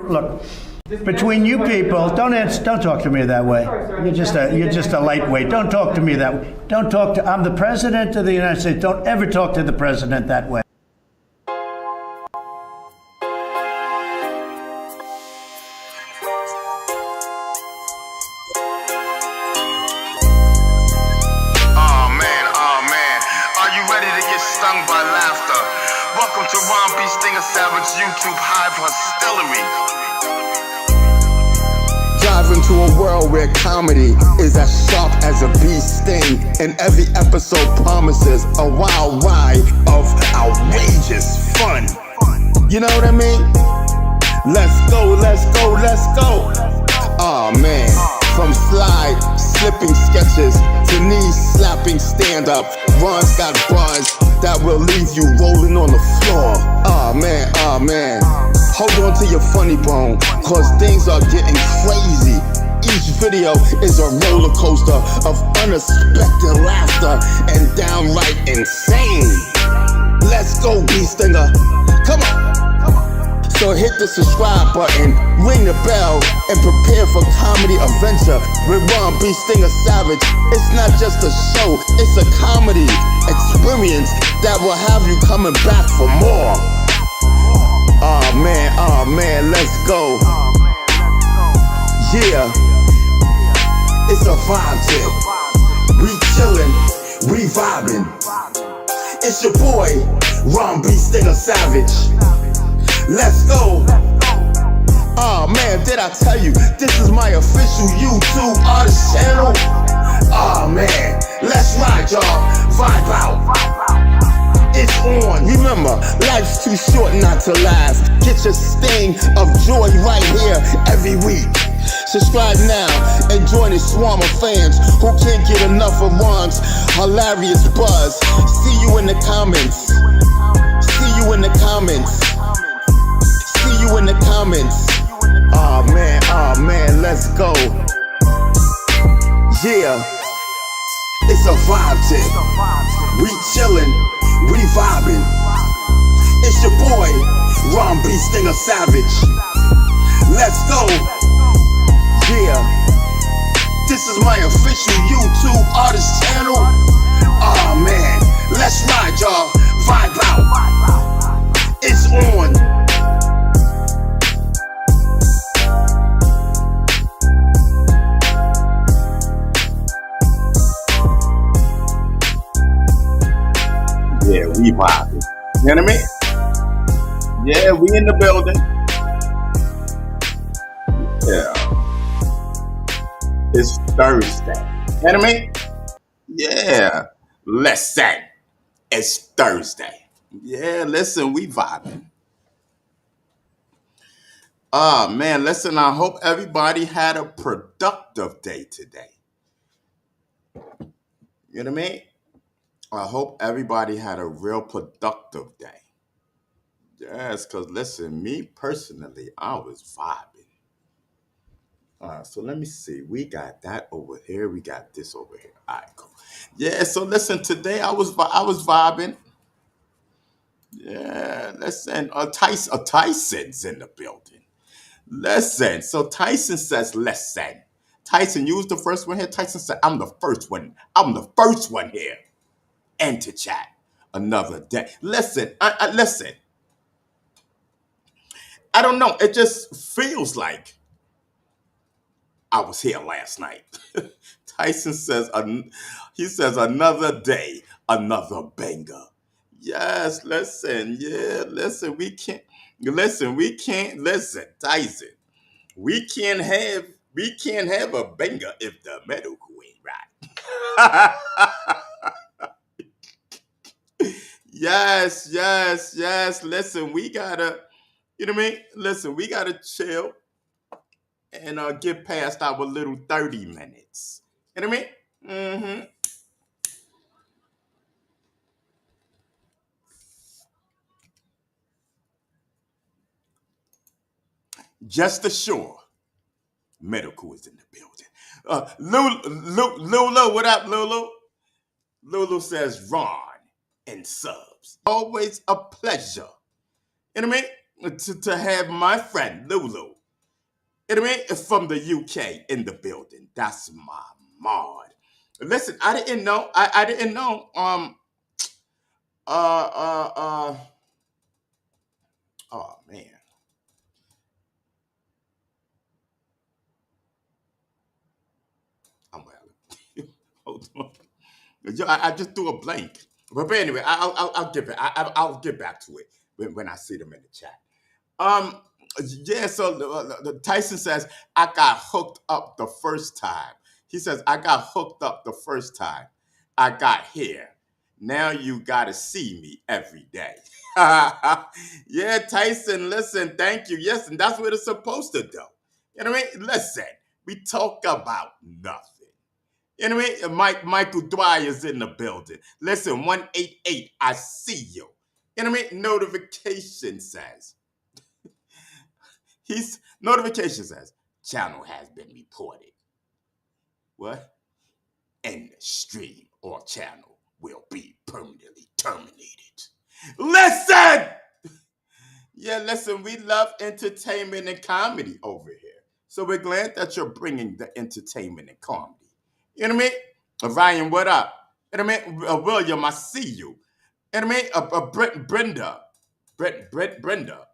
Look, between you people, don't talk to me that way. You're just a lightweight. Don't talk to me that way. Don't talk to. I'm the president of the United States. Don't ever talk to the president that way. Oh man, are you ready to get stung by laughter? Welcome to Ron B. Stinger Savage YouTube Hive Hostility. Dive into a world where comedy is as sharp as a bee sting, and every episode promises a wild ride of outrageous fun. You know what I mean? Let's go, let's go, let's go. Oh man, from slide slipping sketches to knee slapping stand up, Ron's got bars that will leave you rolling on the floor. Oh man, oh man. Hold on to your funny bone, cause things are getting crazy. Each video is a roller coaster of unexpected laughter and downright insane. Let's go, B Stinger. Come on. So hit the subscribe button, ring the bell, and prepare for comedy adventure with Ron B. Stinger Savage. It's not just a show, it's a comedy experience that will have you coming back for more. Oh man, let's go. Yeah, it's a vibe tip. We chillin', we vibin'. It's your boy, Ron B. Stinger Savage. Let's go. Oh man, did I tell you, this is my official YouTube artist channel? Oh man, let's ride y'all, vibe out. It's on. Remember, life's too short not to laugh. Get your sting of joy right here every week. Subscribe now and join a swarm of fans who can't get enough of Ron's hilarious buzz. See you in the comments. See you in the comments. See you in the comments. Oh man, let's go. Yeah, it's a vibe tip. We chillin', we vibin'. It's your boy, Ron B. Stinger Savage. Let's go. Yeah, this is my official YouTube artist channel. Oh man, let's ride y'all, vibe out. It's on. Yeah, we vibing. You know what I mean? Yeah, we in the building. Yeah. It's Thursday. You know what I mean? Yeah. Listen. It's Thursday. Yeah, listen, we vibing. Man, listen, I hope everybody had a productive day today. You know what I mean? I hope everybody had a real productive day. Yes, because listen, me personally, I was vibing. So let me see. We got that over here. We got this over here. All right, cool. Yeah, so listen, today I was vibing. Yeah, listen, Tyson's in the building. Listen, so Tyson says, listen. Tyson, you was the first one here. Tyson said, I'm the first one. I'm the first one here. And to chat another day. Listen, listen. I don't know. It just feels like I was here last night. Tyson says, he says, another day, another banger. Yes, listen. Yeah, listen. Listen, Tyson. We can't have a banger if the medical ain't right. Yes. Listen, we gotta, you know what I mean? Listen, we gotta chill and get past our little 30 minutes. You know what I mean? Mm-hmm. Just assure, medical is in the building. Lulu, what up, Lulu? Lulu says Ron and subs. Always a pleasure. You know what I mean? to have my friend Lulu. You know what I mean? From the UK in the building. That's my mod. Listen, I didn't know. I didn't know. Uh. Uh. Uh. Oh man. I'm well. Hold on. I just threw a blank. But anyway, I'll get back. I'll get back to it when I see them in the chat. Um, yeah. So the Tyson says I got hooked up the first time. He says I got hooked up the first time I got here. Now you gotta see me every day. Yeah, Tyson. Listen, thank you. Yes, and that's what it's supposed to do. You know what I mean? Listen, we talk about nothing. Anyway, Michael Dwyer is in the building. Listen, 188, I see you. You know what I mean? Notification says, channel has been reported. What? And the stream or channel will be permanently terminated. Listen! Yeah, listen, we love entertainment and comedy over here. So we're glad that you're bringing the entertainment and comedy. You know what I mean? Ryan, what up? You know what I mean? William, I see you. You know what I mean? Brenda.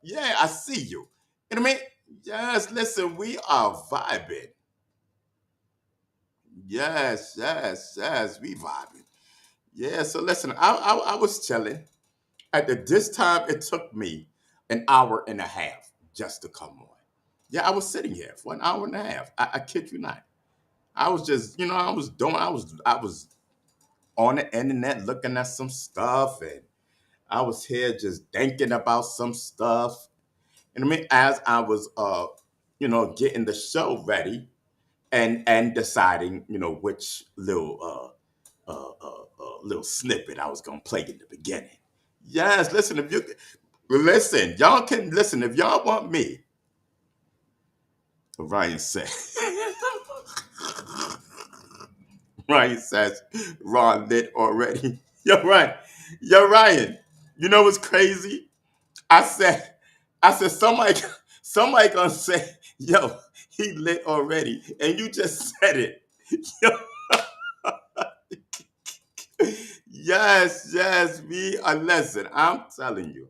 Yeah, I see you. You know what I mean? Yes, listen, we are vibing. Yes, we vibing. Yeah, so listen, I was chilling. This time, it took me an hour and a half just to come on. Yeah, I was sitting here for an hour and a half. I kid you not. I was just, I was on the internet looking at some stuff, and I was here just thinking about some stuff. And I mean, as I was, getting the show ready and deciding, which little snippet I was gonna play in the beginning. Yes, listen, y'all can listen if y'all want me. Ryan said. Ryan says Ron lit already. You're Ryan. You know what's crazy? I said, somebody gonna say, yo, he lit already, and you just said it. Yo, yes, we are. Listen, I'm telling you.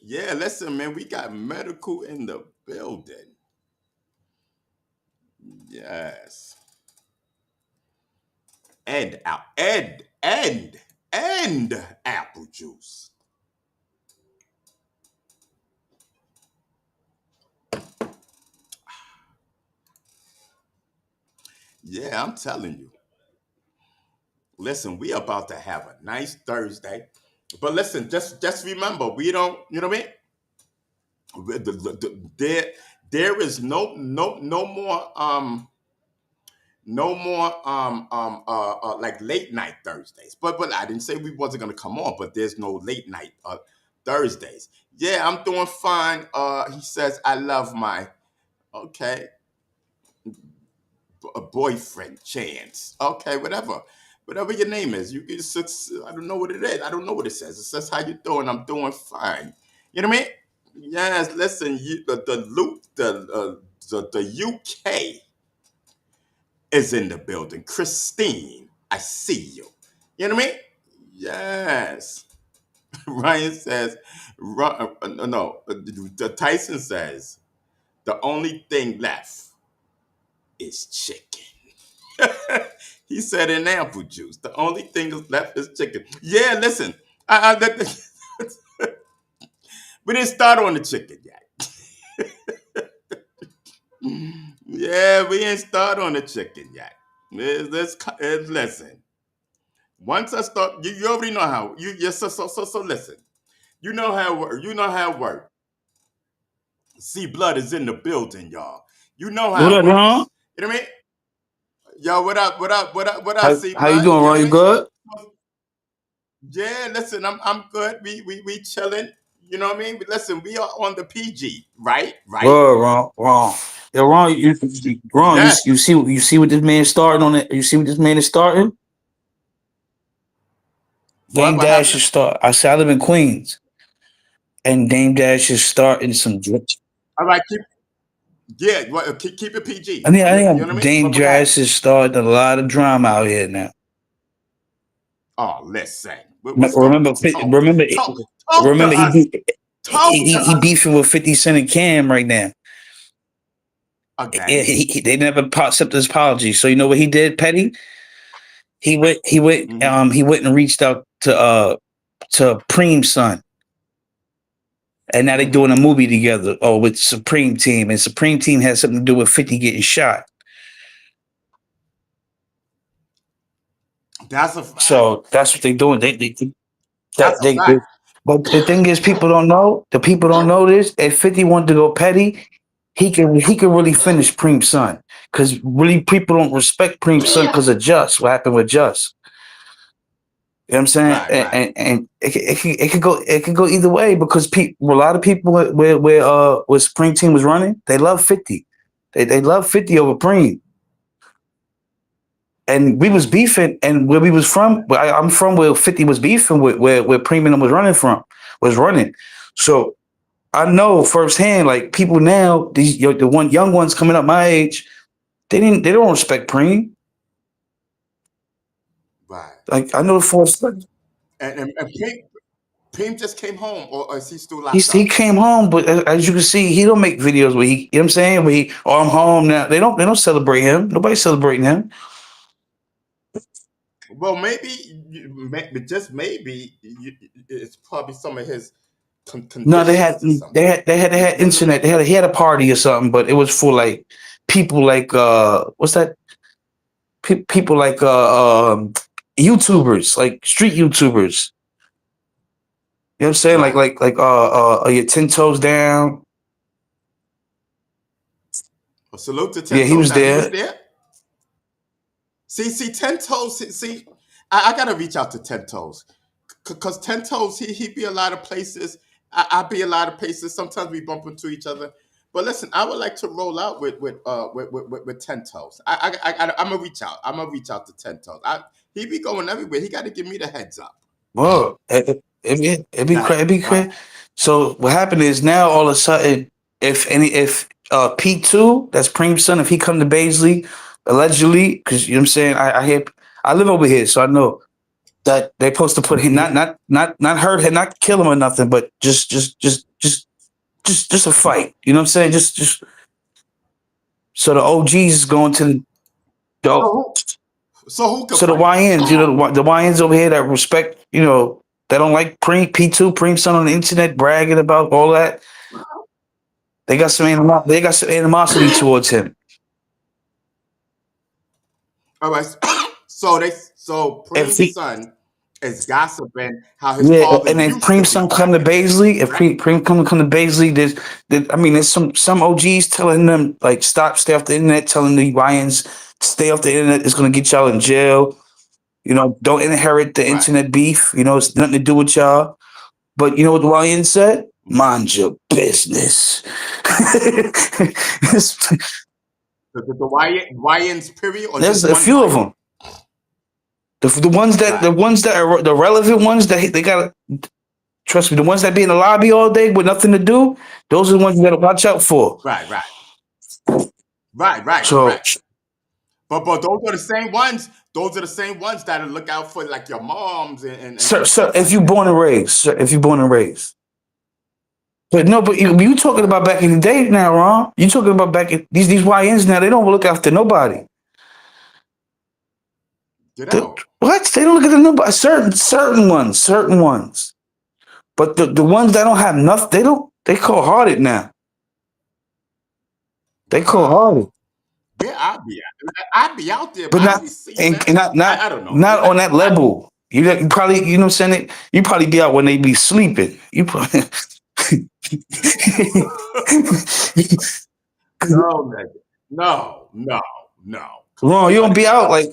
Yeah, listen, man, we got medical in the building. Yes. And apple juice. Yeah, I'm telling you. Listen, we about to have a nice Thursday. But listen, just remember, we don't, you know what I mean? There is no more like late night Thursdays. But I didn't say we wasn't gonna come on, but there's no late night Thursdays. Yeah, I'm doing fine. He says I love my okay a boyfriend Chance. Okay, whatever your name is. You can I don't know what it is. I don't know what it says. It says how you doing. I'm doing fine. You know what I mean? Yes. Listen, the UK is in the building. Christine, I see you. You know what I mean? Yes. Ryan says, no, the Tyson says, the only thing left is chicken. He said in apple juice. The only thing is left is chicken. Yeah, listen. We didn't start on the chicken yet. Yeah, we ain't start on the chicken yet. Listen. Once I start, you already know how. So listen. You know how it works. You know how it works. See, blood is in the building, y'all. You know What how it up, Ron? works. You know what I mean? Yo, what up, How, see, how you blood? doing, You know Ron? what You I mean? good? Yeah, listen, I'm good. We chilling. You know what I mean? But listen, we are on the PG, right? Right? Word, Ron. Wrong. Yo, Ron, Yes. you see what this man starting on it. You see what this man is starting. What? Dame What Dash is happened? start. I said I live in Queens, and Dame Dash is starting some. All right. Yeah. Keep it PG. I You think know what I mean? Dame What happened? Dash is starting a lot of drama out here now. Oh, listen. What's going Remember, on? Talk to remember us. Talk to he us beefing with 50 Cent and Cam right now. again. They never accepted his apology. So you know what he did, Petty? Hmm. He went and reached out to Preem's son. And now they're Hmm. doing a movie together, with Supreme Team. And Supreme Team has something to do with 50 getting shot. That's a fact. So that's what they're doing. That's a They fact. but the thing is, people don't know. The people don't know this. If 50 wanted to go petty, he can really finish Preem's son. Because really people don't respect Preem's son because of Just. What happened with Just. You know what I'm saying? Right. Right. And it could go either way because a lot of people where Supreme Team was running, they love 50. They love 50 over Preem. And we was Mm. beefing, and where we was from, I'm from where 50 was beefing with where Preem and them was running. So I know firsthand, like people now, the young ones coming up my age, they don't respect Preem. Right. Like I know the force. And Pim just came home, or is he still locked He up? came home, but as you can see, he don't make videos where you know what I'm saying, I'm home now. They don't celebrate him. Nobody's celebrating him. Well, maybe, just maybe, it's probably some of his No, conditions or something. they had You know what I internet. mean? He had a party or something, but it was for like people like what's that? People like YouTubers, like street YouTubers. You know what I'm saying? Right. Your 10 toes down. Well, salute to Ten Yeah, he Toes. was Now he was there. there. See, Ten Toes. See, I gotta reach out to Ten Toes, because Ten Toes, he be a lot of places. I be a lot of places. Sometimes we bump into each other. But listen, I would like to roll out with Ten Toes. I'm gonna reach out. I'm gonna reach out to Ten Toes. He be going everywhere. He got to give me the heads up. Well, Now, it'd be crazy. So what happened is now all of a sudden, if P2, that's Preem's son, if he come to Baisley, allegedly, because you know what I'm saying, I hear I live over here, so I know that they're supposed to put him not hurt him, not kill him or nothing, but just a fight. You know what I'm saying? Just so the OGs is going to the so who could so the fight? YNs, the YNs over here that respect, they don't like P2, Preem son on the internet bragging about all that. They got some animosity towards him. All right. So If Preem's he, son is gossiping how his yeah, father and if used to Preem be son come to back in the day. Baisley, if Preem come to Baisley, there's some OGs telling them like stay off the internet, telling the YNs stay off the internet. It's gonna get y'all in jail. Don't inherit the Right. internet beef. It's nothing to do with y'all. But you know what the YN said? Mind your business. The YNs period, or There's just a one few of YN? them. The Right. ones that are the relevant ones that they got. Trust me, the ones that be in the lobby all day with nothing to do, those are the ones you got to watch out for. Right. Right. So, Correct. But those are the same ones. Those are the same ones that'll look out for like your moms and sir, stuff like that. if you born and raised, but no, but you talking about back in the day now, Ron? You talking about back in these YNs now? They don't look after nobody. You know. What? They don't look after nobody. Certain ones. But the ones that don't have nothing, they cold hearted now. They cold Wow. hearted. Yeah, I'd be out there, but But I not be seeing and that. I don't know. not on that level. You probably, you know what I'm saying? You probably be out when they be sleeping. You probably No, nigga. No. Ron, you don't be out like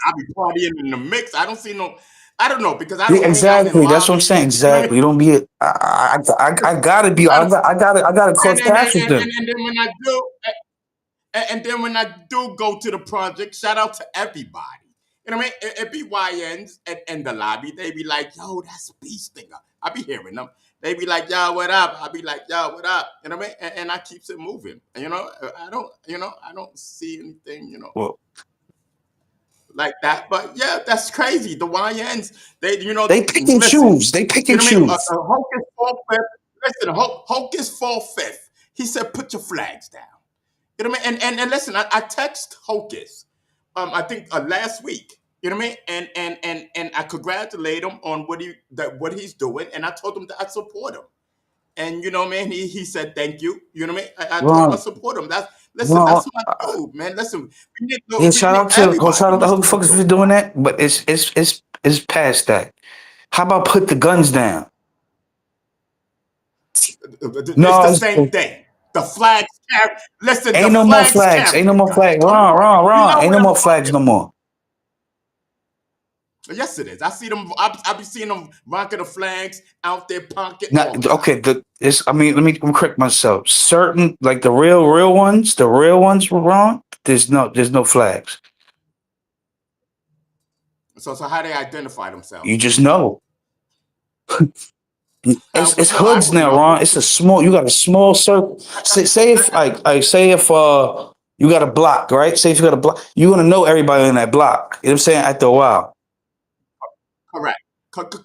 I be partying in the mix. I don't see no. I don't know because I Yeah, don't hang out in exactly. That's what I'm saying. lobbies. You know what I Exactly. You don't be. I gotta be. mean? I gotta cross paths with them. And then when I do, and then when I do go to the project, shout out to everybody. You know what I mean? It be YNs in the lobby. They be like, yo, that's Beast Stinger. I be hearing them. They be like, yo, what up? I be like, yo, what up? You know what I mean? And I keeps it moving. And, I don't see anything, Well, like that. But yeah, that's crazy. The YNs, they pick and listen, choose. They pick you and know what I mean? choose. Hocus fall fifth. Listen, Hocus fall fifth. He said, put your flags down. You know what I mean? And listen, I text Hocus, I think last week. You know what I mean? And I congratulate him on what he's doing, and I told him that I support him. And you know what I mean? He said thank you. You know what I mean? I told him I Ron, support him. That's Ron, my dude, man. Listen, yeah, shout everybody out to needs to Hook be Fuckers for doing doing that. But it's past that. How about put the guns down? that. It's No, the same thing. The flags carry. Listen, the ain't no more flags flags. Ain't carry no it, more guys. flags. Come on, you Ron. know Ain't what no I'm more flags talking no more. about. Yes, it is. I see them. I be seeing them rocking the flags out their pocket all Not the time. okay. I mean, let me correct myself. Certain, like the real ones were wrong. There's no flags. So how they identify You themselves? just know. It's Well, I hoods would now, know. Ron. It's a small. You got a small circle. Say if say if you got a block, right? Say if you got a block, you're gonna know everybody in that block. You know what I'm saying? After a while, Correct.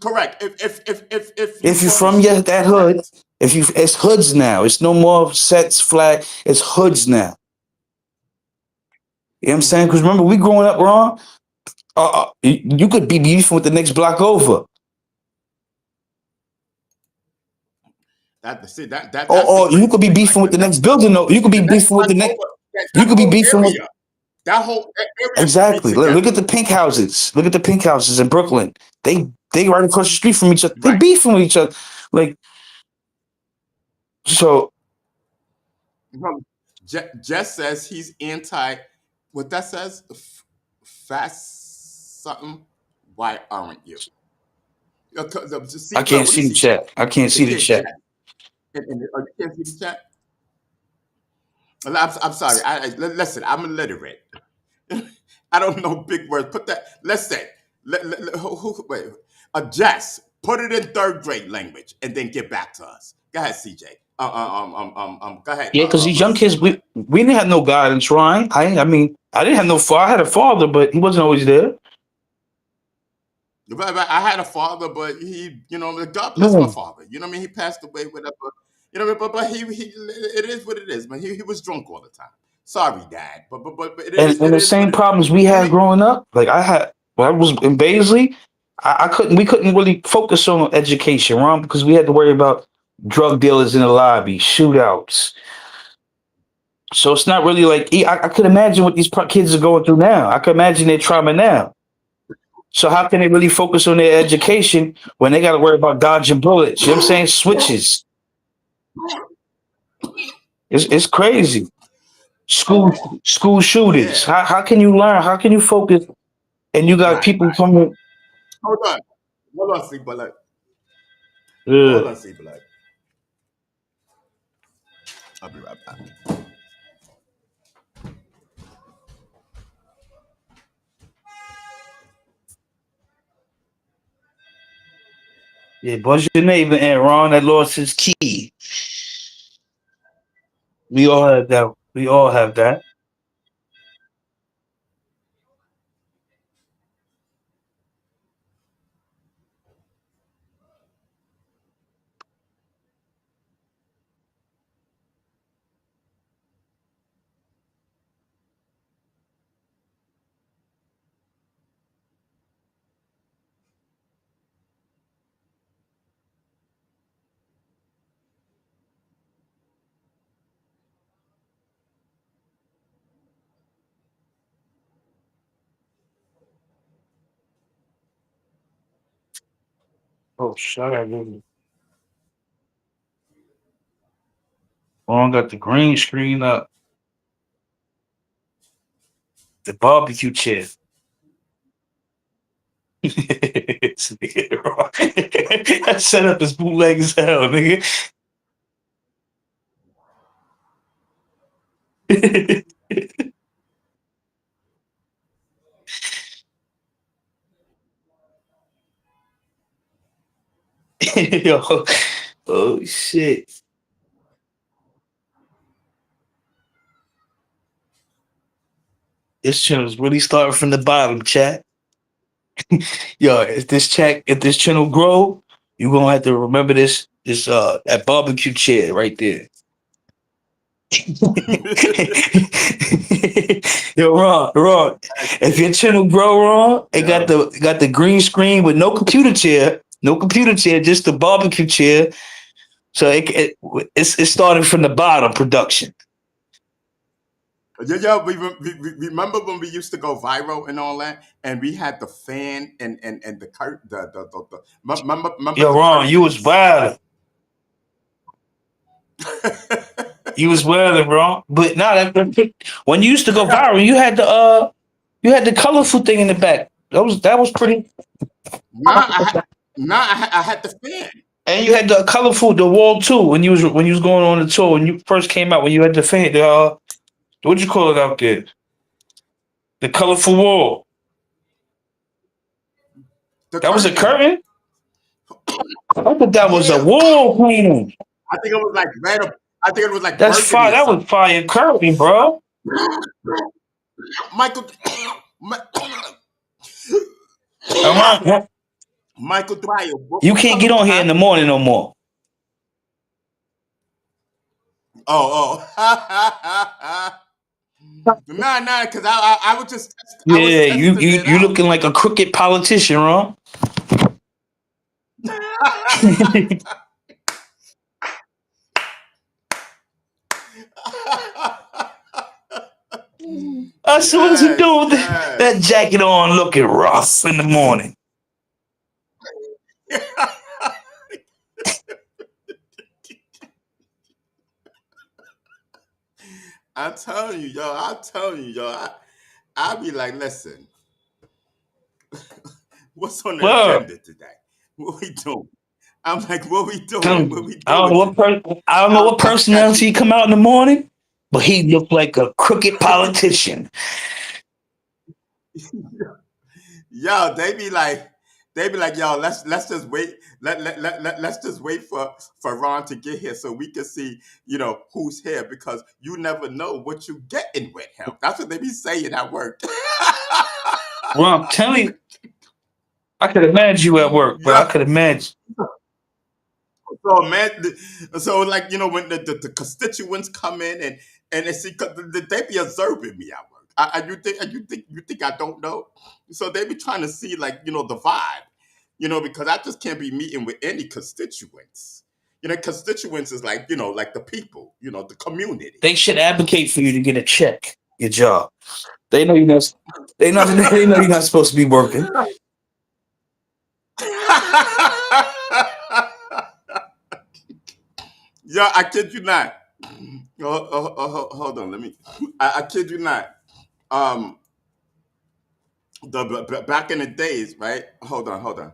Correct. If you if you're from the from streets, that hood, correct. if you it's hoods now. It's no more sets flag. It's hoods now. You know what I'm saying? Hmm. Because remember, we growing up, Ron. You could be beefing with the next block over, That's the or you could crazy be thing right beefing with there. the next building. You could be The next beefing with block the next. over, You that could be whole beefing with area, that area could be exactly. Look together. at the pink houses. Look at the pink houses in Brooklyn. They right across the street from each other. They Right. beefing with each other. Like so. No, Jess says he's anti. What that says? Fast something. Why aren't you? I See, look. can't What do you see the see, Jess? chat. I can't They see the can't chat. chat. You can't see the chat. I'm sorry. Listen. I'm illiterate. I don't know big words. Put that. Let's say. Wait. Jess. Put it in third grade language and then get back to us. Go ahead, CJ. Go ahead. Yeah, because these young C kids, Black. we didn't have no guidance, Ryan. I mean, I didn't have no father. I had a father, but he wasn't always there. But I had a father, but God bless my No. father. You know what I mean? He passed away, whatever. You know, but it is what it is, man. He was drunk all the time. Sorry, Dad, but And it the is what same it is. problems we You know what had growing up, like I had when I was in Baisley, I couldn't we couldn't really focus on education, Ron, because we had to worry about drug dealers in the lobby, shootouts. So it's not really like I could imagine what these kids are going through now. I could imagine their trauma now. So how can they really focus on their education when they got to worry about dodging bullets? You know what I'm saying? Switches. It's crazy. School school me? shootings. Yeah, How can you learn? How can you focus? And you got right. people coming. Hold on, see, but like, Uh, hold on, see, but like, I'll be right back. yeah, buzz your neighbor and Ron that lost his key. We all have that. We all have that. Oh, shut up. Ron got the green screen up. The barbecue chair. That setup is bootleg as hell, nigga. Yo, oh shit. This channel's really starting from the bottom, chat. Yo, if this channel grow, you gonna have to remember this that barbecue chair right there. Yo, Ron. If your channel grow, Ron, it got the green screen with no computer chair, just the barbecue chair. So it's starting from the bottom production. Remember when we used to go viral and all that, and we had the fan and the curtain, remember Yo, the Ron, you was curtains? wild. You was wilding, Ron. But when you used to go viral, you had the colorful thing in the back. That was pretty. I had the fan. And you had the wall too when you was going on the tour when you first came out when you had the fan what'd you call it out there? The colorful wall. That was a curtain? I thought that was a wall painting. I think it was like red. I think it was like That's burgundy fire. That was fire curtain, bro. Michael. Michael Dwyer. You can't get on here in the morning no more. Oh. Nah, because I was just. You looking like a crooked politician, Ron. I said, what's he doing with that jacket on looking rough in the morning? I'm telling you, yo. I'll be like, listen, what's on the agenda today? What we doing? I'm like, what we doing? What we doing? I don't know what personality come out in the morning, but he looked like a crooked politician. Yo, they be like, yo, let's just wait. Let's just wait for Ron to get here so we can see, who's here, because you never know what you getting with him. That's what they be saying at work. Well, I'm telling you, I could imagine you at work, but I could imagine. So man, like when the constituents come in and they see, they be observing me at work. You think I don't know? So they be trying to see like the vibe, because I just can't be meeting with any constituents. Constituents is like like the people, the community. They should advocate for you to get a check, your job. They know you're not. They know you're not supposed to be working. Yo, I kid you not. Hold on, let me. I kid you not. Back in the days, right? Hold on.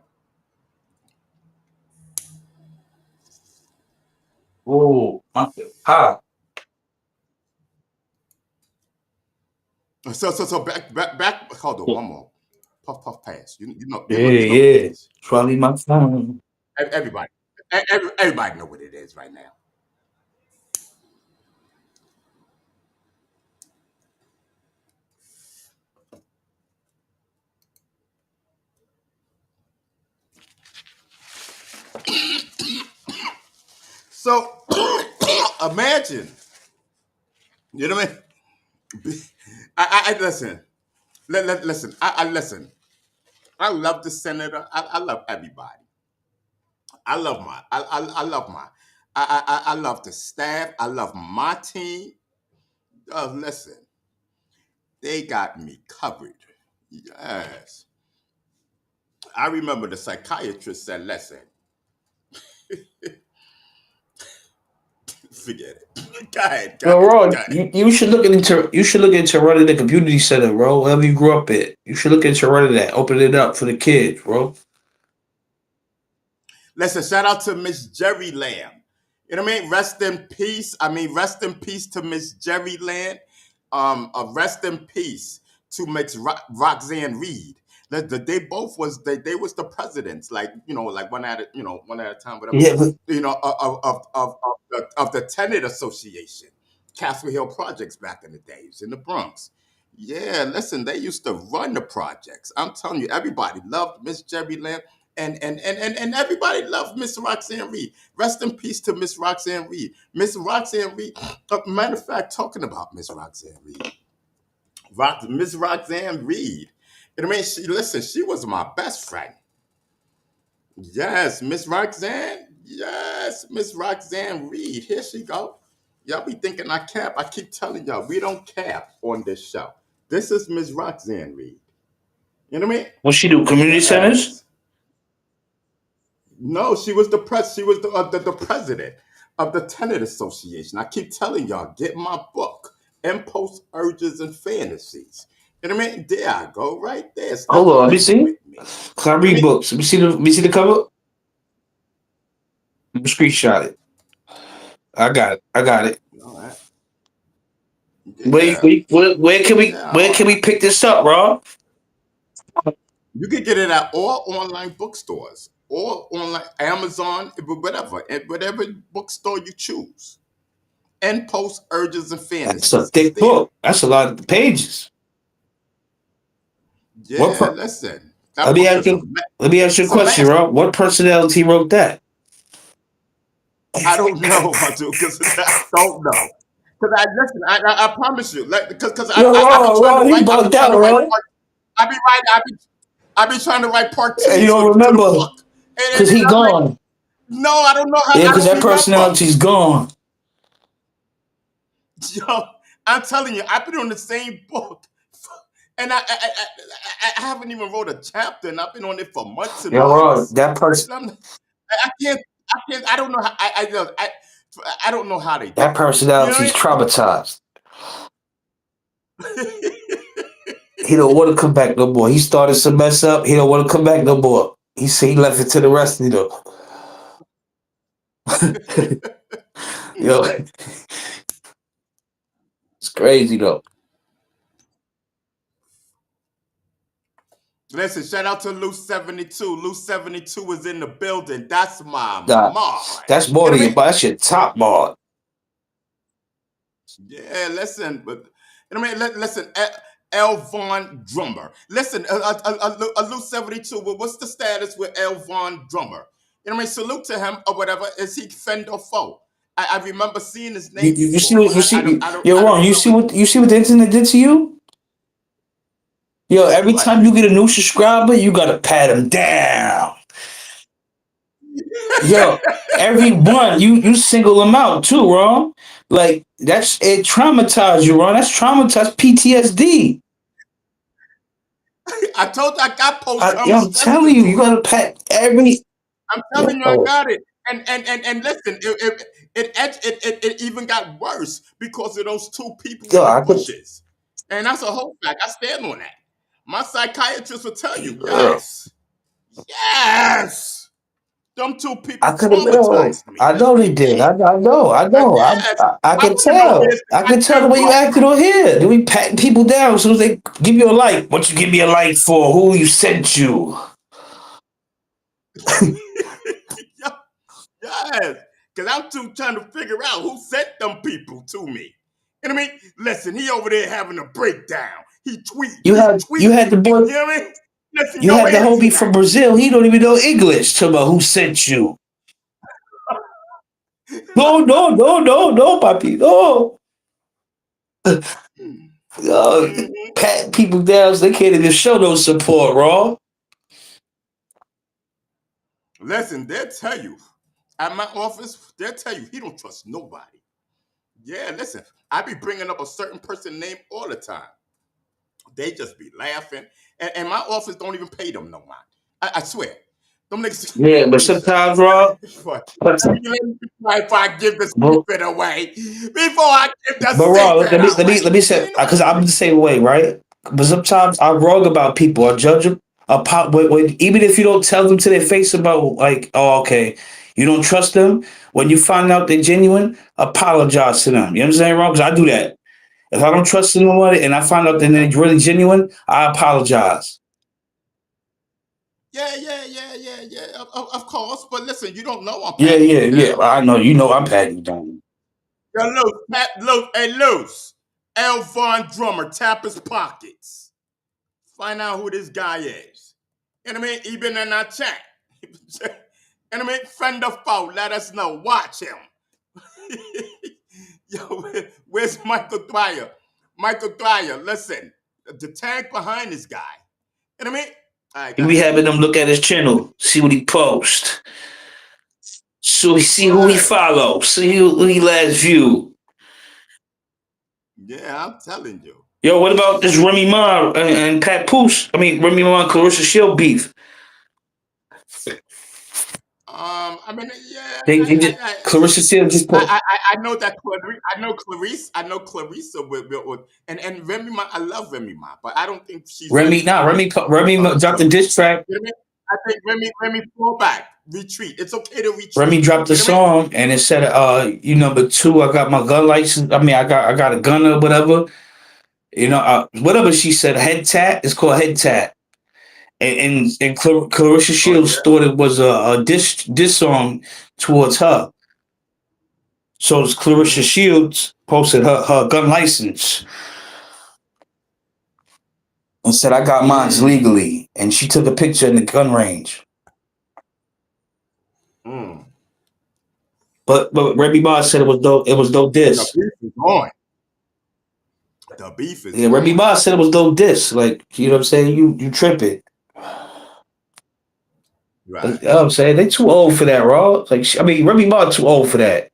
Oh, hi. So back. Hold on, one more. Puff pass. You know what Yeah. it is. Probably my phone. Everybody know what it is right now. So imagine, you know what I mean? I listen. Listen. I listen. I love the senator. I love everybody. I love my. I love my. I love the staff. I love my team. Listen, they got me covered. Yes. I remember the psychiatrist said, "Listen, forget it. Go ahead. Ron, you should look into running the community center, bro. Wherever you grew up at, you should look into running that. Open it up for the kids, bro. Listen, shout out to Miss Jerry Lamb. You know what I mean? Rest in peace. I mean, rest in peace to Miss Jerry Lamb. Rest in peace to Miss Roxanne Reed. They both was they was the presidents, like like one at a time, whatever. Yeah, but Of the Tenant Association, Castle Hill Projects back in the days in the Bronx. Yeah, listen, they used to run the projects. I'm telling you, everybody loved Miss Jerry Lamb, and everybody loved Miss Roxanne Reed. Rest in peace to Miss Roxanne Reed. Miss Roxanne Reed. Matter of fact, talking about Miss Roxanne Reed, Miss Roxanne Reed. You know what I mean? She was my best friend. Yes, Miss Roxanne. Yes, Miss Roxanne Reed. Here she go. Y'all be thinking I cap. I keep telling y'all, we don't cap on this show. This is Miss Roxanne Reed. You know what I mean? what she do? Community centers? Yes. No, she was the press. She was the president of the Tenant Association. I keep telling y'all, get my book, Impulse, Urges, and Fantasies. You know what I mean? There I go, right there. Hold Stop on, let me playing see. with me. Cause I You know what I read mean? books. Let me see the cover. Let me screenshot it. I got it. All right. Yeah. Where can Yeah. we pick this up, Rob? You can get it at all online bookstores, all online Amazon, whatever bookstore you choose. And Post Urges and That's a Fantasies is thick there. book. That's a lot of pages. What Yeah, per- listen, let that me book ask is you let me ask you a it's a question, master. Rob. What personality wrote that? I don't know, my dude, because I don't know. Because I listen, I promise you, like, because Yo, I be trying to Rob, you write, bugged out, Rob. I be writing, I be trying to write part two And you don't to the remember book, because and he I'm like, gone. no, I don't know how, Yeah, I because don't that remember. personality's gone. Yo, I'm telling you, I've been on the same book, and I haven't even wrote a chapter, and I've been on it for months and Yo, Rob, months. that person And I can't, I don't know how, I don't know how they that do it. You know personality's what traumatized. I mean? He don't want to come back no more. He started some mess up. He don't want to come back no more. He said he left it to the rest of them. Yo, it's crazy though. Listen, shout out to Lou 72. Lou 72 is in the building. That's my Nah, mod. that's more You know than what I your mean? that's your top bar. Yeah, listen, but you know what I mean? Listen, L. Von Drummer. Listen, Lou 72. Well, what's the status with L. Von Drummer? You know what I mean? Salute to him or whatever. Is he friend or foe? I remember seeing his name You see before, what but you're I wrong. don't know. You see what the internet did to you? Yo, every What? time you get a new subscriber, you gotta pat him down. Yo, every one you single them out too, Ron. Like that's it traumatized you, Ron. That's traumatized PTSD. I told you I got post trauma I'm stress telling you, you disorder. gotta pat every I'm telling you, I yo. got it. And listen, it even got worse because of those two people Yo, in the I could bushes. And that's a whole fact. I stand on that. My psychiatrist will tell you, ugh. yes, yes. Them two people I could have no. traumatized me. I Yes, know they they did. did. I know. I know. Yes. I I can want to know tell. this I can tell the goddamn way you book. acted on here. Do we pat people down as soon as they give you a like? What you give me a like for? Who you sent you? Yes. Because I'm too trying to figure out who sent them people to me. You know what I mean? Listen, he over there having a breakdown. He You tweaking. had the boy. You know what I mean? Listen, You go had the answer homie from that. Brazil. He don't even know English. Talking about who sent you. No, no, no, no, no, papi, no. Uh, Mhm. pat people down. So they can't even show no support, Raw. Listen, they'll tell you at my office, they'll tell you he don't trust nobody. Yeah, listen, I be bringing up a certain person name all the time. They just be laughing. And my office don't even pay them no mind. I swear. Them niggas, Yeah, but let me shut up. sometimes, Raw. What? Let me before I give the But, secret away. Before I give the but Raw, secret away. let me say Ain't no because I'm the same way, right? But sometimes I'm wrong about people. I judge them. Even if you don't tell them to their face about like, oh, okay, you don't trust them. When you find out they're genuine, apologize to them. You know what I'm saying, wrong? Because I do that. If I don't trust somebody and I find out that they're really genuine, I apologize. Yeah. Of course, but listen, you don't know I'm Yeah, patting yeah, you yeah. down. I know. You know I'm patting you down. Yo, Loose. L. Von Drummer, tap his pockets. Find out who this guy is. You know what I mean? Even in our chat. You know what I mean? Friend or foe, let us know. Watch him. Yo, where's Michael Dwyer? Michael Dwyer, listen. The tank behind this guy. You know what I mean? All right, go We ahead. having them look at his channel, see what he posts. So we see who he Right. follow, see who he last view. Yeah, I'm telling you. Yo, what about this Remy Ma and Pat Poose? I mean, Remy Ma and Clarissa Shield beef. I mean, yeah, They just Clarissa Shield just put I know that I know Clarissa with and Remy Ma. I love Remy Ma, but I don't think she's ready for Remy dropped the diss track. You know what I mean? I think Remy pull back, retreat. It's okay to retreat. Remy dropped the You know what I mean? song and it said, you number 2, I got my gun license. I mean, I got a gun or whatever. You know, whatever she said, head tat. It's called head tat. And Clarissa Shields yeah. thought it was a diss song towards her. So Clarissa Shields posted her gun license and said, I got mine legally. And she took a picture in the gun range. But Remy Ma said it was dope diss. The beef is on. The beef is Yeah, Remy Ma said it was dope diss. Like, you know what I'm saying? You tripping. Right. You know what I'm saying? They too old for that, Raw. Like, I mean, Remy Ma too old for that.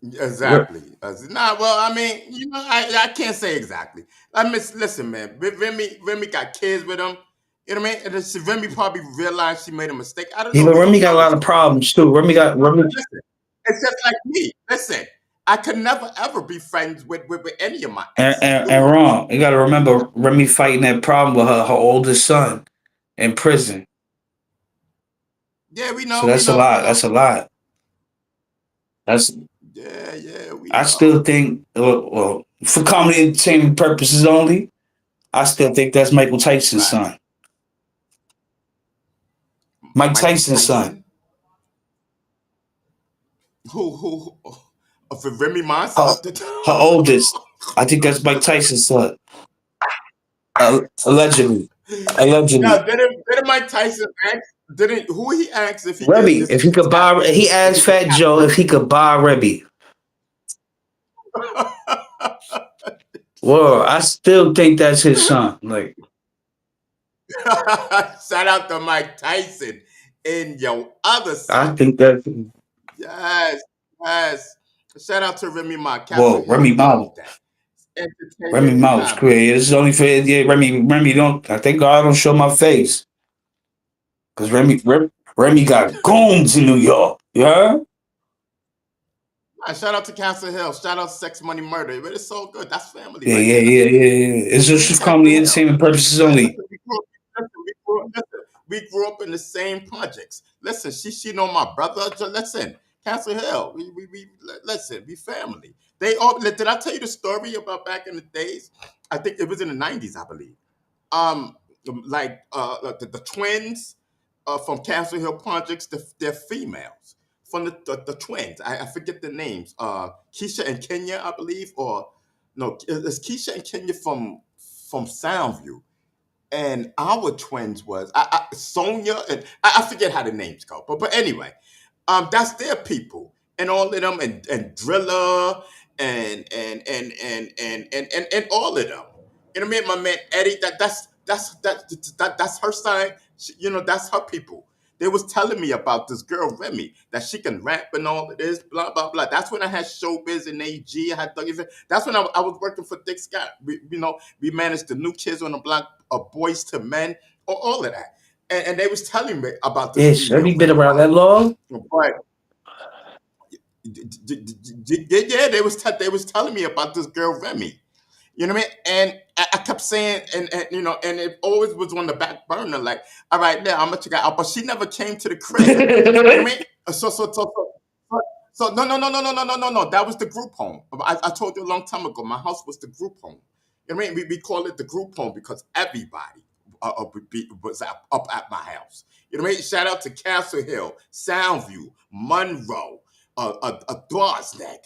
Exactly. Well, I mean, you know, I can't say exactly. Listen, man. Remy got kids with him. You know what I mean? And Remy probably realized she made a mistake. I don't know. Even Remy got a lot of problems too. Remy. Listen, it's just like me. Listen, I could never ever be friends with any of my exes. And wrong. You got to remember Remy fighting that problem with her oldest son in prison. Yeah, we know. So that's a lot. That's a lot. That's yeah. I still think, well, for comedy entertainment purposes only, I still think that's Michael Tyson's son. Mike Tyson's son. Who? For Remy Ma? Her oldest. I think that's Mike Tyson's son. Allegedly. Now, didn't Mike Tyson ask? Who he asked if he Remy, could, if he could buy? He asked Fat Joe if he could buy Remy. Well, I still think that's his son. Like, shout out to Mike Tyson and your other son. I think that. Yes. Shout out to Remy Ma. Well, Remy Ma was created. This is only for Remy. Don't. I thank God I don't show my face, because Remy got goons in New York. Yeah. Shout out to Castle Hill. Shout out to Sex Money Murder. But it's so good. That's family. Yeah. It's just comedy entertainment purposes only. We grew up in the same projects. Listen, she know my brother. Listen, Castle Hill. We listen. We family. They all. Did I tell you the story about back in the days? I think it was in the 90s, I believe. The twins from Castle Hill Projects. They're females. From the twins. I forget the names. Keisha and Kenya, I believe, or no, it's Keisha and Kenya from Soundview. And our twins was Sonia, and I forget how the names go. But anyway, that's their people. And all of them and Driller and all of them. You know what I mean? My man Eddie, that's her side. You know, that's her people. They was telling me about this girl Remy, that she can rap and all of this, blah blah blah. That's when I had Showbiz and AG. That's when I was working for Dick Scott. We managed the New Kids on the Block, Boys to Men, all of that. And they was telling me about this. Yes, have you been around that long? But yeah, they was telling me about this girl Remy. You know what I mean? And I kept saying, and you know, and it always was on the back burner. Like, all right, now I'm gonna check out, but she never came to the crib. You know what I mean? So no. That was the group home. I told you a long time ago. My house was the group home. You know what I mean? We call it the group home because everybody was up at my house. You know what I mean? Shout out to Castle Hill, Soundview, Monroe, Dwarsneck,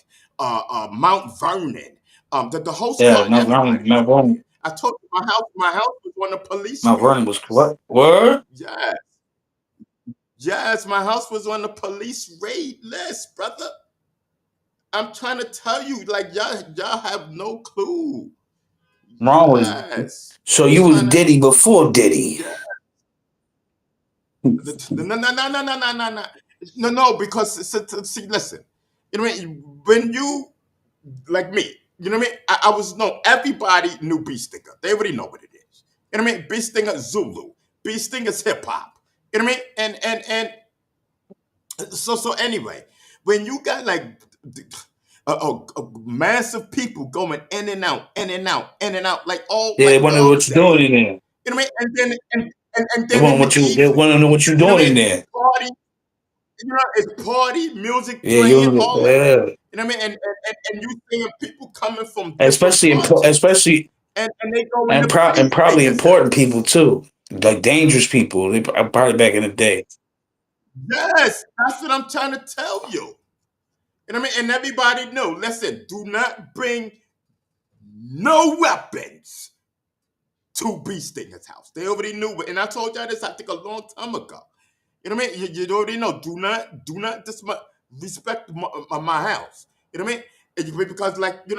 Mount Vernon. The whole Yeah, squad, everybody was Mount up there. Vernon. I told you my house was on the police Mount Vernon was radars. what? Word? Yes, yes, my house was on the police raid list, brother. I'm trying to tell you, like y'all have no clue. Wrong was. Yes, So I'm you was trying to. Diddy before Diddy. Yeah. No, because see, listen. You know what I mean? When you like me, you know what I mean? I was no everybody knew Beat Stinger. They already know what it is. You know what I mean? Beat Stinger Zulu. Beat Stinger's hip hop. You know what I mean? And so anyway, when you got like massive people going in and out, in and out, in and out, like Yeah, they like wonder all what you're day. doing in there. You know what I mean? And They then want in the what you. They evening, want to know what you're you know what doing I in mean? there. Party, you know, it's party, music Yeah, playing, you. all that. Yeah. You know what I mean? And you seeing people coming from different Especially projects, especially and they go in the and beat probably stinger's important house. people too, like dangerous people. They probably back in the day. Yes, that's what I'm trying to tell you. You know what I mean? And everybody knew. Listen, do not bring no weapons to Beat Stinger's house. They already knew it. And I told y'all this, I think, a long time ago. You know what I mean? You already know. Do not respect my house. You know what I mean? Because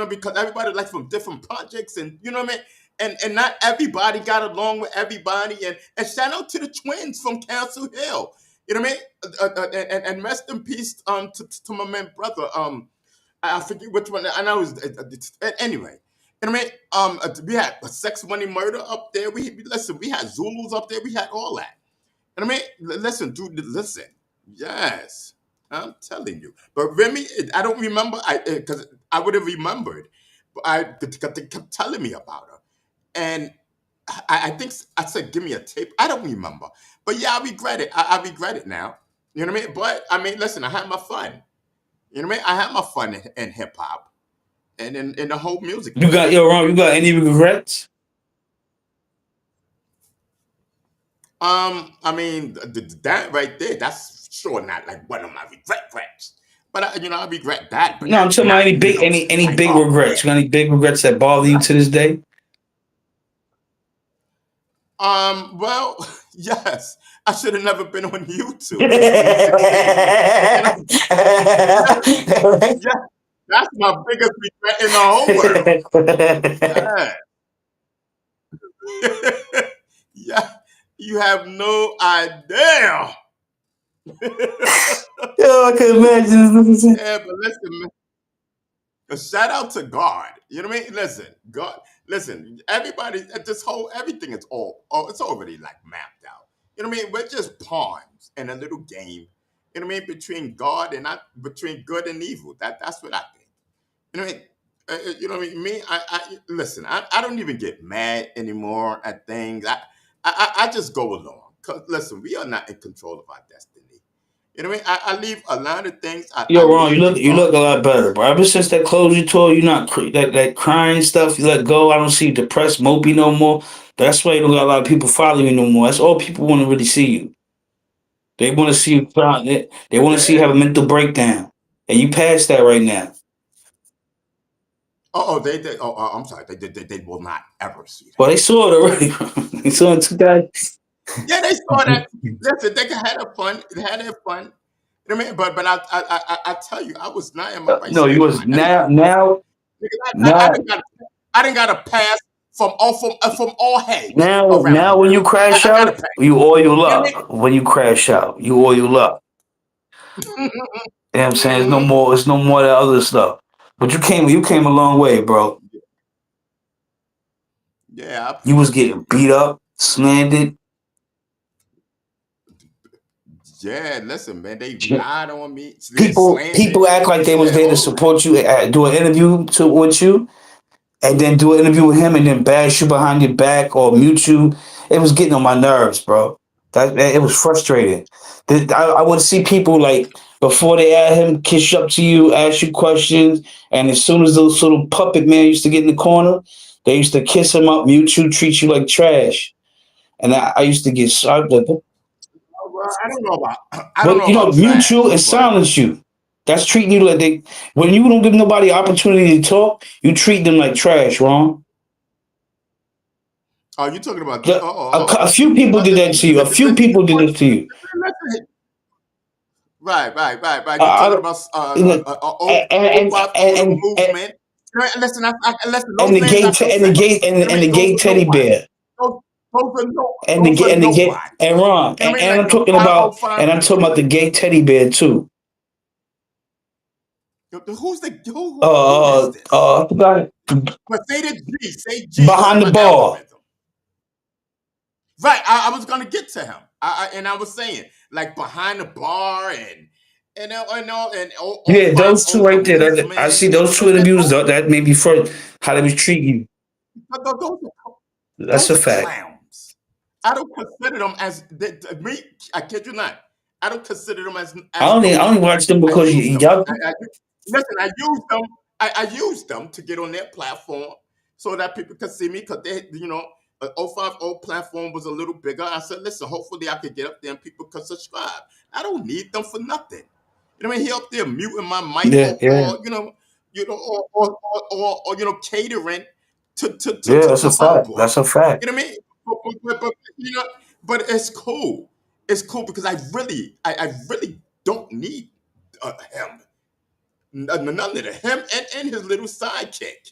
because everybody like from different projects, and you know what I mean? And not everybody got along with everybody. And shout out to the twins from Castle Hill. You know what I mean? And rest in peace to my man brother. I forget which one. I know anyway. You know what I mean? We had a sex, money, murder up there. We had Zulus up there. We had all that. And I mean, listen, dude, listen. Yes, I'm telling you. But Remy, I don't remember. Because I would have remembered. But they kept telling me about her, and I think I said, "Give me a tape." I don't remember, but yeah, I regret it. I regret it now. You know what I mean? But I mean, listen, I had my fun. You know what I mean? I had my fun in hip hop and in the whole music You got business. You got any regrets? I mean, that right there, that's sure not like one of my regrets. But I regret that, but No, I'm talking about not any big any like, big oh yeah. regrets. You got any big regrets that bother you to this day? Well, yes, I should have never been on YouTube in 2016. You know, yeah, yeah, that's my biggest regret in the whole world. Yeah, yeah, you have no idea. Yo, I can imagine. Yeah, but listen, man. A shout out to God. You know what I mean? Listen, God. Listen, everybody. Everything is it's already like mapped out. You know what I mean? We're just pawns in a little game. You know what I mean? Between God and not between good and evil. That's what I think. You know what I mean? You know what I mean? Me, I listen. I don't even get mad anymore at things. I just go along. Cause listen, we are not in control of our destiny. You know what I mean? I leave a lot of things. I Yo, Ron, leave to you look God. a lot better, bro. Ever since that closure tour, you're not that crying stuff. You let go. I don't see you depressed, mopey no more. That's why you don't got a lot of people following you no more. That's all people want to really see you. They want to see you cry. They want to see you Yeah. have a mental breakdown, and you passed that right now. They did. I'm sorry. They will not ever see Well, that. they saw it already. They saw it 2000. Yeah, they saw that. Listen, they had their fun. They had their fun. You know what I mean? But I tell you, I was not in my right No, you state of was mind. That's why. Because now I didn't got a pass from all heads around now here. when you crash I got a out, pass. you oil You know up. When you crash out, you oil up. what You know what I'm I saying? mean? It's no more of that other stuff. But you came a long way, bro. Yeah, I You was appreciate getting it. beat up, slandered. Yeah, listen, man, they lied on me. They People slandered. act like they was Yeah, there to all of that. support you, do an interview with you, and then do an interview with him and then bash you behind your back or mute you. It was getting on my nerves, bro. It was frustrating. I would see people like before they had him kiss up to you, ask you questions, and as soon as those little puppet man used to get in the corner, they used to kiss him up, mute you, treat you like trash. And I used to get sharp. Well, I don't know about I don't But know you know, about mute you trash, and but silence you. That's treating you like they. When you don't give nobody opportunity to talk, you treat them like trash, wrong? are you talking about? A few people did that to you. A few people did it to you. Right. You're I talking don't- about you know, O five O the movement. Listen, listen. and Those the names gay I still and say. the gay You know what I and mean? the Those gay are teddy nobody. bear Those, and those are and the gay nobody. and Ron You know what I mean? and Like I'm the talking about 505. and I'm talking about the gay teddy bear too. Who's the who is this? I forgot. But say the G. Say G. Behind the My bar. algorithm. Right. I was gonna get to him. And I was saying like behind the bar and Yeah, those two 050 the right there. I movement. see those two But interviews. That may be for how they was treating you. That's those a are fact. clowns. I don't consider them as me. I kid you not. I don't consider them as I only nobody. watch them I because use them. y'all. Listen, I use them. I use them to get on their platform so that people can see me because they, the 050 platform was a little bigger. I said, listen, hopefully I could get up there and people can subscribe. I don't need them for nothing. You know what I mean? He up there muting my mic Yeah, yeah, or catering yeah. That's to a fact. homeboy. That's a fact. You know what I mean? But it's cool. It's cool because I really don't need him. None of the him and his little sidekick,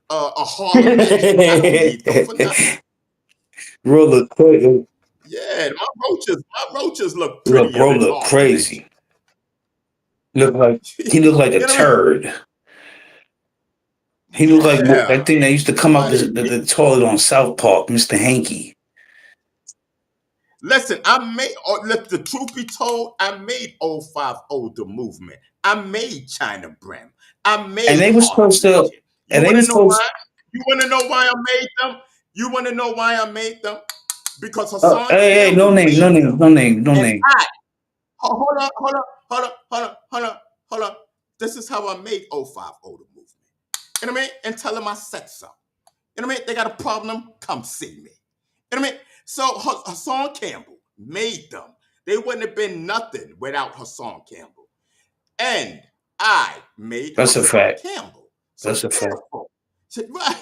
a Harlem Nick. I don't need them for nothing. Bro look crazy. Yeah, my roaches look Look, prettier bro than look Harlem Nick. crazy. Look like he looked like a You know what I mean? turd. He looked like that Yeah. thing that used to come out Nobody the toilet on South Park, Mr. Hanky. Listen, let the truth be told, I made 050 the movement. I made China Brim. I And made they was supposed Harlem to. Legend. You And they want to was know why? supposed. You want to know why I made them? You want to know why I made them? Because Hassan Hey, no Campbell name, no made name, them. no name, no And name. hold on. This is how I made 050 the movement. You know what I mean? And tell them I said so. You know what I mean? They got a problem, come see me. You know what I mean? So Hassan Campbell made them. They wouldn't have been nothing without Hassan Campbell. And I made That's a Hassan fact. Campbell. So That's a fact. therefore, right.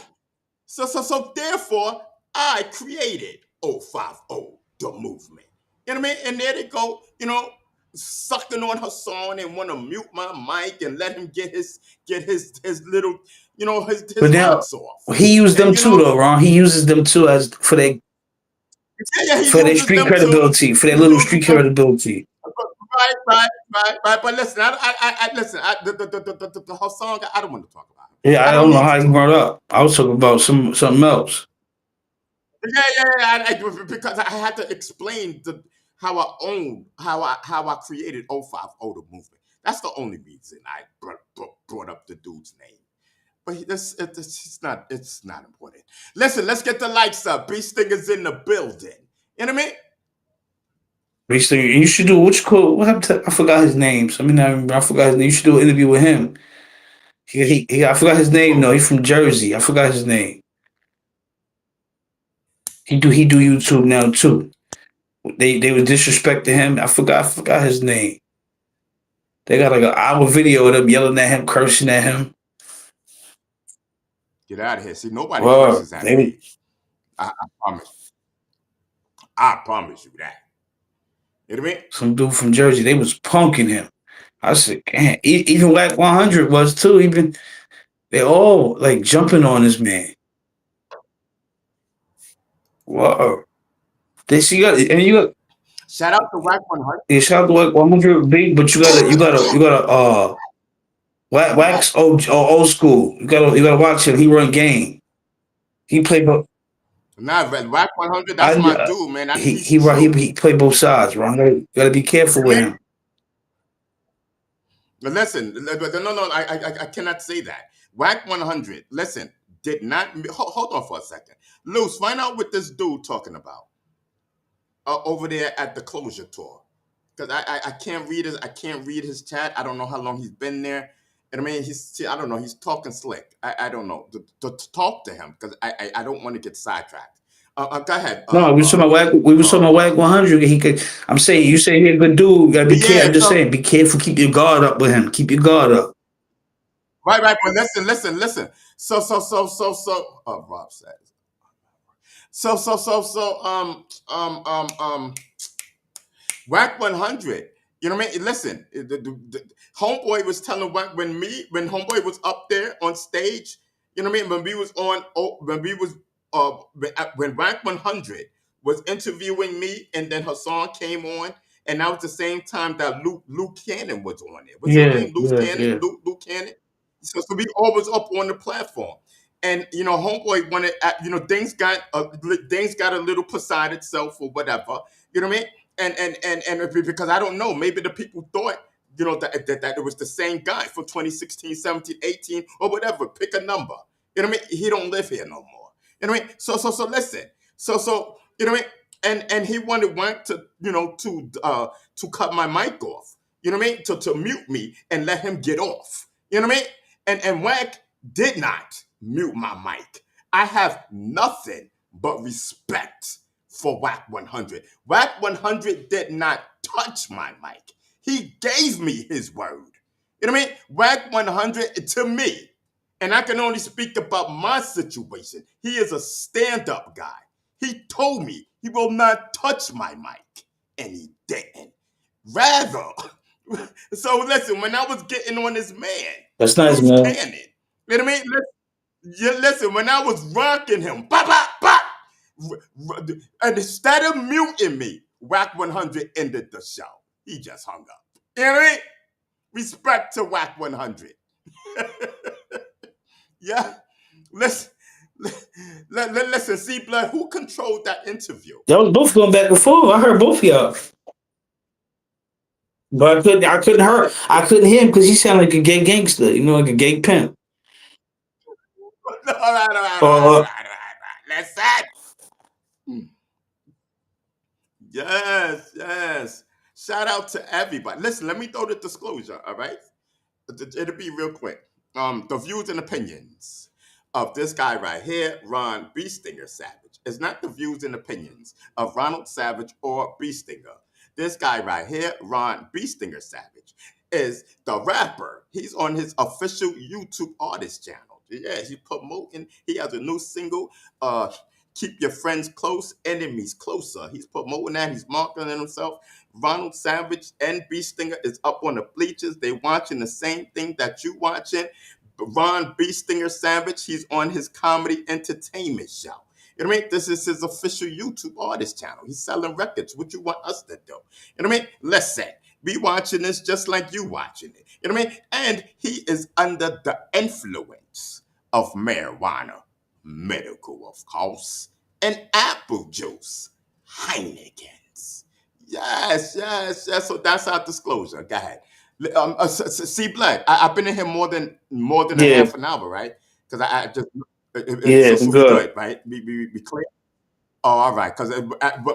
So therefore, I created 050, the movement. You know what I mean? And there they go, sucking on Hassan and want to mute my mic and let him get his little, his But now rocks off. he used And them too, though, Ron. He uses them too as yeah, he for their uses street them too. credibility, for their He little uses street them. credibility. Right. But listen, listen. The whole song, I don't want to talk about it. Yeah, I I don't don't know need to how he talk brought about up. I was talking about something else. it. Yeah. Because I had to explain how I created 050 the movement. That's the only reason I brought up the dude's name. But it's not important. Listen, let's get the lights up. Beast Thing is in the building. You know what I mean? Basically, you should do what you call. What happened to? I forgot his name. So, I forgot his name. You should do an interview with him. I forgot his name. No, he's from Jersey. I forgot his name. He do YouTube now too. They were disrespecting him. I forgot his name. They got like an hour video of them yelling at him, cursing at him. Get out of here. See, nobody Well, curses at they me. I promise. I promise you that. You know what I mean? some dude from Jersey. They was punking him. I said, "Damn." Even Whack 100 was too. Even they all like jumping on this man. Whoa. They see you got Shout out to Whack 100. yeah, shout out to Whack 100 big, but you gotta Wax old school. You gotta watch him. He run game. He played both. Nah, but Whack 100, I that's my dude, man. He's he true. played both sides, Ron. You gotta be careful You know with what I mean? him. But listen, no, I cannot say that. Whack 100, listen, did not. Hold on for a second. Luce, find out what this dude talking about over there at the closure tour. Because I can't read his chat. I don't know how long he's been there. And I mean, I don't know. He's talking slick. I don't know. To talk to him because I don't want to get sidetracked. Go ahead. No, we was talking about whack. We was talking about whack 100. He could. I'm saying you say he's a good dude. You gotta be careful. Yeah. I'm just saying, be careful. Keep your guard up with him. Keep your guard up. Right. But listen. So. Rob says. So. Whack 100. You know what I mean? Listen, the homeboy was telling Whack when homeboy was up there on stage. You know what I mean? When Whack 100 was interviewing me, and then Hassan came on, and that was the same time that Luke Cannon was on it. What's his name? Luke Cannon. Yeah. Luke Cannon. So we all was up on the platform. And homeboy wanted, things got a little beside itself or whatever. You know what I mean? And because I don't know, maybe the people thought, that it was the same guy from 2016, 17, 18, or whatever. Pick a number. You know what I mean? He don't live here no more. You know what I mean? So listen. So you know what I mean? And he wanted Wank to cut my mic off. You know what I mean? To mute me and let him get off. You know what I mean? And Wank did not mute my mic. I have nothing but respect for Whack 100. Whack 100 did not touch my mic. He gave me his word. You know what I mean? Whack 100 to me, and I can only speak about my situation. He is a stand-up guy. He told me he will not touch my mic, and he didn't. Rather, so listen, when I was getting on this man, That's nice, man. Cannon, you know what I mean? Listen, when I was rocking him, bop, bop, bop, and instead of muting me, Whack 100 ended the show. He just hung up. You know what I mean? Respect to Whack 100. Yeah. Listen, see, Blood, who controlled that interview? Y'all was both going back and forth. I heard both of y'all. But I couldn't hear him because he sounded like a gay gangster, like a gay pimp. All right. Listen. Yes. Shout out to everybody. Listen, let me throw the disclosure, all right? It'll be real quick. The views and opinions of this guy right here, Ron B. Stinger Savage, is not the views and opinions of Ronald Savage or B. Stinger. This guy right here, Ron B. Stinger Savage, is the rapper. He's on his official YouTube artist channel. Yeah, he's promoting. He has a new single, Keep Your Friends Close, Enemies Closer. He's promoting that. He's marketing himself. Ronald Savage and B. Stinger is up on the bleachers. They watching the same thing that you watching. Ron B. Stinger Savage, he's on his comedy entertainment show. You know what I mean? This is his official YouTube artist channel. He's selling records. What you want us to do? You know what I mean? Listen, be watching this just like you watching it. You know what I mean? And he is under the influence of marijuana, medical, of course, and apple juice, Heineken's. Yes. So that's our disclosure. Go ahead. See, Blood, I've been in here more than a half an hour, right? Because I just it's good, right? We clear. Oh, all right. Because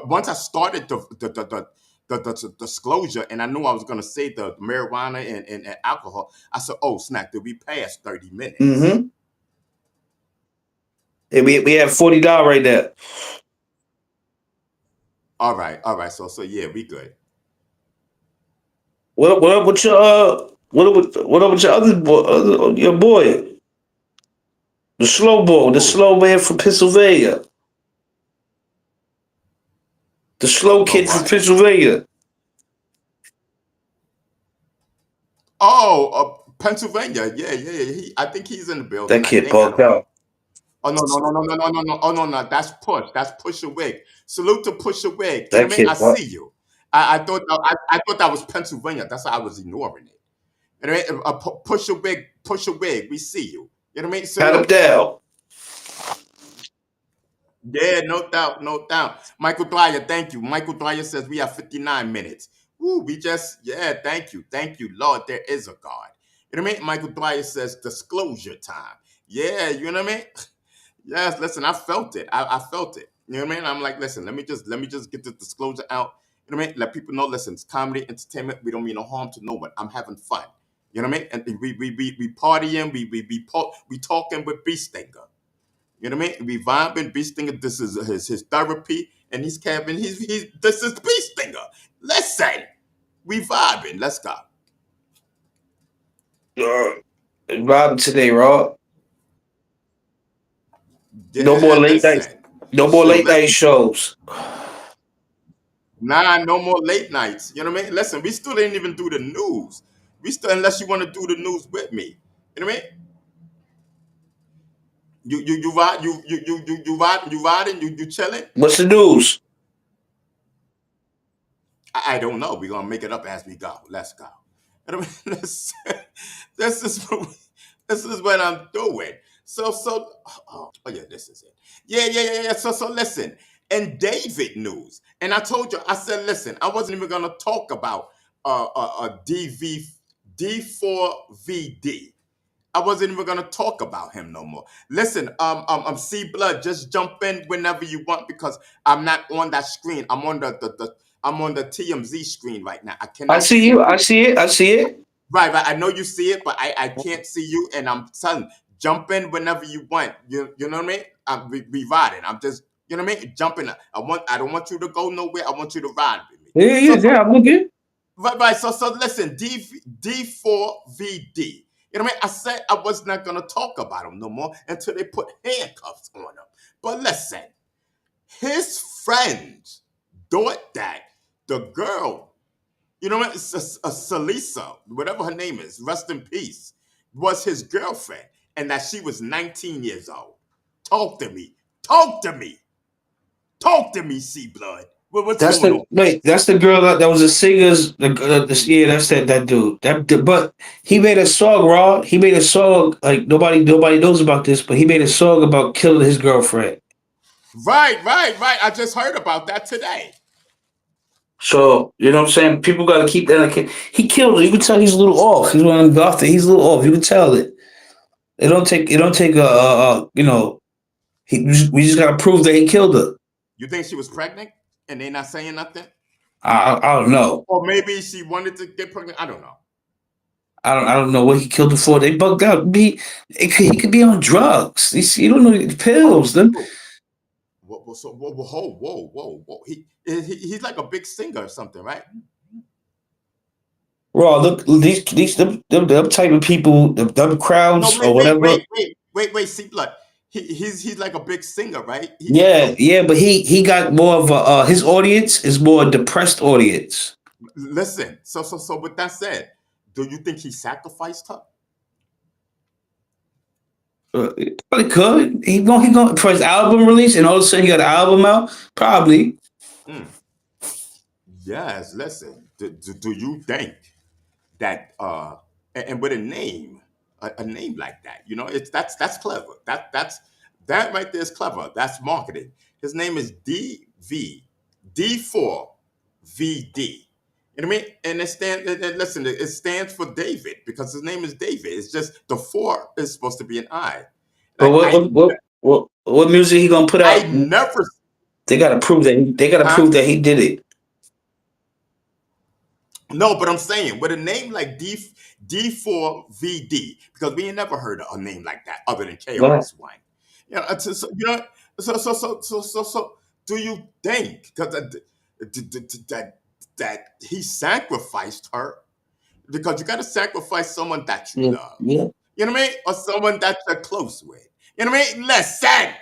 once I started the disclosure, and I knew I was going to say the marijuana and alcohol, I said, "Oh snap! Did we pass 30 minutes?" Mm-hmm. Yeah, we have $40 right there. All right. So yeah, we good. What up with your what up with your your boy, the slow man from Pennsylvania, the slow kid from Pennsylvania. Oh, Pennsylvania. Yeah. I think he's in the building. That kid bugged out. Oh no. Oh no. That's Push. That's Push a Wig. Salute to Push a Wig. That kid, I see you. I thought that was Pennsylvania. That's why I was ignoring it. You know what I mean? Push a Wig. We see you. You know what I mean? Got him down. Yeah, no doubt. Michael Dwyer, thank you. Michael Dwyer says we have 59 minutes. Woo, thank you. Lord, there is a God. You know what I mean? Michael Dwyer says disclosure time. Yeah, you know what I mean? Yes, listen, I felt it. I felt it. You know what I mean? I'm like, listen, let me just get the disclosure out. You know what I mean? Let people know, listen, it's comedy, entertainment. We don't mean no harm to no one. I'm having fun. You know what I mean? And we partying, we talking with B Stinger. You know what I mean? We vibing, B Stinger. This is his therapy, and he's Kevin. He's this is B Stinger. Listen, we vibing. Let's go. Rob today, Rob. No more Yeah, late night. listen. No more Shoot, late night listen. shows. Nah, no more late nights. You know what I mean? Listen, we still didn't even do the news. We still, unless you want to do the news with me. You know what I mean? You ride, you riding, you chilling. What's the news? I don't know. We're gonna make it up as we go. Let's go. You know what I mean? This is this is what I'm doing. Oh yeah, this is it. Yeah. So listen, and David news, and I told you, I said, listen, I wasn't even gonna talk about DV D4VD. I wasn't even gonna talk about him no more. Listen, C Blood, just jump in whenever you want because I'm not on that screen. I'm on the I'm on the TMZ screen right now. I I cannot see see you. you. I see it. I see it. Right. I know you see it, but I can't see you. And I'm telling, jump in whenever you want. You know what I mean? We riding. I'm just, you know what I mean? Jumping. I don't want you to go nowhere. I want you to ride with me. Yeah. I'm looking. Right. So listen, D4VD. You know what I mean? I said I was not gonna talk about him no more until they put handcuffs on him. But listen, his friends thought that the girl, you know what, it's a Salisa, whatever her name is, rest in peace, was his girlfriend, and that she was 19 years old. Talk to me. Talk to me. Talk to me, C Blood. What's That's going on? the wait. That's the girl that was a singer's. Yeah, that's that dude. But he made a song, Raw. He made a song like nobody knows about this, but he made a song about killing his girlfriend. Right. I just heard about that today. So you know what I'm saying. People got to keep that. Like, he killed her. You can tell he's a little off. He's one of them goth. He's a little off. You can tell it. It don't take. It don't take a you know. We just got to prove that he killed her. You think she was pregnant and they not saying nothing? I don't know. Or maybe she wanted to get pregnant. I don't know. I don't know what he killed her for. They bugged out. He could be on drugs. You don't know the pills. Them Oh, whoa. He's like a big singer or something, right? raw. Look, them type of people, them No, crowds or whatever. See, blood. He's like a big singer, right? Yeah. But he got more of a his audience is more a depressed audience. Listen. So with that said, do you think he sacrificed her? Probably could. He going for his album release, and all of a sudden he got an album out. Probably. Mm. Yes. Listen. Do you think that and with a name like that, you know, it's that's clever. That right there is clever. That's marketing. His name is D4VD. You know what I mean? And listen, it stands for David because his name is David. It's just the four is supposed to be an I. But Like what music he gonna put I out? never They gotta prove that. They gotta huh? prove that he did it. No, but I'm saying with a name like D4VD, because we ain't never heard of a name like that other than What? KRS One. You know, you know, so do you think that he sacrificed her? Because you got to sacrifice someone that you love. Yeah. You know what I mean? Or someone that you're close with. You know what I mean? Listen.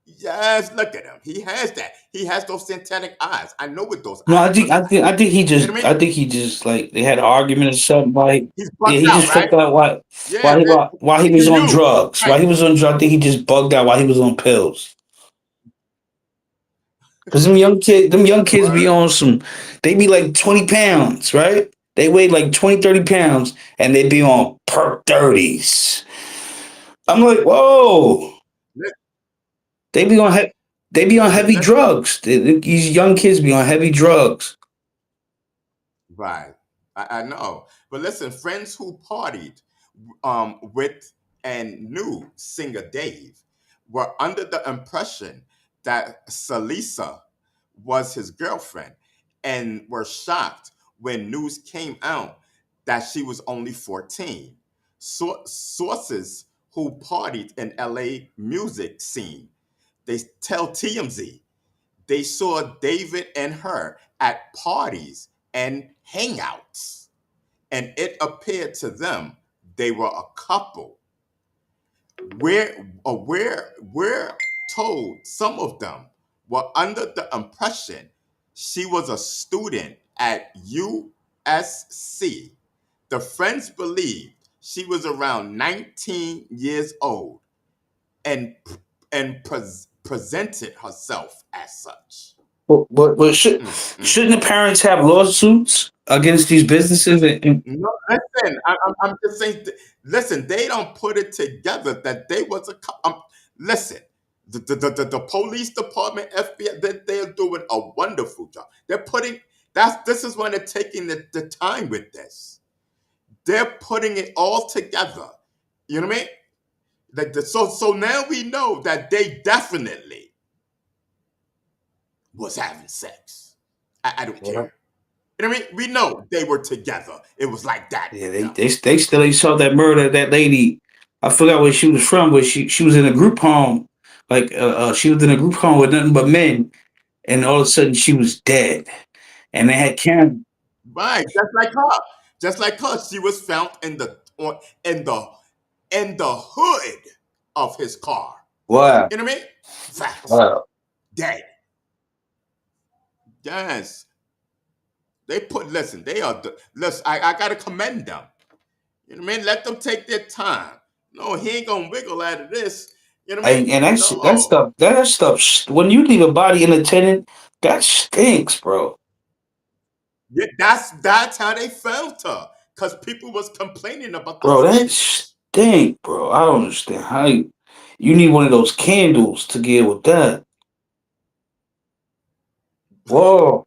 Yes, look at him. He has that. He has those synthetic eyes. I know what those No, eyes look like. You know what I mean? I think he just like they had an argument or something. Why? He's Yeah, bugged he out, just right? flipped out. Yeah, man. Why he Look was at on you. drugs? Right. Why he was on drugs? I think he just bugged out while he was on pills. Cause them young kids be Word. on some. They be like 20 pounds, right? They weigh like 20, 30 pounds, and they be on perk 30s. I'm like, whoa. Li- They be on they be on heavy Listen, drugs. These young kids be on heavy drugs. right. I know. But listen, friends who partied with and knew singer Dave were under the impression that Salisa was his girlfriend and were shocked when news came out that she was only 14. Sources who partied in LA music scene, they tell TMZ they saw David and her at parties and hangouts, and it appeared to them they were a couple. We're told some of them were under the impression she was a student at USC. The friends believed she was around 19 years old and presented herself as such. But shouldn't the parents have lawsuits against these businesses? No, listen, I'm just saying. Listen, they don't put it together that they was a. Listen, the police department, FBI, they're doing a wonderful job. They're putting this is when they're taking the time with this. They're putting it all together. You know what I mean? So now we know that they definitely was having sex. I don't care. You know what I mean? We know they were together. It was like that. Yeah, they still saw that murder of that lady. I forgot where she was from, but she was in a group home. Like she was in a group home with nothing but men, and all of a sudden she was dead. And they had cameras. Right, just like her. Just like her. She was found in the hood of his car. Wow. You know what I mean? Facts. Wow. Dead. Yes. Listen, they are listen, I gotta commend them. You know what I mean? Let them take their time. No, he ain't gonna wiggle out of this. You know what I mean? And No. that stuff. When you leave a body unattended, that stinks, bro. Yeah, that's how they found her. Cause people was complaining about the Bro, that stench. stink, bro. I don't understand how you need one of those candles to get with that. Whoa.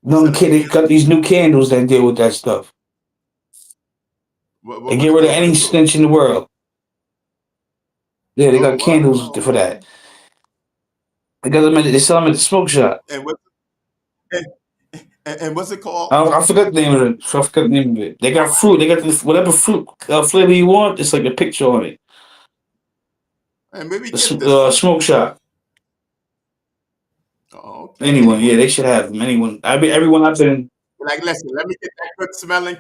You No said a kid, they got candle? these new candles that deal with that stuff. They What get do rid of what any it do? stench in the world. Yeah, they Oh, got what? candles for Oh, that. They got them they sell them at the smoke shop. and what and, and what's it called? I forgot the name of it. I forgot the name of it. They got fruit. They got whatever fruit flavor you want. It's like a picture on it. And maybe The get this one. smoke shop. Oh, okay. Anyone, yeah, Anyone. they should have them. Everyone I've been. Like, listen, let me get that good smelling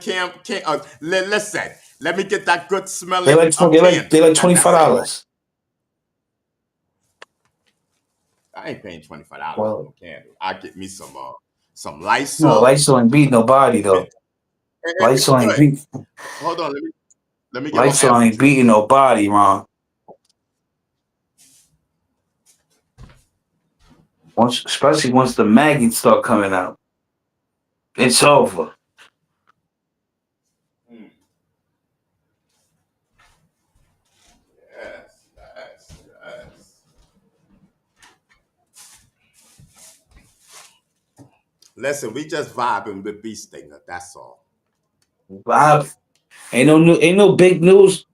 listen, let me get that good They smelling like they candle. like That's it. $25. I ain't paying $25 for Well, no candle. I get me some no, Lysol. Lysol ain't beat nobody And, though. it's Lysol ain't good. beat. Hold on, let me get on Lysol ain't average real beating quick. nobody, Ron. Especially once the maggots start coming out, it's over. Mm. Yes, yes, yes. Listen, we just vibing with Beast Stinger. That's all. Bob, ain't no big news.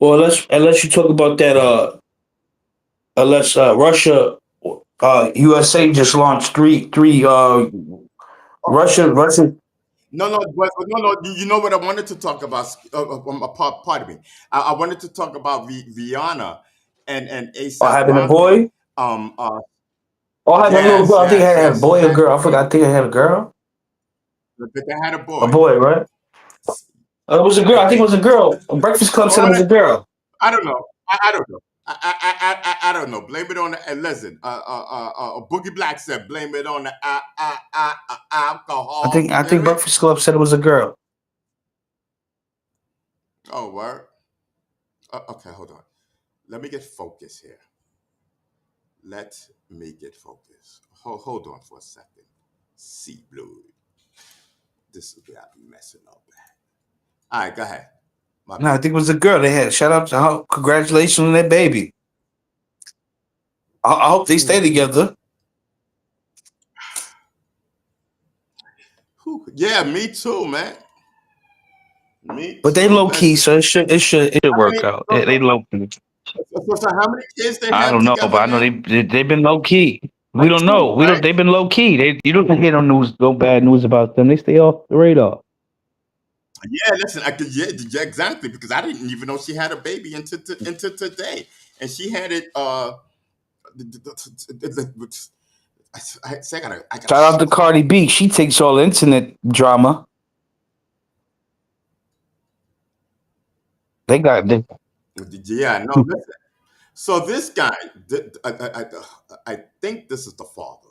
Well, unless you talk about that. Unless Russia, USA just launched three. Russia. No. You know what I wanted to talk about? Pardon me. I wanted to talk about Rihanna and ASAP Having a Rocky. boy. Um, uh, Having a little yes, girl. I think I yes, had a yes. She boy or had girl. I a forgot. I think I had a girl. but they had a A boy. boy, right? It was a girl. I I think it think. was a girl. Breakfast Club said it Or was a girl. I don't know. I don't know. I don't know. Blame it on the listen. Boogie Black said blame it on the alcohol. I You know think what I mean? Breakfast Club said it was a girl. Oh, word. Okay, hold on. Let me get focused here. Let me get focused. Hold on for a second. See, Blue. This is where I be messing up at. All right, go ahead. My No, I bad. think it was a girl. They had shout out to her. Congratulations on that baby. I hope they stay Mm-hmm. together. Yeah, me too, man. Me But they too. low key, Listen. so it should I work mean, out. They low key. So how many kids they I have don't know, but together I know now? they've been low key. We Like don't two, know. We don't. right? They've been low key. You don't hear no bad news about them. They stay off the radar. Yeah, listen, yeah, exactly. Because I didn't even know she had a baby into today, and she had it. I gotta Shout out to shut up. Cardi B. She takes all the internet drama. They Yeah, no, listen. So this guy, I think this is the father.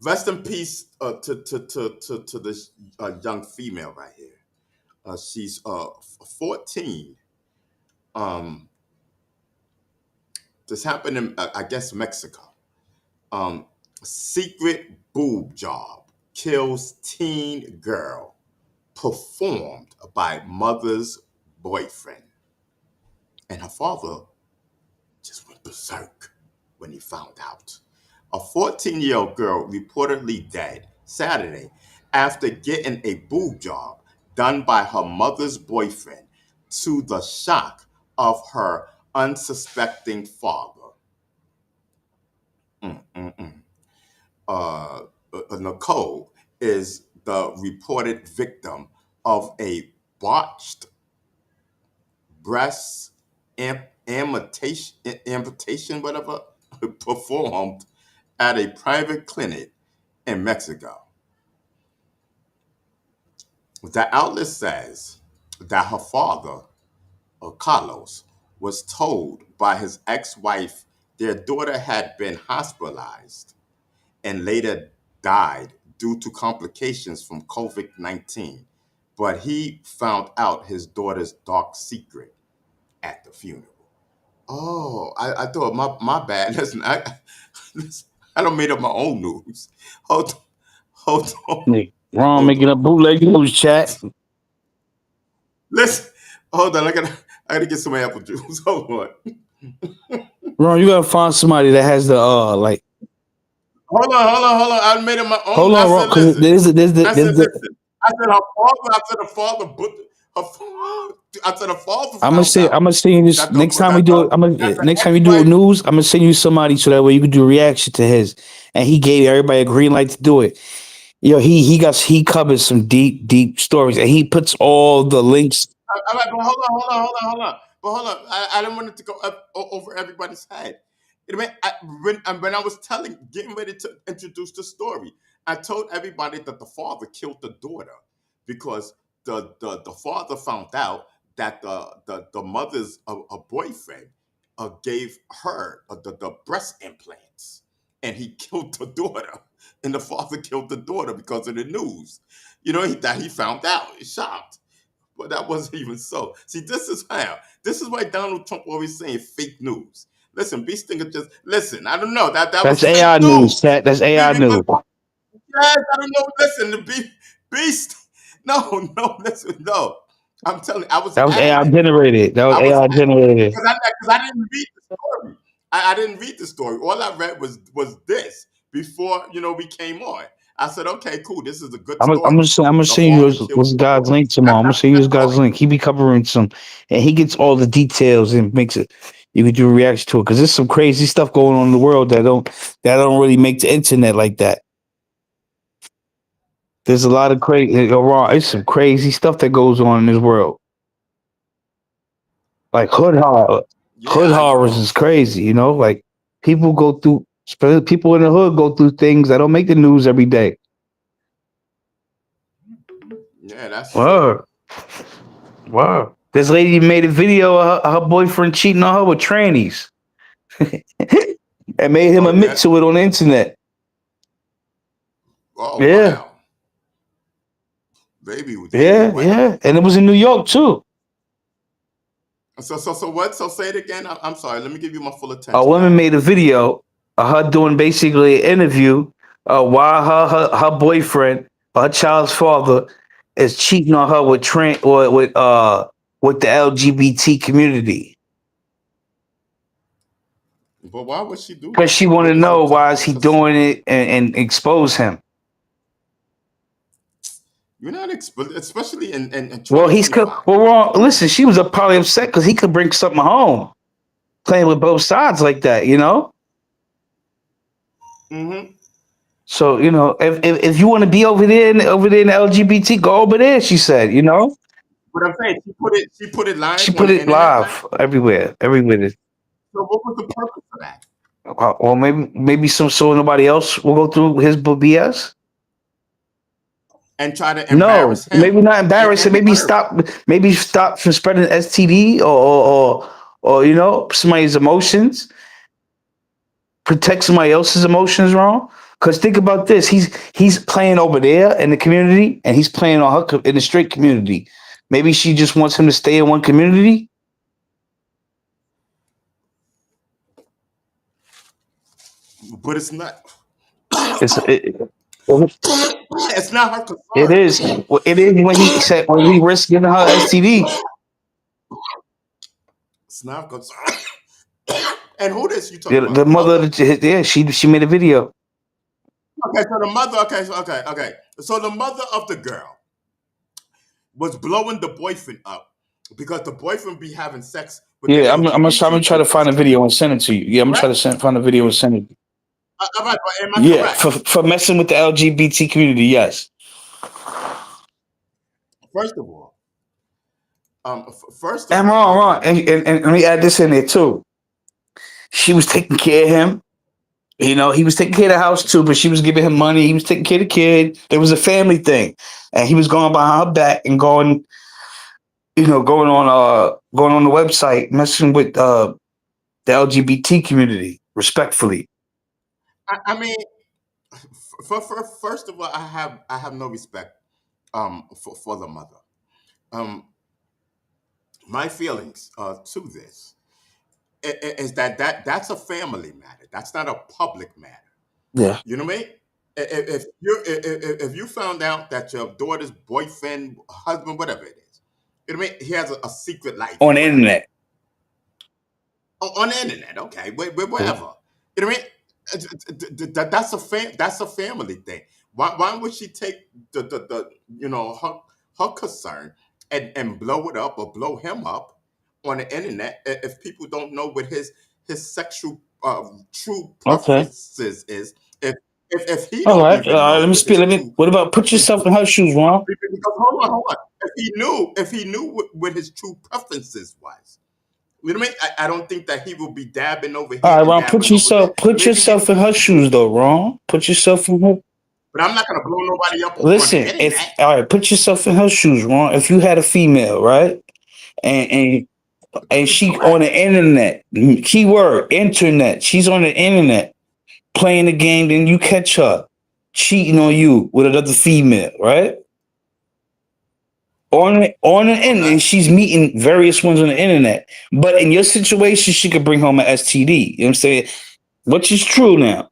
Rest in peace to this young female right here. She's 14. Um, this happened in, I guess, Mexico. Um, secret boob job kills teen girl performed by mother's boyfriend. And her father just went berserk when he found out. A 14-year-old girl reportedly dead Saturday after getting a boob job done by her mother's boyfriend to the shock of her unsuspecting father. Mm-mm-mm. uh, Nicole is the reported victim of a botched breast amputation, whatever, performed at a private clinic in Mexico. The outlet says that her father, Carlos, was told by his ex-wife their daughter had been hospitalized and later died due to complications from COVID 19. But he found out his daughter's dark secret at the funeral. Oh, I thought my bad. Listen, listen, I don't made up my own news. Hold on, hold on, Ron hold making on. a bootleg news chat. Listen, hold on. I gotta get some apple juice. Hold on. Ron, you gotta find somebody that has the like. Hold on. I made up my own. Hold I on, Ron, said, because listen. there's the. Listen. I said her father. Her, I said her father found I'm out gonna send you this that the next time we that do the it. I'm gonna that the next time we do a ex-wife. news. I'm gonna send you somebody so that way you can do a reaction to his. And he gave everybody a green light to do it. Yo, he covers some deep stories, and he puts all the links. All right, but hold on. But hold on. I didn't want it to go up over everybody's head. When I was getting ready to introduce the story, I told everybody that the father killed the daughter because the father found out that the mother's a boyfriend gave her the breast implants, and he killed the daughter, and the father killed the daughter because of the news. That he found out. He's shocked. But that wasn't even so. See, this is how. This is why Donald Trump always saying fake news. Listen, B Stinger just listen. I don't know that That's was fake AI news, news. chat. That's AI Because news. yes, I don't know. Listen, the Beast. No, listen, no. I'm telling you, I was That was AI adamant. generated. That was I was AI generated. because I didn't read the story. I didn't read the story. All I read was this before we came on. I said, okay, cool. This is a good story. I'm gonna The send you father killed what's the God's daughter. link tomorrow. I'm gonna send you That's his all. God's link. He be covering some, and he gets all the details and makes it. You can do a reaction to it because there's some crazy stuff going on in the world that don't really make the internet like that. There's a lot of crazy. It's some crazy stuff that goes on in this world. Like Yeah, hood I horrors know. is crazy. Like people go through. People in the hood go through things that don't make the news every day. Yeah, that's true. Word. Wow. This lady made a video of her boyfriend cheating on her with trannies and made him Oh admit yeah. to it on the internet. Oh Yeah, wow. Baby, yeah, wow. yeah. And it was in New York too. So what? So say it again. I'm sorry. Let me give you my full A attention. woman made a video of her doing basically an interview while her boyfriend, her child's father, is cheating on her with with the LGBT community. But why would she do Because she that? wanted to So know why is he doing it and expose him. You're not especially in Well, he's well, 2025. wrong. Listen, she was probably upset because he could bring something home, playing with both sides like that, you know. Mm-hmm. So if you want to be over there in the LGBT, go over there. She said, you know, But I'm saying she put it she live on put the it internet, like. live everywhere, everywhere. So what was the purpose of that? Or maybe some so nobody else will go through his BS. And try to No, embarrass maybe him not embarrassing. and her. Maybe stop from spreading STD or somebody's emotions. Protect somebody else's emotions wrong. Because think about this: he's playing over there in the community, and he's playing on in the straight community. Maybe she just wants him to stay in one community. But it's not. It's It's not her it concern. is it is when he said when he risked giving her STD. It's not her concern. And who this you talking The, about? the The mother, mother? of she made a video. Okay, so the mother. Okay, okay. So the mother of the girl was blowing the boyfriend up because the boyfriend be having sex with the Yeah, I'm gonna try to LGBTQ find a video and community. send it to you. Yeah, I'm gonna try Correct? to find a video and send it. All right, but am I Yeah, correct? for messing with the LGBT community. Yes, First of all, first of and all, hold wrong. on. And let me add this in there too. She was taking care of him. You know, he was taking care of the house too, but she was giving him money. He was taking care of the kid. There was a family thing, and he was going behind her back and going on the website, messing with the LGBT community respectfully. I mean, first of all, I have no respect for the mother. Um, my feelings to this is that's a family matter. That's not a public matter. Yeah, You know what I mean? If you found out that your daughter's boyfriend, husband, whatever it is, you know what I mean, he has a secret life on or the whatever internet. on the internet, okay, whatever. You know what I mean? That's a family thing. Why would she take the her concern and blow it up or blow him up on the internet if people don't know what his sexual true Okay. preferences is if he All don't right. even know Let me what speak. his Let me. true What about put yourself in preferences her shoes, Ron? because hold on if he knew what his true preferences was, you know what I mean? I don't think that he will be dabbing over All here right, and Ron. dabbing over there. Put Maybe he, yourself in her shoes, though, Ron. Put yourself in her. but I'm not gonna blow nobody up on the Listen, if internet. all right, put yourself in her shoes, Ron. If you had a female, right, and and she on Correct. the internet, keyword internet. She's on the internet playing the game. Then you catch her cheating on you with another female, right? On the internet, Okay. and she's meeting various ones on the internet. But in your situation, she could bring home an STD. You know what I'm saying? Which is true now.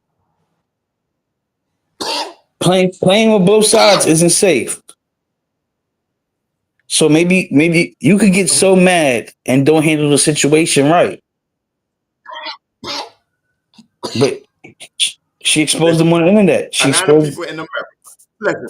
Playing with both sides isn't safe. So maybe you could get so mad and don't handle the situation right. But she exposed them Listen, on the internet. a She lot of exposed. people in America. Listen,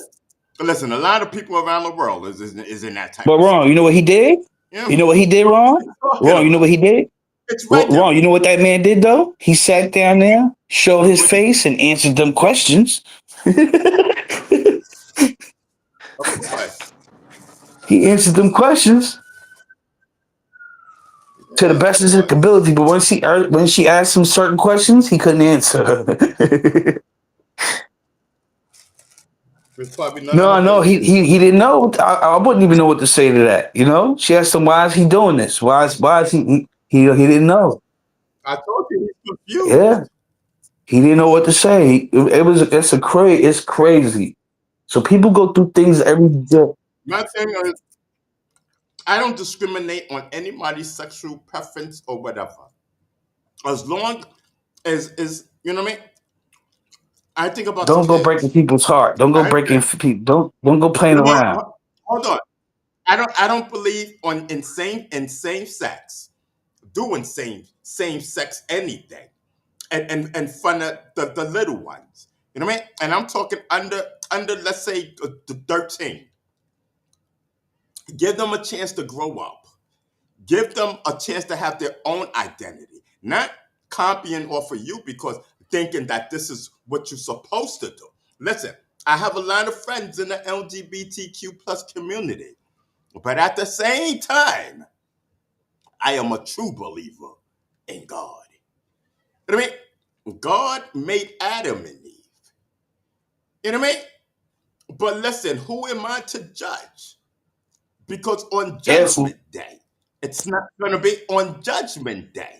listen. A lot of people around the world is in that type But of wrong. You know what he situation. did? You know You know what he did what wrong? you talking Wrong. You know what about? he did? It's right there. Wrong. You know what that man did though? He sat down there, showed his What you, face, and answered them questions. of course. He answered them questions to the Yeah, of best of his course. ability. But when she asked him certain questions, he couldn't answer. There's probably none of No, her no, business. he didn't know. I wouldn't even know what to say to that. You know, she asked him, "Why is he doing this? Why is he didn't know. I told you he's Yeah, confused. he didn't know what to say. It's crazy. So people go through things every day. My thing is, I don't discriminate on anybody's sexual preference or whatever. As long as you know what I mean. I think about the Don't go breaking kids. people's heart. Don't go I breaking think, people. Don't go playing you know, around. hold on. I don't believe in same sex doing same sex anything and fun of the little ones. You know what I mean? And I'm talking under let's say the 13. Give them a chance to grow up. Give them a chance to have their own identity, not copying off of you because thinking that this is what you're supposed to do. Listen, I have a lot of friends in the LGBTQ plus community, but at the same time, I am a true believer in God. You know what I mean? God made Adam and Eve. You know what I mean? But listen, who am I to judge? Because on Careful. Judgment Day, it's not going to be on Judgment Day.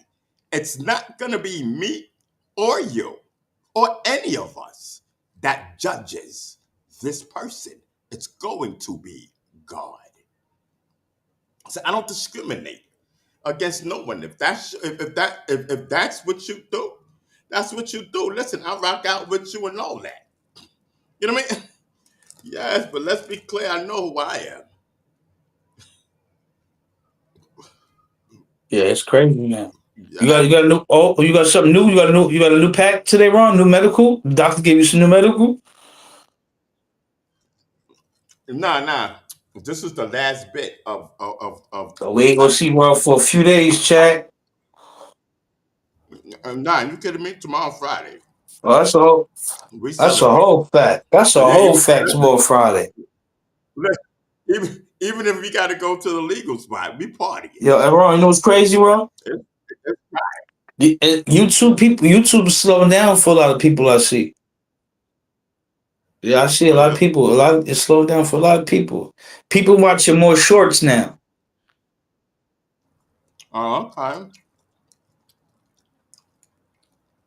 It's not going to be me or you or any of us that judges this person. It's going to be God. So I don't discriminate against no one. If that's what you do, that's what you do. Listen, I rock out with you and all that. You know what I mean? Yes, but let's be clear. I know who I am. Yeah, it's crazy, man. Yeah. You got a new you got something new? You got a new pack today, Ron? New medical? The doctor gave you some new medical? Nah. This is the last bit of So we ain't gonna see Ron for a few days, chat. nah. You kidding me? Tomorrow Friday. Oh, We that's a celebrate. whole fact. That's a Yeah, whole fact tomorrow Friday. even if we got to go to the legal spot, we party. Yo, and Ron, you know what's crazy, Ron? It's YouTube is slowing down for a lot of people I see. Yeah, I see a lot of people. It's slowing down for a lot of people. People watching more shorts now. okay.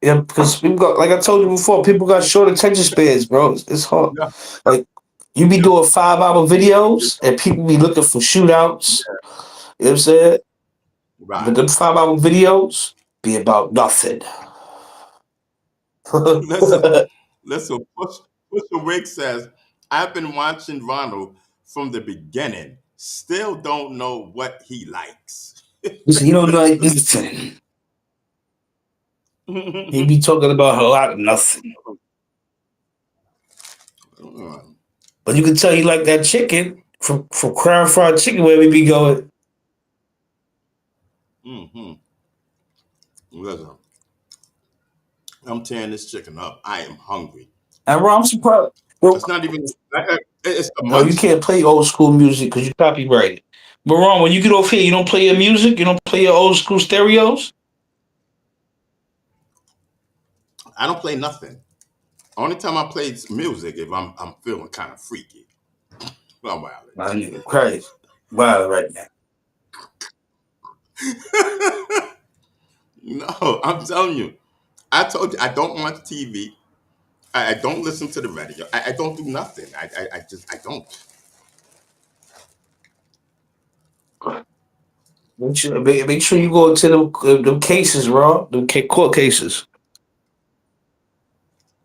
Yeah, because people got, like I told you before, people got short attention spans, bro. It's hard. Yeah. Like you be doing 5-hour videos, and people be looking for shootouts. You know what I'm saying? But Right. them 5-hour videos be about nothing. Listen. Pusha Wig says, "I've been watching Ronald from the beginning. Still don't know what he likes." Listen, you don't know nothing. He be talking about a lot of nothing. But you can tell he like that chicken from Crown Fried Chicken where we be going. Mm-hmm. Listen, I'm tearing this chicken up. I am hungry. And Ron, I'm surprised. Bro, It's not even. It's the no, you munching. can't play old school music because you copyrighted. But Ron, when you get off here, you don't play your music. You don't play your old school stereos. I don't play nothing. Only time I play music if I'm feeling kind of freaky. Well, My nigga, crazy. Wow, right now. No, I'm telling you. I told you I don't watch TV. I don't listen to the radio. I don't do nothing. I don't. Make sure you go into them cases, Ron. Them court cases.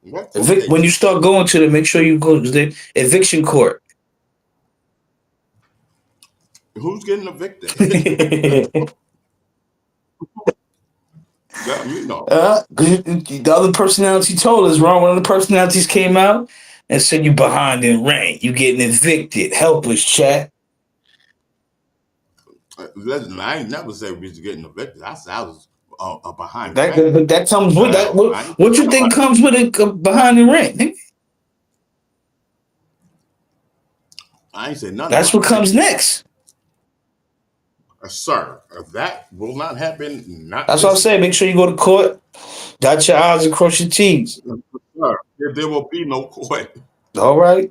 What court When you case? start going to them, make sure you go to the eviction court. Who's getting evicted? Yeah, you know. The other personality told us, Ron. One of the personalities came out and said you behind in rent. You getting evicted. Help us, chat. Listen, I ain't never said we was getting evicted. I said I was behind rent. That comes with that. I ain't What you talking think about comes with it behind the rent? Nigga? I ain't said nothing That's about what comes evicted. next. Sir, that will not happen. Not That's what I'm this saying. year. Make sure you go to court. Dot your I's and cross your T's. Sir, there will be no court. All right.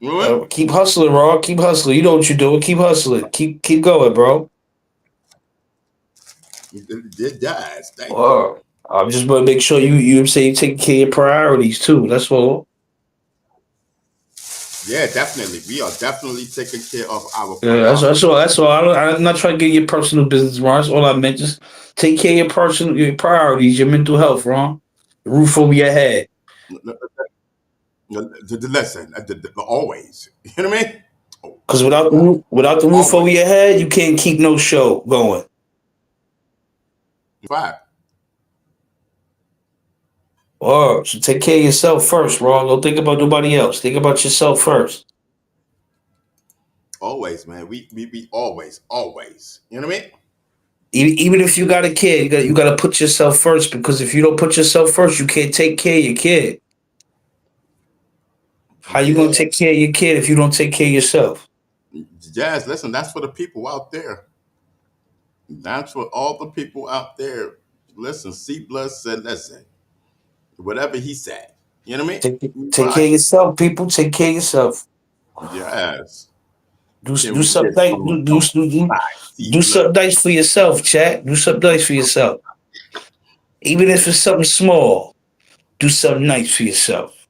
Really? Keep hustling, Ron. Keep hustling. You know what you're doing. Keep hustling. Keep going, bro. It does. Thank you. I'm just gonna make sure you say you take care of your priorities too. That's all. Yeah, definitely. We are definitely taking care of our Yeah, that's priorities. all. That's all. I'm not trying to get your personal business, Ron. That's all I meant. Just take care of your priorities, your mental health, Ron. The roof over your head. Listen, always. You know what I mean? Because without the roof over Always. your head, you can't keep no show going. Fact. So take care of yourself first, Ron. Don't think about nobody else. Think about yourself first. always, man. We always, always. You know what I mean? Even if you got a kid, you got to put yourself first, because if you don't put yourself first, you can't take care of your kid. How you Yeah. gonna take care of your kid if you don't take care of yourself? Yes, listen, that's for the people out there. That's for all the people out there. Listen, C Blood said, listen, whatever he said. You know what I mean? Take care Right. of yourself, people. Take care of yourself. Yes. Do Can we something get nice. some by C Do Blood? something nice for yourself, chat. Do something nice for yourself. Even if it's something small, do something nice for yourself.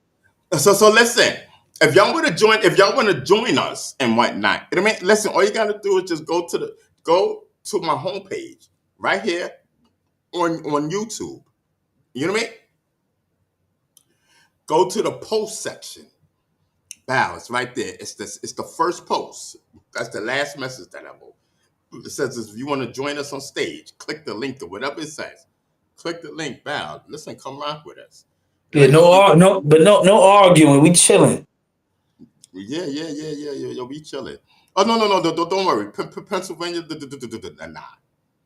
So listen. If y'all want to join us and whatnot, you know what I mean? Listen, all you gotta do is just go to my homepage right here on YouTube. You know what I mean? Go to the post section. Wow, it's right there. It's the first post. That's the last message that I wrote. It says if you want to join us on stage, click the link or whatever it says. Click the link. Wow, listen, come rock with us. Yeah, no arguing. We chilling. Yeah. We chilling. Oh no, don't worry. Pennsylvania, nah.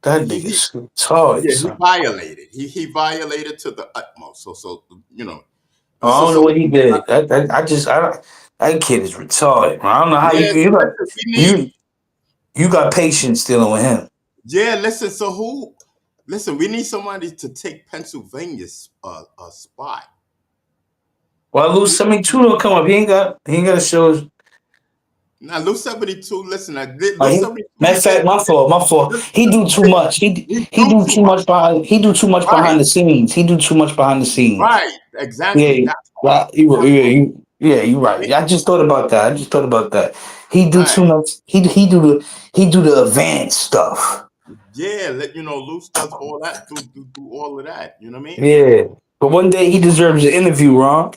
That He, he, nigga's retarded, yeah, he son. violated. He violated to the utmost. So you know. I So don't know so what he did. That kid is retarded. I don't know how yeah. you So got listen, we need. you you got patience dealing with him. Yeah, listen. So who? Listen, we need somebody to take Pennsylvania's spot. Well, Lou 72 don't come up. He ain't got to show us. Now, Lou 72. Listen, Lou 72. Matter He of did. fact, my fault, my fault. He do too much. He He do do too too much. much behind. He do too much Right, behind the scenes. He do too much behind the scenes. right, exactly. Yeah, That's all. right. You right. Yeah, I just thought about that. He do Right. too much. He do the advanced stuff. Yeah, let you know, Luce does all that. Do all of that. You know what I mean? Yeah, but one day he deserves an interview, Ron.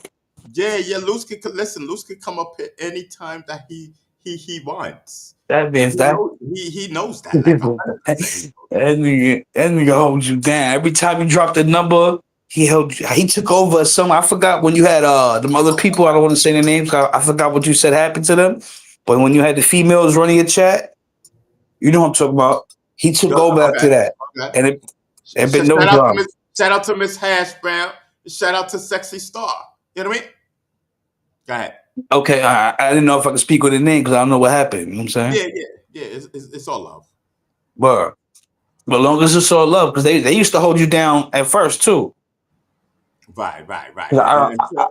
Yeah. Luce could listen. Luce could come up here anytime that he wants. That means that. He knows that. Like 100%. He knows that. That nigga holds you down. Every time you dropped a number, he held you. He took over some. I forgot when you had them other people. I don't want to say their names. I forgot what you said happened to them. But when you had the females running your chat, you know what I'm talking about. He took over after Okay. that, Okay. and it been no Shout out to drama. Miss. Shout out to Miss Hash Brown. Shout out to Sexy Star. You know what I mean? Go ahead. Okay, I didn't know if I could speak with the name because I don't know what happened. You know what I'm saying? Yeah. It's all love. But long as it's all love, because they used to hold you down at first too. Right. 'Cause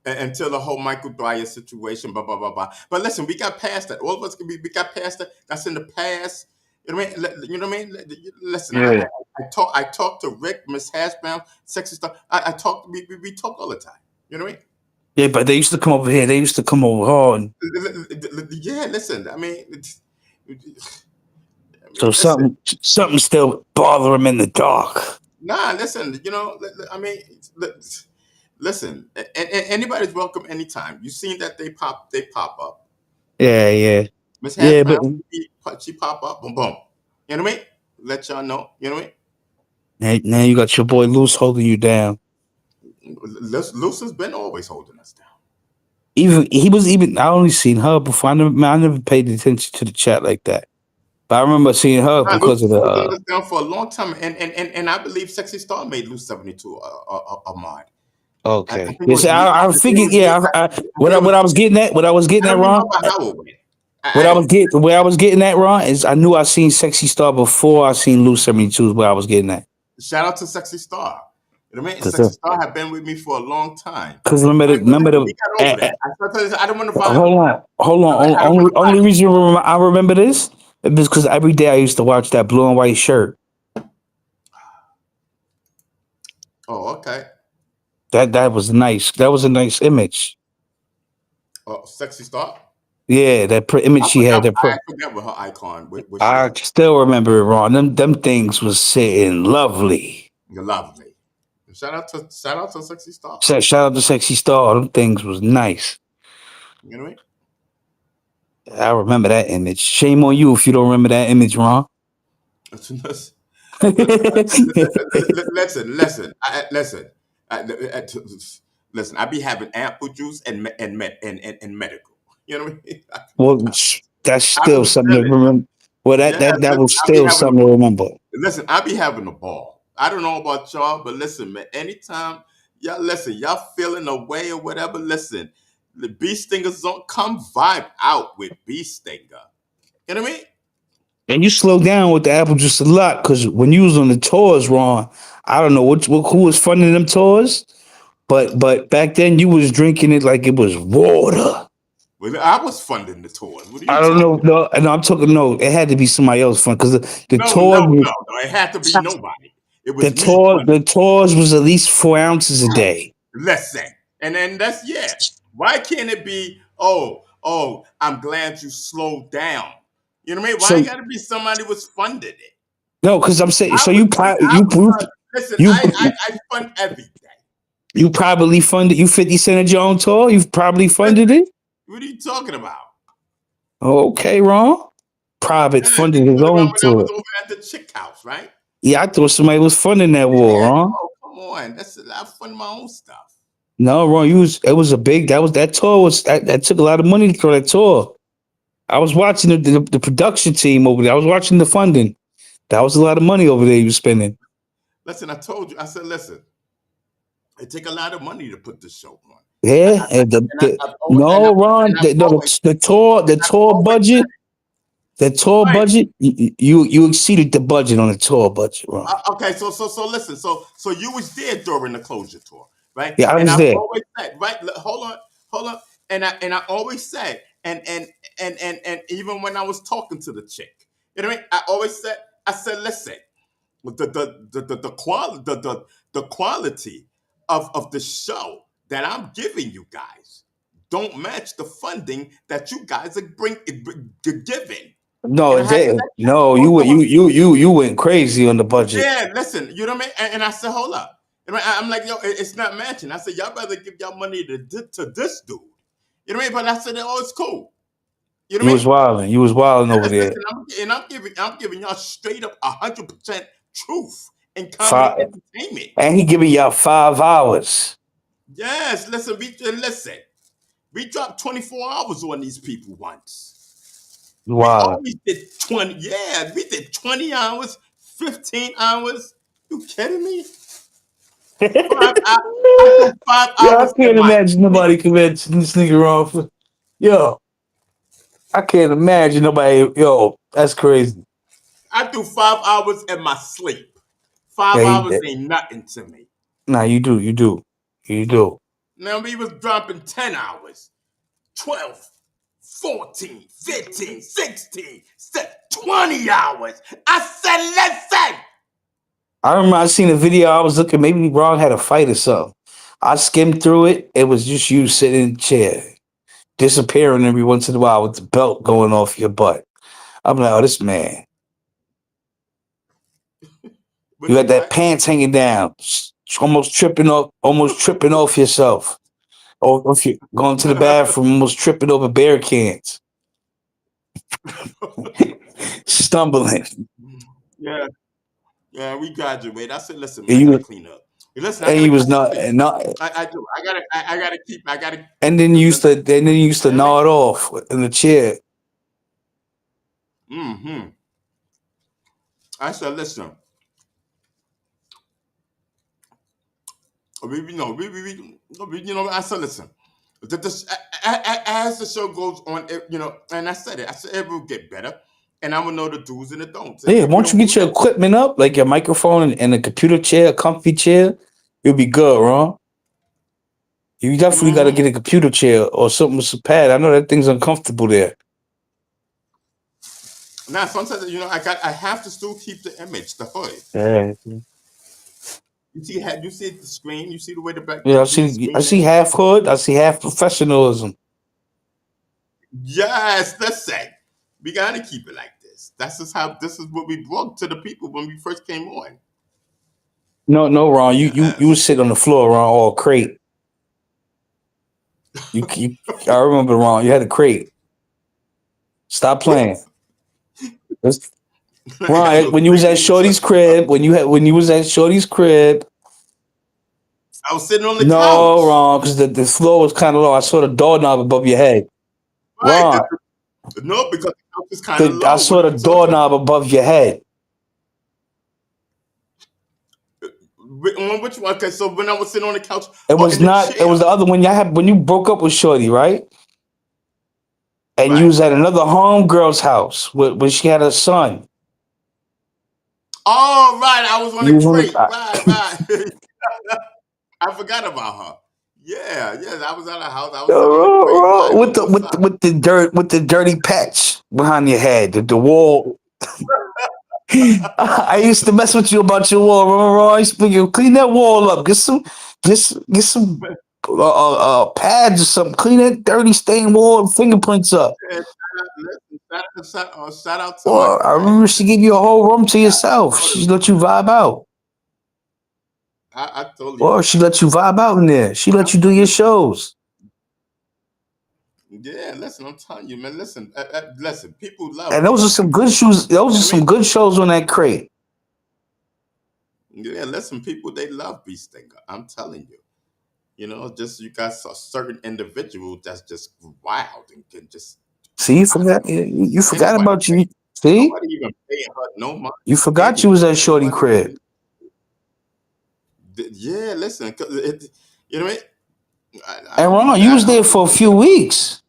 Until the whole Michael Dwyer situation, blah blah blah blah. But listen, we got past that. All of us we got past that. That's in the past. You know what I mean? You know what I mean? Listen, Yeah. I talked to Rick, Miss Hashbrown, Sexy Stuff. I talk. We talk all the time. You know what I mean? Yeah, but they used to come over here. They used to come over hard. Yeah, listen. I mean, So listen. something still bother him in the dark. Nah, listen. You know, I mean, listen. Anybody's welcome anytime. You seen that they pop up. Yeah. Miss Yeah, but Hashbrown, she pop up, boom, boom. You know what I mean? Let y'all know. You know what I now you got your boy Loose holding you down. mean? Luce has been always holding us down. I only seen her before. I never paid attention to the chat like that. But I remember seeing her Nah, Luce because of has the holding us down for a long time, and I believe Sexy Star made Luce 72 a mod. I okay. think it Yes, was me. I I think it figured. was me. Yeah, I think it what was. I was getting at, I don't Ron. remember how it went. I don't. Where I was getting at, Ron, is I knew I seen Sexy Star before I seen Loose 72 is where I was getting at. Shout out to Sexy Star. You know what I mean? Cause, Sexy Star have been with me for a long time. But remember listen, we the got over that. I don't want to vibe. hold on. I don't want to Only vibe. reason I remember this is because every day I used to watch that blue and white shirt. Oh, okay. That was nice. That was a nice image. Oh, Sexy Star. Yeah, image she had. I forgot what her icon, what she I had. still remember it, Ron. Them things was sitting lovely. You're lovely. Shout out to Sexy Star. Shout out to Sexy Star. Them things was nice. You know what I remember that image. Shame on you if you don't remember that image, Ron. I mean? Listen. Listen. I be having apple juice and medical. You know what I mean? Well, That's I still was something to chilling. remember. Well, Yeah, that listen, was I be still having something to remember. listen, I be having a ball. I don't know about y'all, but listen, man, anytime y'all feeling away or whatever, listen, the bee stingers don't come vibe out with bee stinger. You know what I mean? And you slow down with the apple juice a lot because when you was on the tours, Ron, I don't know who was funding them tours, but back then you was drinking it like it was water. Well, I was funding the tours. What are you I don't know. talking about? No, I'm talking. No, it had to be somebody else fun because the No, tours, no, no, no. It had to be nobody. It was me the funding. tours was at least 4 ounces a day. Let's say. And then that's yeah. Why can't it be, I'm glad you slowed down. You know what I mean? Why So ain't gotta be somebody was funding it? no, because I'm saying I so was fun, I was fun. Listen, you I fund every day. you probably funded you 50 Cent at your own tour. You've probably funded Listen, it. what are you talking about? Okay, Ron. Private Yeah, funded you his remember own when I was tour. over at the chick house, right? Yeah, I thought somebody was funding that war, Yeah. Ron. Oh, come on. I fund my own stuff. No, Ron, it was a big that tour was that took a lot of money for that tour. I was watching the production team over there. I was watching the funding. That was a lot of money over there you were spending. Listen, I told you. I said, listen, it take a lot of money to put this show on. Yeah, and I've always, no, Ron, I've always said the tour it. Right. budget, you exceeded the budget on the tour budget, Ron. Okay, so listen, so you was there during the closure tour, right? Yeah, I And was I've there. always said, right? Hold on, and I always said, and even when I was talking to the chick, you know what I mean? I always said, I said, listen, the quality of the show that I'm giving you guys don't match the funding that you guys are giving. No, And I it had said didn't. that. No, Oh, come on. you went crazy on the budget. Yeah, listen, you know what I mean? And I said, hold up. And I'm like, yo, it's not matching. I said, y'all better give y'all money to this dude. You know what I mean? But I said, oh, it's cool. You know You what I was mean? wilding. You was wilding over Yes, there. listen, I'm giving y'all straight up 100% truth in comedy Five, entertainment. and he giving y'all 5 hours. Yes, listen. We dropped 24 hours on these people once. We Wilding. always did 20. Yeah, we did 20 hours, 15 hours. You kidding me? 5 hours. I do 5 hours I in can't my imagine sleep. nobody convincing this nigga wrong for yo. I can't imagine nobody. Yo, that's crazy. I do 5 hours in my sleep. Yeah, Five he hours did. ain't nothing to me. Nah, you do. Now we was dropping 10 hours, 12, 14, 15, 16, 20 hours. I said, listen. I remember I seen a video. I was looking. Maybe Ron had a fight or something. I skimmed through it. It was just you sitting in the chair, disappearing every once in a while with the belt going off your butt. I'm like, oh, this man. You But got you that right. pants hanging down, almost tripping off yourself. Or if you're going to the bathroom, almost tripping over bear cans, stumbling. Yeah, yeah, we graduated. I said, listen, man, And I gotta you clean up. Hey, listen, I and gotta he was keep not, clean. and not, I do. I gotta keep. I gotta. and then you used to You know what nod off in the chair. I mean? Mm-hmm. I said, listen. You know, I said, listen. As the show goes on, and I said it. I said it will get better, and I will know the do's and the don'ts. And Yeah, you once know, you get your equipment up, like your microphone and a computer chair, a comfy chair, you'll be good, Ron. You definitely got to mm-hmm. get a computer chair or something with some pad. I know that thing's uncomfortable there. Now sometimes I have to still keep the image, the hood. Yeah, You see the screen. You see the way yeah. the I screen see is. half hood. I see half professionalism. Yes, that's it. We gotta keep it like this. This is what we brought to the people when we first came on. No, no, Ron. You would Yes. sit on the floor, Ron, all crate. I remember, Ron. You had a crate. Stop playing. That's- I had Ron, a when you was crate at in the Shorty's second truck. crib, when you was at Shorty's crib, I was sitting on the no, couch. Ron, because the floor was kind of low. I saw the doorknob above your head. Right. Ron, No, because the couch is kind of I low. saw What are the you talking doorknob about? above your head. On which one? Okay, so when I was sitting on the couch It or was in the not. It chair, was the other when y'all had when you broke up with Shorty, right? And you right? was at another homegirl's house when she had a son. Oh, right. I was on the You was on crate. the Right, right. I forgot about her. Yeah, yeah. I was at her house. I was sitting on the crate. Right. What side? with the dirty patch behind your head, the wall. I used to mess with you about your wall. Remember, I used to clean that wall up. Get some pads or something. Clean that dirty stained wall and fingerprints up. Yeah, listen, shout out to my Well, I hey, remember she gave you a whole room to yeah, yourself. She let you vibe out. I totally Or she forgot. let you vibe out in there. She let you do your shows. Yeah, listen, I'm telling you, man. Listen, listen. People love And B those are some Stinker. good shoes. Those You are know what I some mean? good shows on that crate. Yeah, listen, people they love B Stinker. I'm telling you. You know, just you got a certain individual that's just wild and can just See, you I forgot. don't know. You forgot Anybody about you. See, nobody even paying her no mind. you forgot you was at Anybody, Shorty anybody crib. yeah, listen, 'cause you know what I mean? I And be Ron, you that was I there don't for a even few get up. weeks.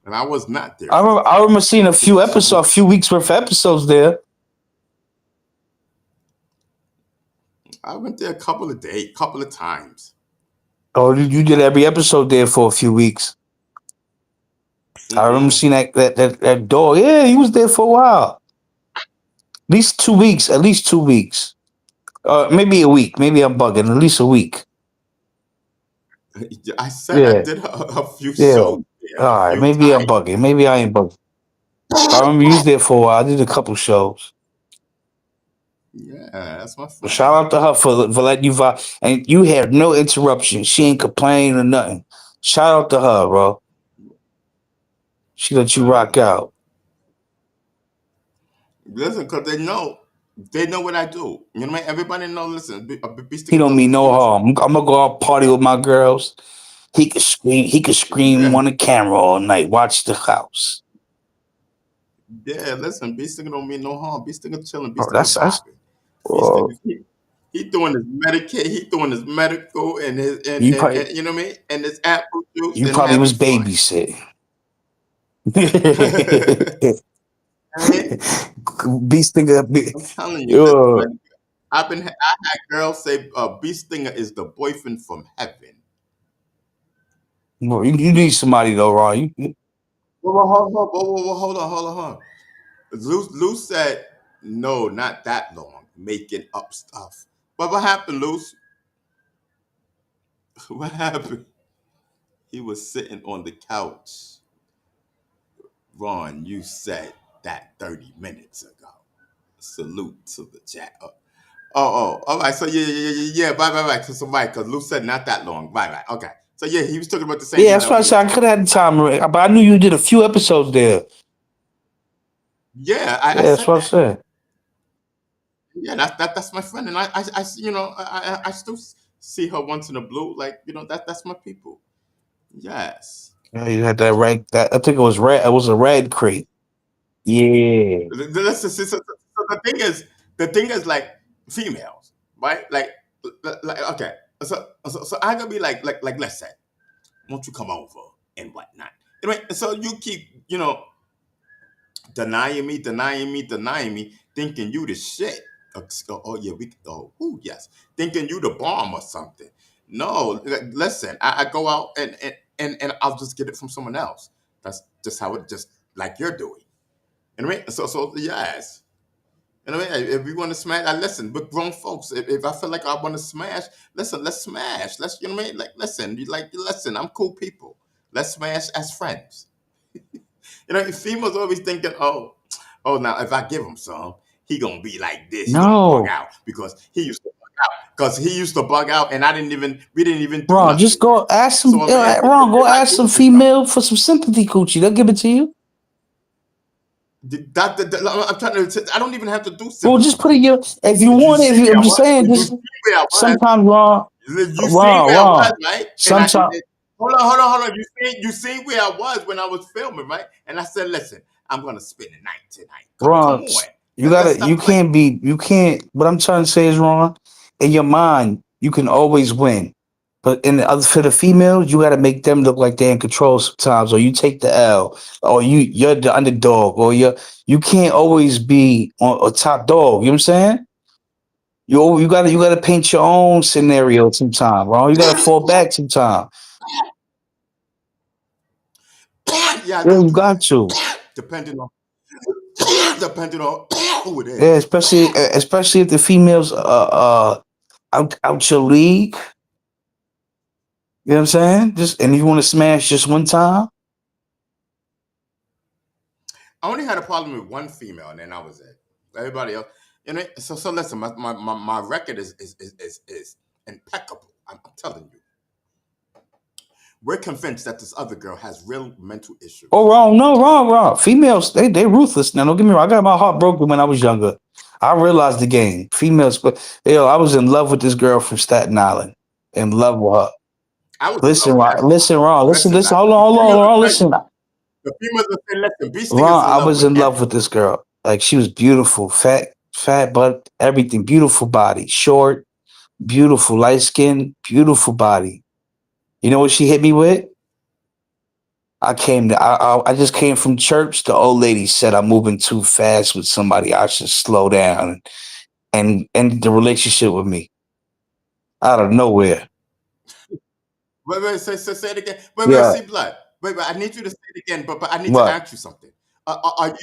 And I was not there for a few I remember weeks. seeing a It few was 2 weeks. episodes, a few weeks worth of episodes there. I went there a couple of days, couple of times. Oh, you did every episode there for a few weeks. I remember Mm-mm. seeing that door. Yeah, he was there for a while. At least 2 weeks. At least 2 weeks. Maybe a week. Maybe I'm bugging. At least a week. I said I Yeah, did a few yeah. shows All there, a right. few Maybe I'm times. bugging. Maybe I ain't bugging. I remember you was there for a while. I did a couple shows. Yeah, that's my But shout friend. out to her for letting you vibe. And you had no interruption. She ain't complaining or nothing. Shout out to her, bro. She let you rock out. Listen, because they know what I do. You know what I mean? Everybody know. Listen, B He Sticker don't does mean his no music. harm. I'm gonna go out party with my girls. He could scream. He could scream Yeah, on the camera all night. Watch the house. yeah. Listen, B Sticker don't mean no harm. B Sticker chilling. B Bro, Sticker that's vibing. B uh, Sticker he doing his Medicaid. He doing his medical and his you probably and you know what I mean? And his apple juice you and probably having was fun. babysitting. I mean, Beast nigga. I'm telling you, listen, Uh, man. I had girls say B Stinger is the boyfriend from heaven. you need somebody though, Ron. Hold on, hold on. Lou said, no, not that long, making up stuff. But what happened, Luce? What happened? He was sitting on the couch. Ron, you said that 30 minutes ago. Salute to the chat. All right. So yeah. Bye. So Mike, because Lou said not that long. Bye. Okay. So yeah, he was talking about the same Yeah, thing that's that why I we were said I talking could have had about. the time, but I knew you did a few episodes there. Yeah, I Yeah, that's said what I that. said. Yeah, that's my friend, and I still see her once in a blue. Like that's my people. Yes. Yeah, you had that red. That I think it was red. It was a red crate. Yeah. The thing is like females, right? Like okay, so I gotta be like let's say, won't you come over and whatnot? Anyway, so you keep denying me, thinking you the shit. Oh yeah, yes, thinking you the bomb or something. No, listen, I go out and I'll just get it from someone else. That's just how it just like you're doing. You know what I mean? So yes. You know what I mean? If we want to smash, I listen. But grown folks, if I feel like I want to smash, listen, let's smash. You know what I mean? Like, listen, I'm cool people. Let's smash as friends. Females always thinking, now if I give him some, he gonna be like this. He gonna bug No, out because he used to bug out. Because he used to bug out, and we didn't even do Ron, just nothing. go ask some. So Ron, go if I ask give some him something, female for some sympathy, coochie. They'll give it to you. I'm trying to. I don't even have to do Well, just sympathy. put it your. If you You want it, see where I'm I just was. saying. You Just see where I was. sometimes, Ron, You see where I was, right? And I Sometimes, did it. hold on. You see where I was when I was filming, right? And I said, listen, I'm gonna spend the night tonight. Come Ron, on. Let's you stop playing. can't what I'm trying to say is, Ron, in your mind, you can always win. But in the other for the females, you gotta make them look like they're in control sometimes, or you take the L, or you're the underdog, or you can't always be on a top dog. You know what I'm saying? You gotta paint your own scenario sometime, Ron. You gotta fall back sometime. Yeah, I Yeah, you do got that. to. Depending on depending on who it Yeah, is. especially if the females out your league. You know what I'm saying? Just and if you want to smash just one time. I only had a problem with one female, and then I was it. Everybody else, so listen, my record is impeccable. I'm telling you, we're convinced that this other girl has real mental issues. Oh, wrong, no, wrong. Females, they ruthless. Now, don't get me wrong. I got my heart broken when I was younger. I realized the game. Females, but I was in love with this girl from Staten Island. In love with her. I was in love Listen, with Ron. everybody. Listen, Ron. Listen, Listen. now, Hold on, Ron. Listen, the females will say, listen, B Sting is Ron. in I love was with in love with everybody. this girl. Like she was beautiful, fat butt, everything. Beautiful body, short, beautiful, light skin, beautiful body. You know what she hit me with? I just came from church. The old lady said I'm moving too fast with somebody. I should slow down and end the relationship with me out of nowhere. Wait, say it again. Yeah. See, blood. Wait, I need you to say it again, but I need to What? ask you something. Are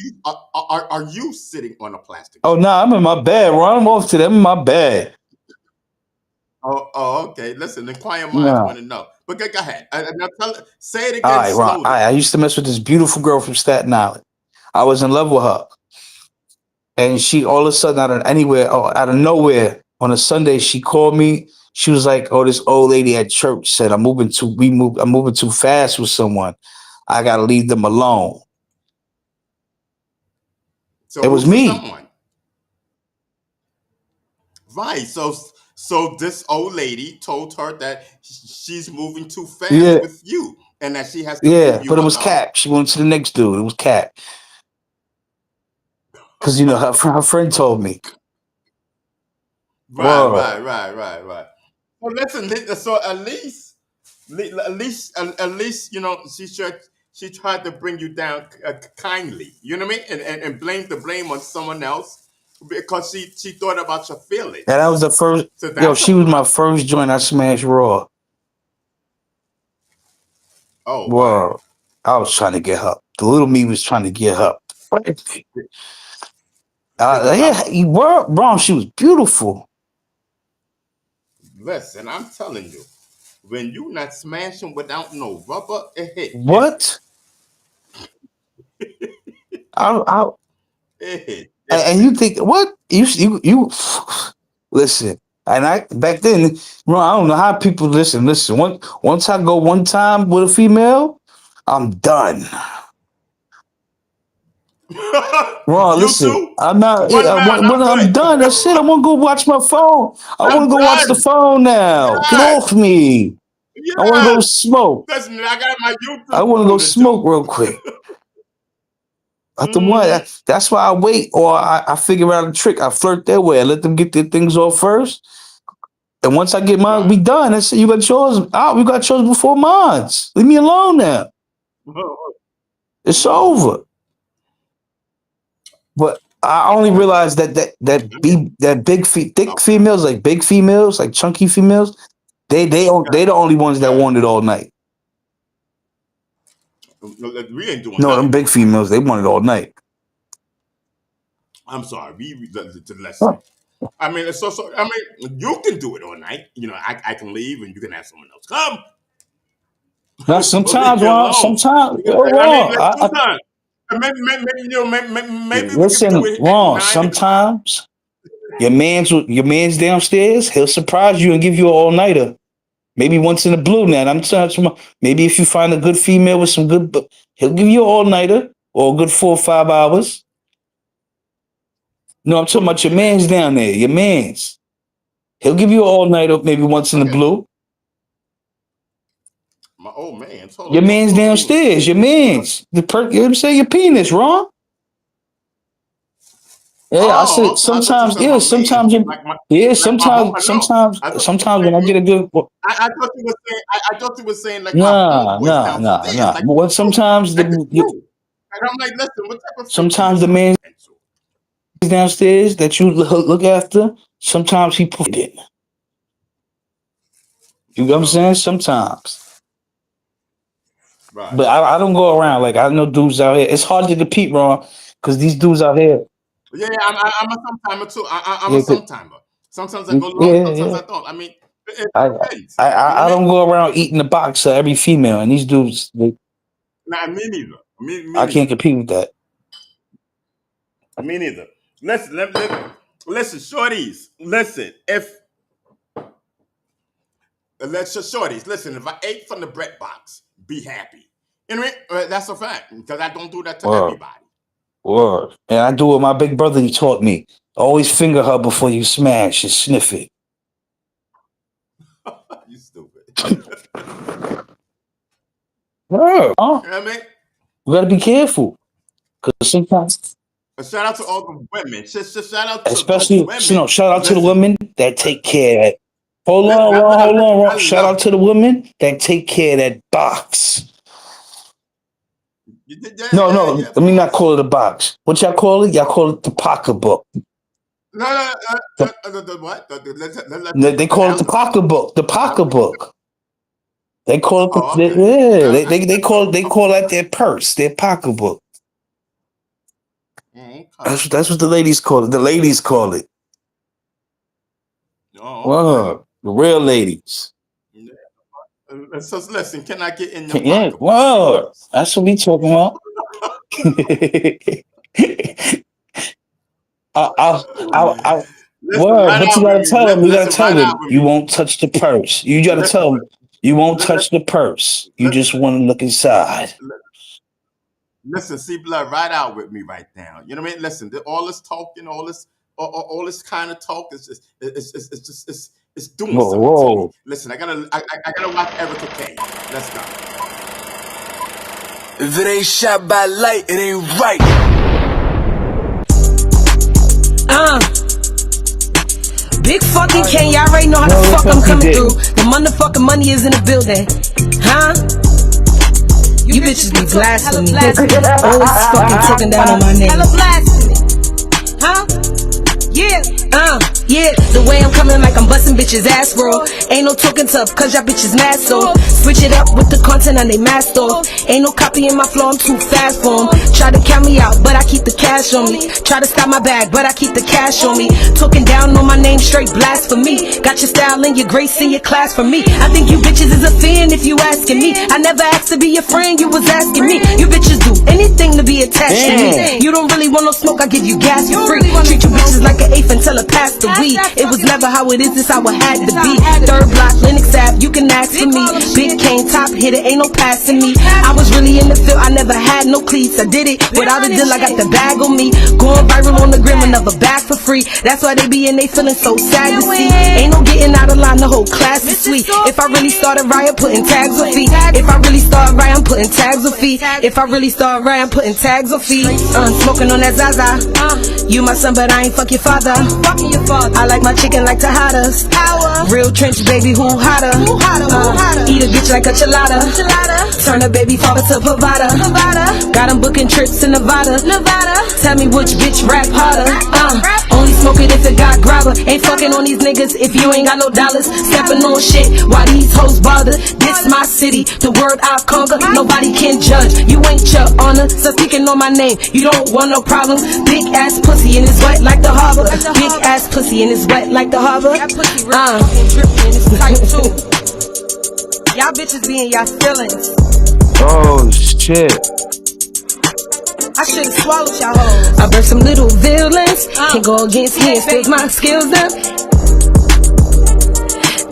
you sitting on a plastic Oh chair? no, I'm in my bed. Ron, I'm off to them in my bed. Okay. Listen, inquiring minds No. want to know. But go ahead. Now say it All again right, Ron. All slowly. right. I used to mess with this beautiful girl from Staten Island. I was in love with her. And she all of a sudden out of nowhere, on a Sunday, she called me. She was like, "Oh, this old lady at church said I'm moving too fast with someone. I gotta leave them alone." So It was who's the me. someone? Right. So this old lady told her that she's moving too fast Yeah, with you, and that she has to leave yeah. you But it was alone. Cap. She went to the next dude. It was Cap. Because her friend told me. Whoa. Right. Well, listen. So at least she tried to bring you down kindly. You know what I mean? And blame the blame on someone else because she thought about your And that was feelings. the first. So Yo, that's a she was my plus. first joint I smashed raw. Oh wow. Whoa. I was trying to get her. The little me was trying to get her. Did the Yeah, rubber? you were wrong. She was beautiful. Listen, I'm telling you, when you not smashing without no rubber, it hit What? I it hit and different. you think what you listen. And I back then, bro, I don't know how people listen. Listen, once I go one time with a female, I'm done. Ron, You listen, too. I'm not. One round, When I'm I'm good. done, that's it. I want to go watch my phone. I I'm want to go watch the done. phone now. Get Yes, off me. I want to go yes. smoke. Listen, I got my I YouTube want to go phone to smoke do. real quick. After what? Hmm. That's why I wait, or I figure out a trick. I flirt their way. I let them get their things off first. And once I get mine, we Right. done. I said, you got yours. Ah, we got yours before mine. Leave me alone now. It's Mm. over. But I only Listen, realized I get thick okay. females, like big females, like chunky females, they the only ones that Good. want it all night. No, we ain't doing No, them nothing big all night. females, they want it all night. I'm sorry. To listen. I mean, I mean, you can do it all night. I can leave and you can have someone else come. Now But leave sometimes, me Ron, alone. sometimes, I mean, Ron, like, sometimes. Maybe we could do listen, it at Ron, 9 o'clock. sometimes your man's downstairs, he'll surprise you and give you an all nighter. Maybe once in a blue night. I'm telling you, maybe if you find a good female with some good, he'll give you an all nighter or a good 4 or 5 hours. No, I'm talking Who? about your man's down there. Your man's. He'll give you an all nighter, maybe once in the Okay. blue. old man. Your man's downstairs. Your man's. You know what I'm saying? Your penis, wrong? Yeah, I said sometimes. Yeah, sometimes. Yeah, sometimes when I get a good. I thought you were saying. I thought you were saying like my homeboys downstairs. Nah. Like, But when sometimes like the crew. And I'm like, listen, what type of sometimes the man downstairs that you look after, sometimes he put it. You know what I'm saying? Sometimes. Right. But I don't go around like I know dudes out here. It's hard to compete, Ron, because these dudes out here. Yeah, I'm a sometimer too. I'm a sometimer. Sometimes I go long, sometimes I don't. I mean, it depends. I don't go around eating the box of every female, and these dudes. Nah, me neither. I can't compete with that. Me neither. Listen, shorties. Listen, shorties. Listen, if I ate from the bread box, be happy. You know what I mean? That's a fact because I don't do that to everybody. Word. And I do what my big brother he taught me. Always finger her before you smash and sniff it. You stupid. Word. Huh? You know what I mean? You gotta be careful. Because sometimes. Shout out to all the women. Shout out to especially, the women. Shout out to the women that take care of that. Hold on. Shout out to the women that take care of that box. No. Let me not call it a box. What y'all call it? Y'all call it the pocketbook. No. The what? They call it the pocketbook. The pocketbook. They call it they call that their purse, their pocketbook. Okay. That's what the ladies call it. The ladies call it. Okay. The real ladies. Yeah. So listen, can I get in your pocketbook? Word. That's what we talking about. But you gotta tell them. You gotta tell them you won't touch the purse. You gotta tell them you won't touch the purse. You just want to look inside. Listen, see blood right out with me right now. You know what I mean? Listen, all this talking, all this kind of talk is just it's doing something to me. Listen, I gotta watch Erica Kane. Let's go. If it ain't shot by light, it ain't right. Big fucking Ken, y'all already know how the fuck I'm coming through. The motherfucking money is in the building. Huh? You bitches be blasphemy. Always fucking talking down on my name. Hella blasphemy. Huh? Yeah, the way I'm coming like I'm busting bitches ass roll. Ain't no talking tough cause y'all bitches mad so switch it up with the content and they masked off. Ain't no copying my flow, I'm too fast for 'em. Try to count me out, but I keep the cash on me. Try to stop my bag, but I keep the cash on me. Talking down on my name, straight blasphemy. Got your style and your grace and your class for me. I think you bitches is a fan if you asking me. I never asked to be your friend, you was asking me. You bitches do anything to be attached to me. You don't really want no smoke, I give you gas for free. Treat you bitches like an eighth until it passed the weed. It was never how it is, this how it had to be. Third block, Linux app, you can ask for me. Big Kane, top hitter, ain't no passing me. I was really in the field, I never had no cleats. I did it without a deal, I got the bag on me. Going viral on the gram, another bag for free. That's why they be in they feeling so sad to see. Ain't no getting out of line, the whole class is sweet. If I really started right, I'm putting tags on feet. If I really start right, I'm putting tags on feet. If I really start right, I'm putting tags on feet. Smoking on that Zaza. You my son, but I ain't fuck your father. I like my chicken like Tejadas. Real trench baby, who hotter? Eat a bitch like a chilada. Turn a baby father to Pavada. Got him booking trips in Nevada. Tell me which bitch rap harder. Only smoke it if it got grabber. Ain't fucking on these niggas if you ain't got no dollars. Stepping on shit while these hoes bother. This my city, the word I've conquered. Nobody can judge. You ain't your honor. So speaking on my name, you don't want no problems. Big ass pussy and it's wet like the harbor. Big ass pussy and it's wet like the harbor. Y'all bitches be in y'all feelings. Oh shit. I should've swallowed y'all hoes. I birthed some little villains. Can't go against me and fake my skills up.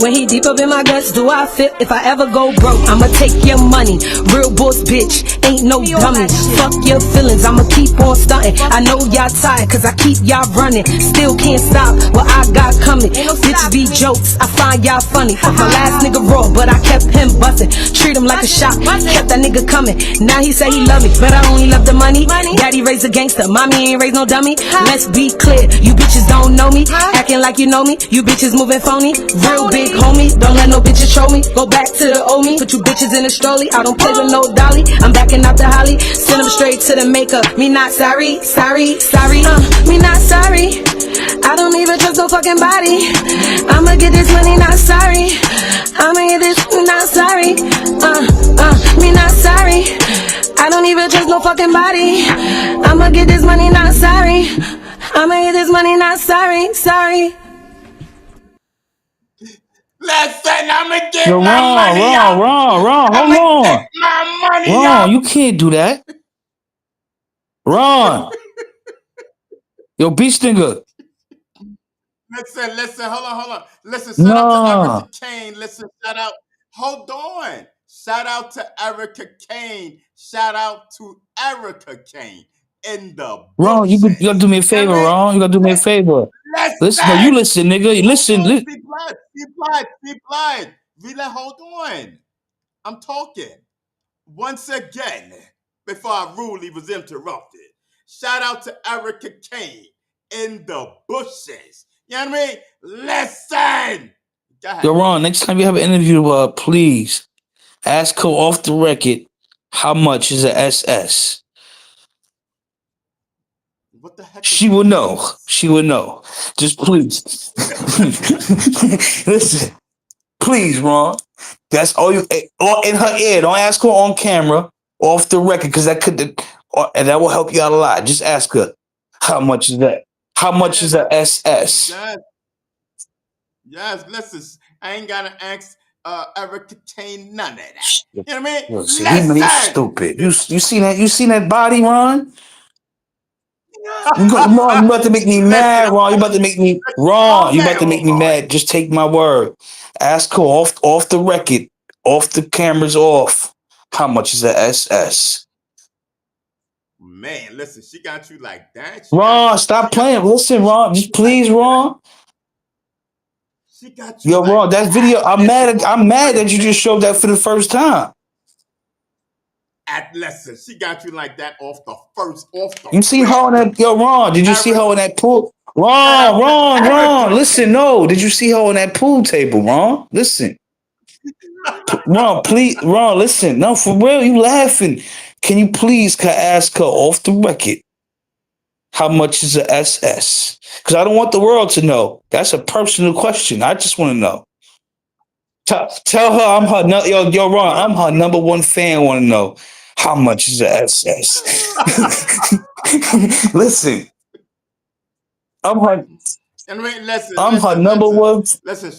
When he deep up in my guts, do I fit? If I ever go broke, I'ma take your money. Real boss bitch, ain't no dummy. Fuck your feelings, I'ma keep on stunting. I know y'all tired, cause I keep y'all running. Still can't stop what I got coming. Bitches be jokes, I find y'all funny. Fuck my last nigga raw, but I kept him bustin'. Treat him like a shot, kept that nigga coming. Now he say he love me, but I only love the money. Daddy raised a gangster, mommy ain't raised no dummy. Let's be clear, you bitches don't know me. Acting like you know me, you bitches moving phony. Real big homie, don't let no bitches show me. Go back to the old me, put you bitches in a strolly. I don't play with no dolly, I'm backing out the holly. Send them straight to the maker. Me not sorry, sorry, sorry. Me not sorry. I don't even trust no fucking body. I'ma get this money, not sorry. I'ma get this, not sorry. Me not sorry. I don't even trust no fucking body. I'ma get this money, not sorry. I'ma get this money, not sorry, sorry. Listen, I'ma get Yo, my Ron, money, y'all. Ron, I'ma hold get on. my money, Ron, y'all. you can't do that. Ron. Yo, beach nigga. Listen, hold on. Listen, shout out to Nah. Erica Kane. Listen, shout out. Hold on. Shout out to Erica Kane. Shout out to Erica Kane in the Ron, you gotta bushes. do me a You know favor, what I mean? Ron. You gotta do me a favor. Listen, no, you Listen. listen, nigga. Listen, Hold on. listen. Be quiet. Be quiet. Be quiet. Vila, hold on. I'm talking. Once again, before I rudely was interrupted, shout out to Erica Kane in the bushes. You know what I mean? Listen. Go ahead. Yo, Ron, next time you have an interview, please ask her off the record how much is a SS. What the heck is She will know. SS? She will know. Just please. Listen, please, Ron. That's all you or in her ear. Don't ask her on camera, off the record, because and that will help you out a lot. Just ask her how much is that? How much is a SS? Yes, yes. Listen, I ain't gotta ask Erica Kane none of that. You know what I mean? Look, see, he's Listen. stupid. You seen that body, Ron? Ron, you about to make me Listen, mad, Ron. You about to make me Ron. calm You about to down, make me boy. mad. Just take my word. Ask her off the record, off the cameras, off. How much is a SS? Man, listen, she got you like that. Ron, stop playing. Listen, Ron, just please, Ron. She got you Yo, like Ron, that that. video. Listen, I'm mad that you just showed that for the first time. listen, she got you like that off the You see her rip. on that? Yo, Ron, did you see her Eric, on that pool? shout out to Ron. Erica Listen, Kane. no. Did you see her on that pool table, Ron? Listen. Ron, please, Ron, listen. No, for real, you laughing. Can you please ask her off the record how much is a SS? Because I don't want the world to know. That's a personal question. I just want to know. Tell her I'm her. Yo, Ron, I'm her number one fan. Want to know how much is a SS? Listen, I'm her. And wait, listen, I'm her listen, number listen. one. Listen,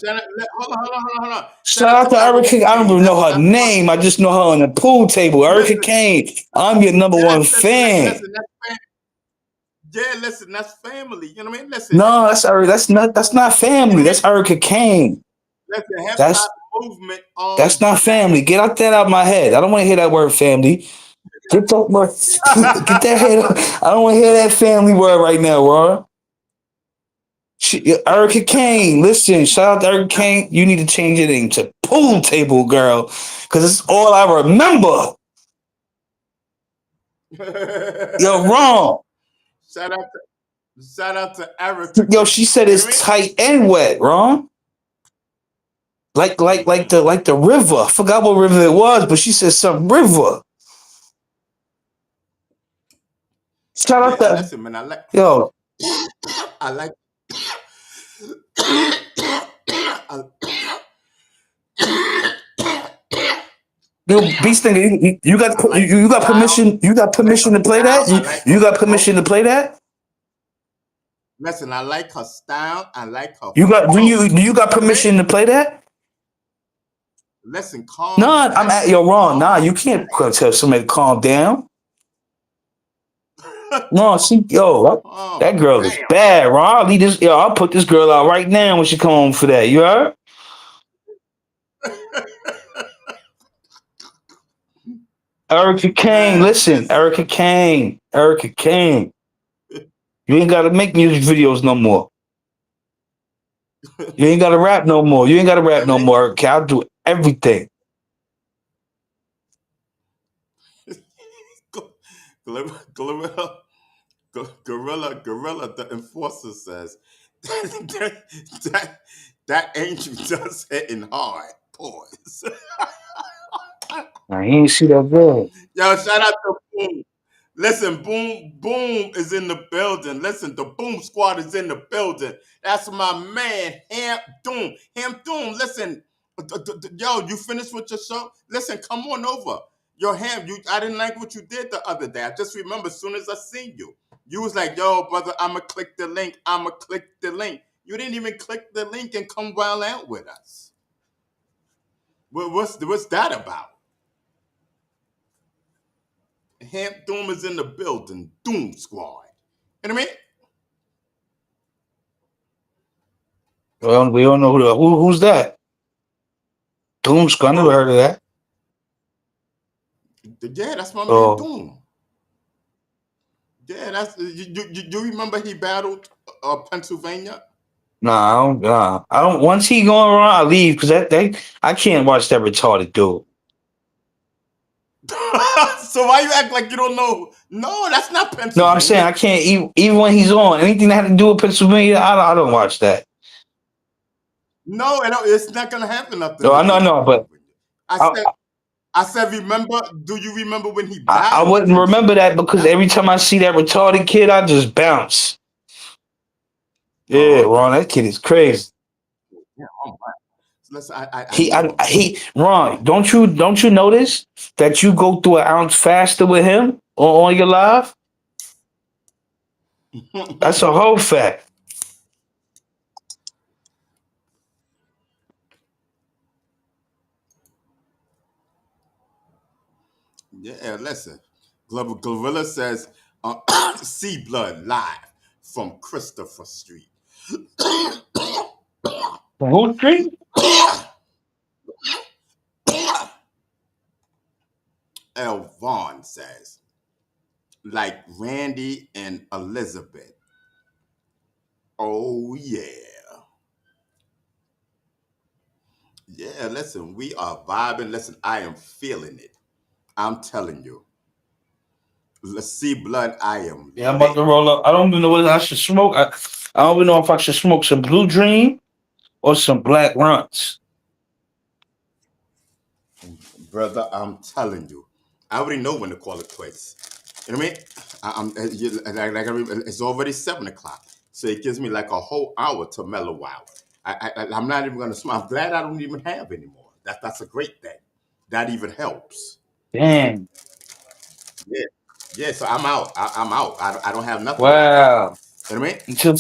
hold on. Shout Shout out out to to Erica Erica. I don't Kane. even know her That's my name. I just know her on the pool table. Erica listen. Kane. I'm your number one Yes, listen, fan. listen, yeah, listen, that's family. You know what I mean? Listen, hip No, hop that's not you family. know what I That's mean? Erica Kane. Listen, hip hop That's movement that's all not day. family. Get that out of my head. I don't want to hear that word family. Get that word, get that head. I don't want to hear that family word right now, Ron. Erica Kane. Listen, shout out to Erica Kane. You need to change your name to Pool Table Girl, because it's all I remember. You're wrong. shout out shout out to Erica Yo, Kane. she said You know it's what tight and wet, Ron. Like the river. I forgot what river it was, but she said some river. I Shout mean? out Yeah, to listen, man, yo, I like I, yo, Beast nigga, I like you got style. permission. You got I like her permission to play style. that. I like You her got flow. permission to play that. Listen, I like her style. I like her You got flow. do you got You know what I mean? permission to play that? Listen, No, calm I'm at down. yo wrong. Nah, Calm you can't tell somebody to calm down. No, that calm girl is down. bad, Ron. I'll put this girl out right now when she come home for that. You heard? Erica Kane, Man, listen, listen. Erica Kane, Erica Kane. You ain't gotta make music videos no more. You ain't gotta rap no more. You ain't gotta rap I no mean, more, Erica. I'll do everything. Gorilla, Gorilla, the enforcer says that, that angel does hitting hard. Pause. Nah, he ain't see that video. Yo, shout out to Boom. Listen, Boom is in the building. Listen, the Boom Squad is in the building. That's my man, Ham Doom. Listen, yo, you finished with your show? Listen, come on over. Yo, Ham, I didn't like what you did the other day. I just remember as soon as I seen you, you was like, yo, brother, I'ma click the link. I'ma click the link. You didn't even click the link and come wild out with us. What's that about? Ham Doom is in the building. Doom Squad. You know what Well, we don't know who's that. Doomsky. I I never mean? heard of that. Yeah, that's my man Oh, Doom. Yeah, that's you remember he battled Pennsylvania? nah, I don't. I don't. Once he going around, I leave because I can't watch that retarded dude. So why you act like you don't know? No, that's not No, I'm saying Pennsylvania. I can't even when he's on anything that had to do with Pennsylvania. I don't watch that. No, it's not gonna have nothing No, to I know, do with but Pennsylvania. I I, said, I said, remember? Do you remember when he I battled wouldn't remember that Pennsylvania? because every time I see that retarded kid, I just bounce. Yeah, Oh, Ron, okay. that kid is crazy. Yeah, all right. So listen, I know him. Ron, don't you notice that you go through an ounce faster with him on your live? That's a whole fact. Yeah, listen. Gorilla says, "Sea Blood live from Christopher Street." Who street? L. Vaughn says, like Randy and Elizabeth. Oh yeah, yeah. Listen, we are vibing. Listen, I am feeling it. I'm telling you. Let's see blood. I am Yeah, I'm about to lit, roll up. I don't even know whether I should smoke. I don't even know if I should smoke some Blue Dream or some Black Runs. brother. I'm telling you. I already know when to call it quits. You know what I mean? It's already 7 o'clock, so it gives me like a whole hour to mellow out. I'm not even gonna smoke. I'm glad I don't even have anymore. That's a great thing. That even helps. Damn. Yeah, yeah. So I'm out. I'm out. I don't have nothing left. Wow. You know what I mean? Until,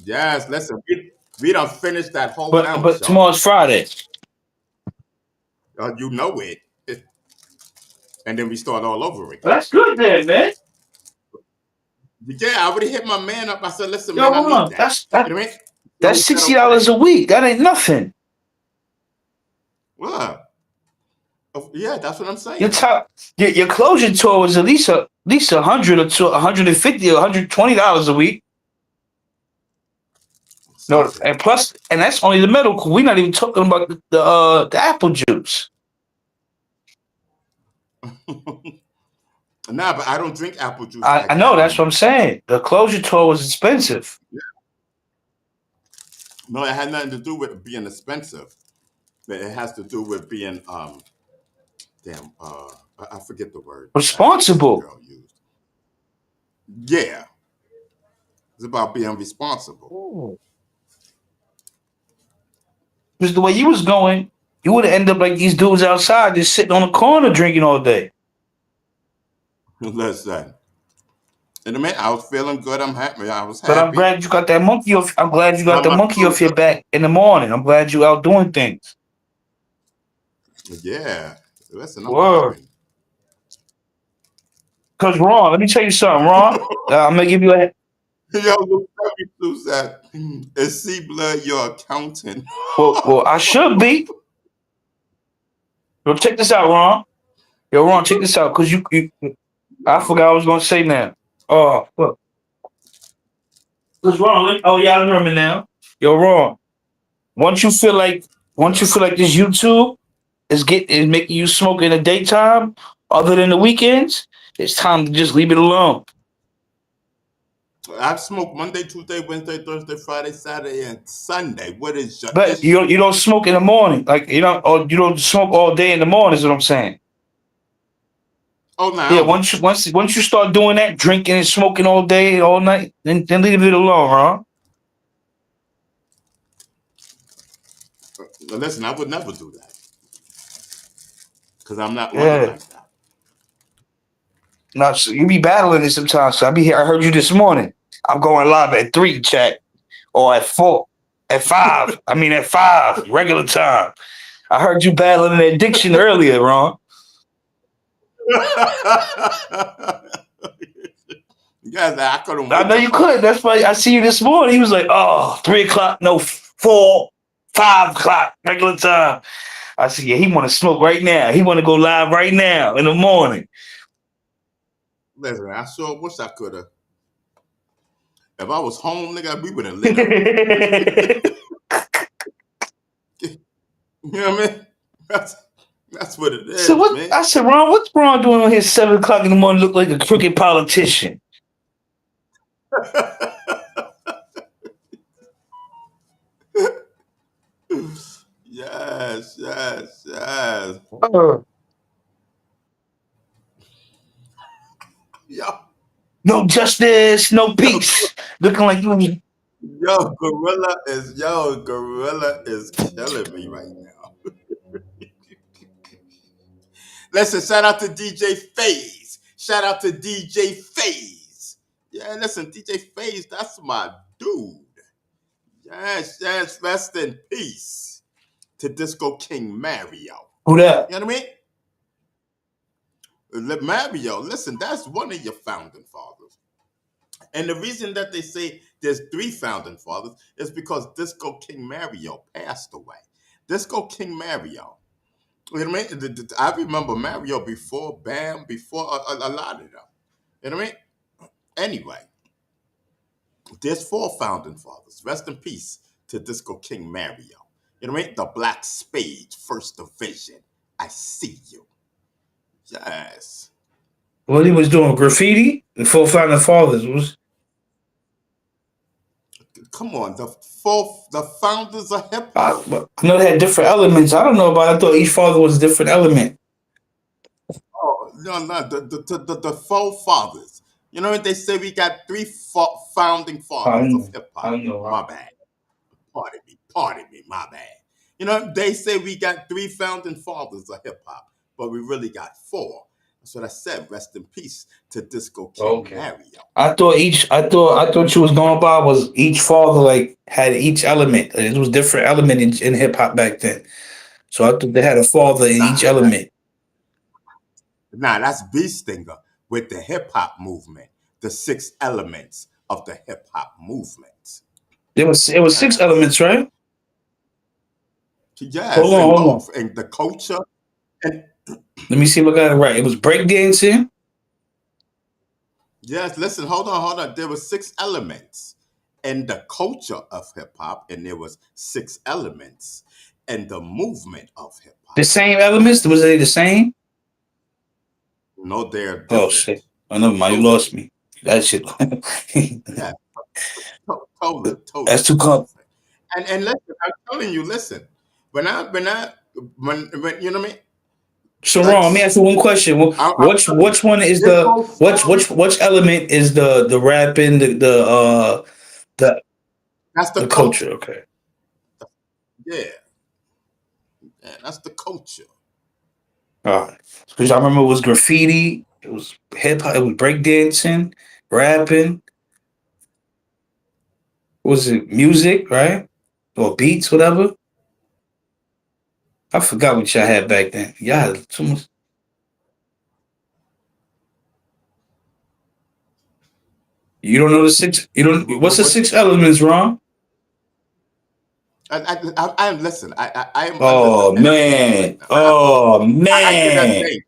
Yes. Listen, we don't finish that whole but ounce, y'all. tomorrow's Friday. You know it, and then we start all over Well, again. that's good then, man. Yeah, I already hit my man up. I said, listen, Yo, man, I hold need on. that. You know what I mean? So he That's said, $60 okay. a week. That ain't nothing. Well, yeah, that's what I'm Your saying. top your closure tour was at least 100 or 150 or $120 a week. No, Something. and plus, and that's only the medical. We're not even talking about the apple juice. Nah, but I don't drink apple juice I like know that that's what I'm anymore. saying. The closure tour was expensive. No, it had nothing to do with being expensive. But it has to do with being damn I forget the word that the Responsible. girl used. Yeah, it's about being responsible. Because the way you was going, you would have ended up like these dudes outside just sitting on the corner drinking all day. Listen, in a minute, I was feeling good. I'm happy. I was But I'm happy. glad you got that monkey off. I'm glad you got Got the my monkey off your closure. back in the morning. I'm glad you out doing things. Yeah, listen, I'm Word. vibing. Cause Ron, let me tell you something, Ron. I'm gonna give you a Yo, look, Sue said, is C Blood your accountant? well. I should be. Yo, check this out, Ron. Yo, Ron, check this out, cause I forgot what I was gonna say now. Oh, look, what's wrong? Oh, yeah, I remember now. Yo, Ron. Once you feel like, once you feel like this YouTube is making you smoke in the daytime, other than the weekends, it's time to just leave it alone. I've smoked Monday, Tuesday, Wednesday, Thursday, Friday, Saturday, and Sunday. What is your But issue? you don't smoke in the morning, like or you don't smoke all day in the morning. Is what I'm saying. Oh, no, I Yeah, don't do that. once you start doing that, drinking and smoking all day, all night, then leave it alone, huh? Listen, I would never do that because I'm not running Yeah. like that. Now so you be battling it sometimes. So I be here. I heard you this morning. I'm going live at 3, chat, or at 4, at 5. I mean at 5 regular time. I heard you battling an addiction earlier, Ron. Guys, I couldn't I wait know to you call could. you. That's why I see you this morning. He was like, "Oh, 3 o'clock, no 4, 5 o'clock regular time." I said, "Yeah, he want to smoke right now. He want to go live right now in the morning." Listen, I sure wish I could have. If I was home, nigga, we would have lit up. You know what I mean? That's what it So is, what? man. I said, Ron, what's Ron doing on his 7 o'clock in the morning? Look like a crooked politician. Yes, yes, yes. Yo, No justice, no yo, peace. Looking like you. Gorilla is killing me right now. Listen, shout out to DJ Faze. Shout out to DJ Faze. Yeah, listen, DJ Faze, that's my dude. Yes, yes, rest in peace to Disco King Mario. Who that? You know what I mean? Mario, listen, that's one of your founding fathers. And the reason that they say there's 3 founding fathers is because Disco King Mario passed away. Disco King Mario. You know what I mean? I remember Mario before Bam, before a lot of them. You know what I mean? Anyway, there's 4 founding fathers. Rest in peace to Disco King Mario. You know what I mean? The Black Spade, First Division. I see you. Yes. What he was doing? Graffiti? The full founding fathers was. Come on, the founders of hip hop. I know they had different elements. I don't know about it. I thought each father was a different element. Oh, no, the 4 fathers. You know what they say? We got 3 founding I fathers don't of know. hip I hop. don't know. My bad. Pardon me, my bad. You know, they say we got 3 founding fathers of hip hop, but we really got 4. That's what I said. Rest in peace to Disco King Okay. Mario. I thought you was going by was each father like had each element. It was different element in hip hop back then. So I thought they had a father in each Nah, element. that's B Stinger with the hip hop movement, the 6 elements of the hip hop movement. It was 6 elements, right? Yes, and Hold on. both, and the culture, and Let me see if I got it right. It was breakdancing. yes, listen, hold on. There were 6 elements in the culture of hip hop, and there was 6 elements in the movement of hip The hop. same elements? Was they the same? No, they're Oh different. shit. Oh, never mind. You Totally. lost me. That shit. Yeah, totally That's too comp. different. And listen, I'm telling you, listen. When you know what I mean? So Like, wrong. Let me ask you one question. I'm Which telling you, which one is it the goes from which element is the rapping the that's the the culture? culture. Okay. Yeah, yeah, that's the culture. All right. Because I remember it was graffiti. It was hip hop. It was breakdancing, rapping. What was it music, right? Or beats, whatever? I forgot what y'all had back then. Y'all had too much. You don't know the 6. You don't. What's the What 6 elements, Ron? listen. I am Oh listen. Entertain me right man. now. Oh I cannot man. think.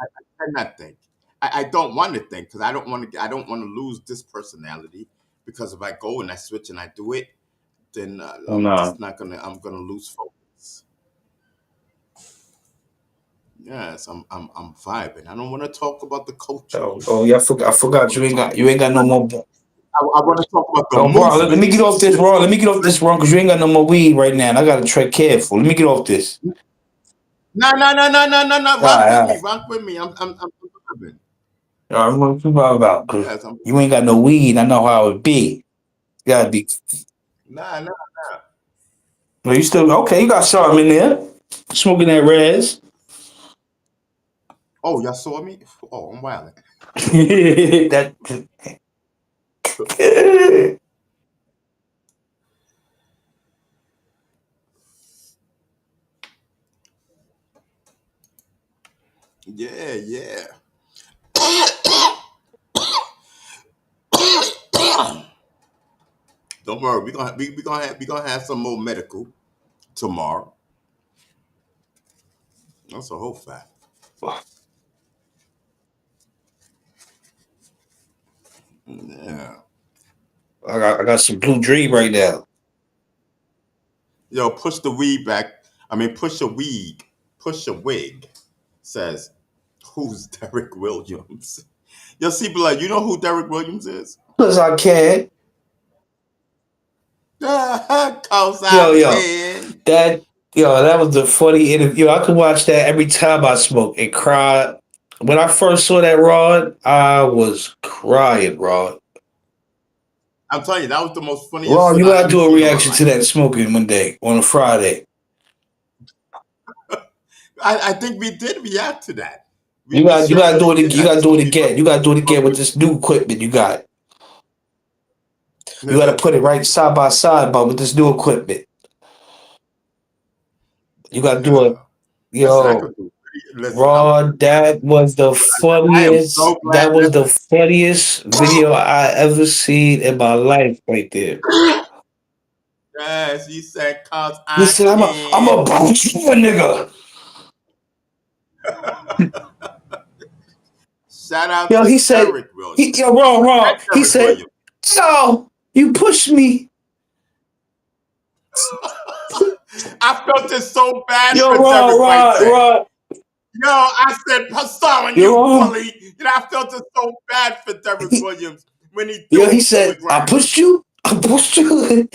I cannot think. I don't want to think because I don't want to. I don't want to lose this personality because if I go and I switch and I do it, then Oh I'm no. just not gonna. I'm gonna lose focus. Yes, I'm vibing. I don't want to talk about the culture. Oh yeah, I I forgot want to talk. you ain't got no more. I want to talk about the Oh, bro, let me get movement. off this, bro. Let me get off this, bro, because you ain't got no more weed right now, and I gotta tread careful. Let me get off this. No, no, no, no, no, no, no. All right, all right. Rock with me. I'm vibing. All right, what you talking about? Because Yes, I'm. you ain't got no weed. I know how it be. You gotta be. Nah, nah. Well, you still okay? You got something in there. Smoking that res. Oh, y'all saw me? Oh, I'm wilding. that. Yeah, yeah. Don't worry, we gonna have some more medical tomorrow. That's a whole fact. Yeah. I got some blue dream right now. Yo, push the weed back. I mean, push a wig. Push a wig. Says, who's Derek Williams? Yo, see, like, you know who Derek Williams is? Cause I can. Cause Yo, I yo, can. that that was the funny interview. I could watch that every time I smoke and cry. When I first saw that Rod, I was crying, Rod. I'm telling you, that was the most funniest Rod, shit you I gotta ever do a seen in my reaction to life. that smoking one day on a Friday. I think we did react to that. We You gotta do certainly it. did. You I gotta just do it don't again. remember. You gotta do it again with this new equipment you got. You gotta Listen, put it right side by side, but with this new equipment, you gotta do yeah. it. Listen, I Yo, could do. Listen, Rod, that was the I am funniest. so glad. That was the Listen, funniest video I ever seen in my life, right there. yes, you said cause I Listen, I'm can. a bounce you a nigga. Shout out Yo, to he said, Derek Williams. yo, wrong, That wrong. He Derek said, Williams. yo, you pushed me. I felt it so bad Yo, for wrong, Derek right wrong, there. wrong. Yo, I said, "Pass on Yo, you, wrong. bully." You know, I felt it so bad for Derek Williams when he Yo, threw he him to the said, I ground. pushed you. I pushed you.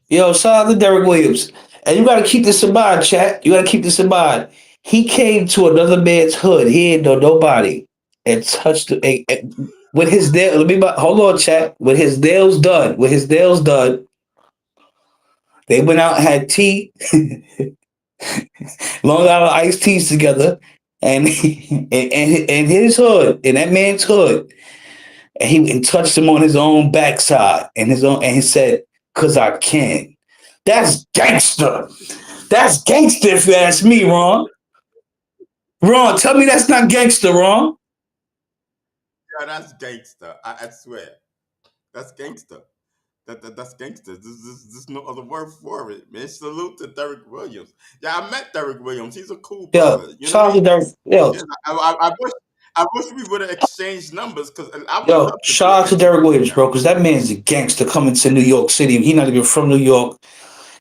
Yo, shout out to Derek Williams. And you gotta keep this in mind, chat. You gotta keep this in mind. He came to another man's hood. He ain't know nobody. And touched with his nail. Hold on, chat. With his nails done, they went out and had tea, Long Island iced teas together, and in his hood, in that man's hood, and touched him on his own backside and he said, "Cause I can." That's gangster. That's gangster if you ask me, Ron. Ron, tell me that's not gangster, Ron. Yeah, that's gangster. I swear, that's gangster. That's gangster. There's no other word for it, man. Salute to Derek Williams. Yeah, I met Derek Williams. He's a cool Yo, brother. You know what I shout out to mean? Derek. Yo, Yeah, I wish we would have exchanged numbers because I would yo, love to do an shout out to interview Derek with Williams, bro, Derek because that Williams. man's a gangster coming to New York City. He not even from New York,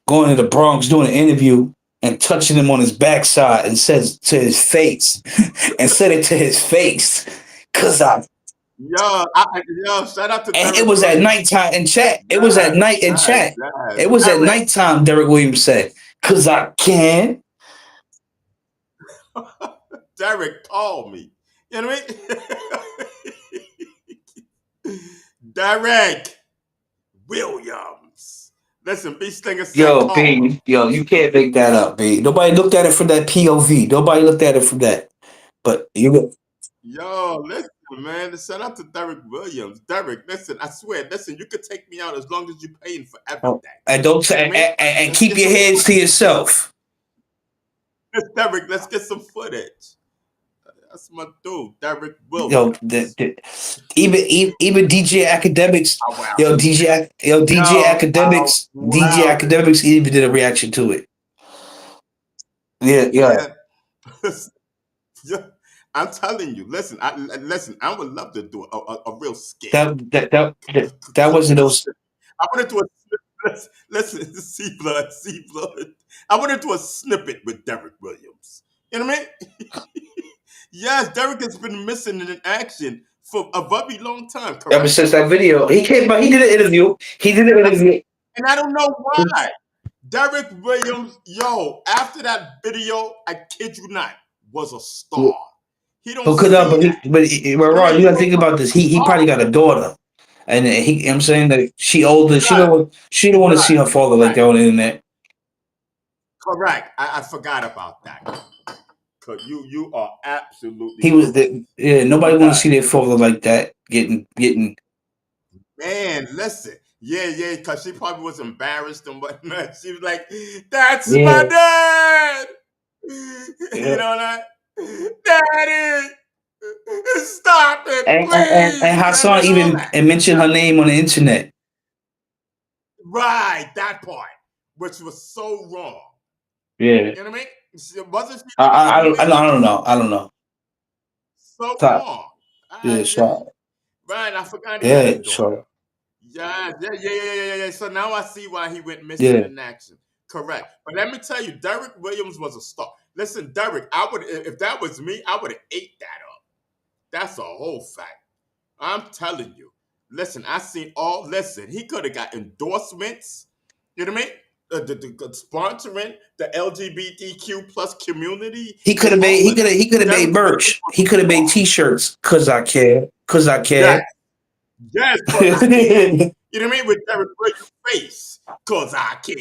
going to the Bronx, doing an interview and touching him on his backside and says to his face, and said it to his face, cause I Yo, shout out to and it Derek was at Williams. nighttime in chat. It was at Yes, night in yes, chat. yes. It was at Derek, nighttime, Derek Williams said, cause I can. Derek called me. You know what I mean? Derek Williams. Listen, B Stinger said Yo, call him. B, yo, you can't make that up, B. Nobody looked at it from that POV. Nobody looked at it from that. But you Yo, listen, man. Shout out to Derek Williams. Derek, listen, I swear, listen, you could take me out as long as you're paying for everything. and don't You know what I mean? and Let's keep get your some hands to footage. yourself. Derek, let's get some footage. That's my dude, Derek Yo, Williams. even DJ Academics, Oh wow. DJ Wow. Academics even did a reaction to it. Yeah, yeah. Yeah. Yeah. I'm telling you. Listen. Listen. I would love to do a real skit. That wasn't those. I want to do a listen. See blood. I want to do a snippet with Derek Williams. You know what I mean? Yes, Derek has been missing in action for a very long time. Ever Correct. since that video, he came out. He did an interview. And I don't know why. Derek Williams, yo, after that video, I kid you not, was a star. He don't Because see that. but You know what I Ron, mean? you He gotta was think a about this. He star. probably got a daughter, and he. You know what I'm saying that she older. Right, She don't want to see her father like right. that on the internet. Correct. I forgot about that. Cause you are absolutely He was correct. nobody want to Yes. see their father like that getting. Man, listen. Yeah, because she probably was embarrassed and whatnot. She was like, that's my Yeah, dad. You yeah. know that? Daddy, stop it, And please. Hassan And all even that. and mentioned her name on the internet. Right, that part, which was so wrong. Yeah, You know what I mean? Wasn't she like a I don't major? know. I don't know. So So, wrong. yeah, Yeah. so Right, I forgot he had a yeah, daughter. so Yeah. So now I see why he went missing yeah. in action. Correct. But let me tell you, Derek Williams was a star. Listen, Derek, I would if that was me, I would have ate that up. That's a whole fact. I'm telling you. Listen, I seen all. Listen, he could have got endorsements. You know what I mean? The sponsoring the LGBTQ plus community and all of that. He could have made Derek Williams merch. was He a could have made star. T-shirts. Cause I care. Cause I Yes, care. yes, cause I can. You know what I mean? With Derek Williams' face, cause I can,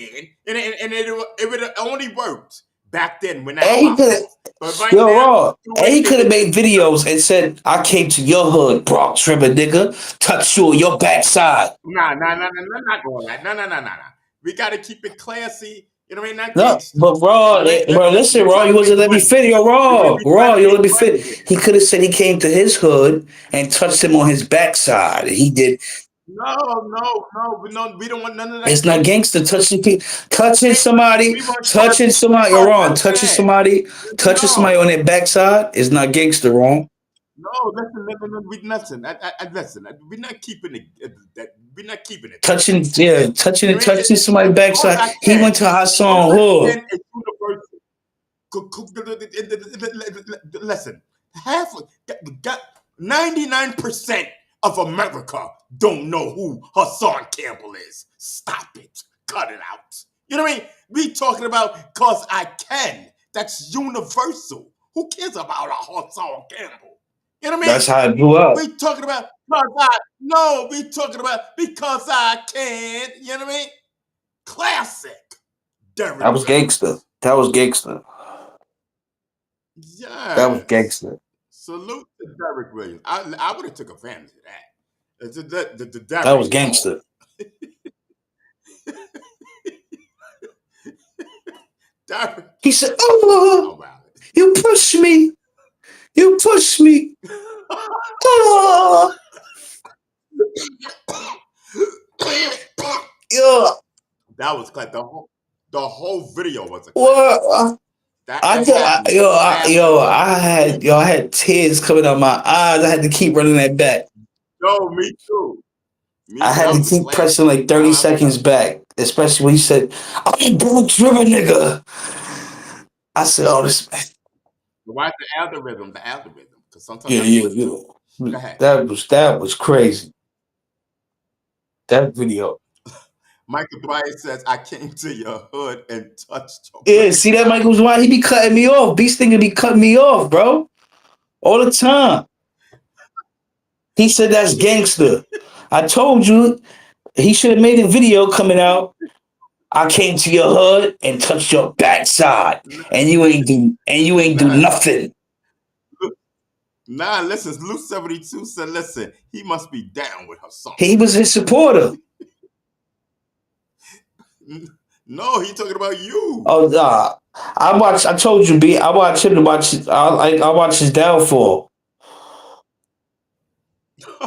and it would have only worked back then when that And he could have, popped. But right yo, now, Raw. the And way he could have made it videos and said, "I came to your hood, Bronx River, nigga. Touch you on your backside." not all that. No. We got to keep it classy. You know what I mean? Not No, gangster. but You Raw, know what I mean? bro, listen, We Raw, trying you to make wasn't let me money. fit. Yo, The way we trying Raw, to you make let me money fit. here. He could have said he came to his hood and touched him on his backside. He did. No. We don't want none of that It's not gangster gangster shit. touching people, We want touch. We You're want wrong. touch that. Touching somebody No. on their backside is not gangster, wrong. No, listen. We listen. Listen. We're not keeping it. That we're not keeping it that way. You know, Touching somebody cause backside. I He can. went to Cause Hassan I Hood. can is universal. Listen, half got 99% of America don't know who Hassan Campbell is. Stop it. Cut it out. You know what I mean? We talking about cause I can. That's universal. Who cares about a Hassan Campbell? You know what I mean? That's how it blew up. We talking about cause I no, we talking about because I can. You know what I mean? Classic. That Derek was gangster. Williams. That was gangster. That was Yes. gangster. Salute to Derek Williams. I would have took advantage of that. It's the That was Derek dog. gangster. Derek. He said, "Oh, Oh wow. you push me. You push me. Oh, yeah. That was like the whole video was a classic. What? That had me laughing. I had tears coming out my eyes. I had to keep running that back. No, me too. Me I too. had I to was just keep pressing laughing. like 30 I forgot. seconds back, especially when he said, I'm a Bronx River nigga. I said, oh, this, Watch the algorithm. Because sometimes yeah, that yeah, works too. yeah. Go ahead. That was crazy. That video. Michael Bryant says, I came to your hood and touched your Yeah, see that backside. Michael's why he be cutting me off. Beast nigga be cutting me off, bro. All the time. He said that's gangster. I told you he should have made a video coming out. I came to your hood and touched your backside, and you ain't do Nah, nothing. listen, Luke 72 said, listen, he must be down with her song. He was his supporter. No, he talking about you. Oh, nah. I told you, B. I watch him to watch. I watch his downfall.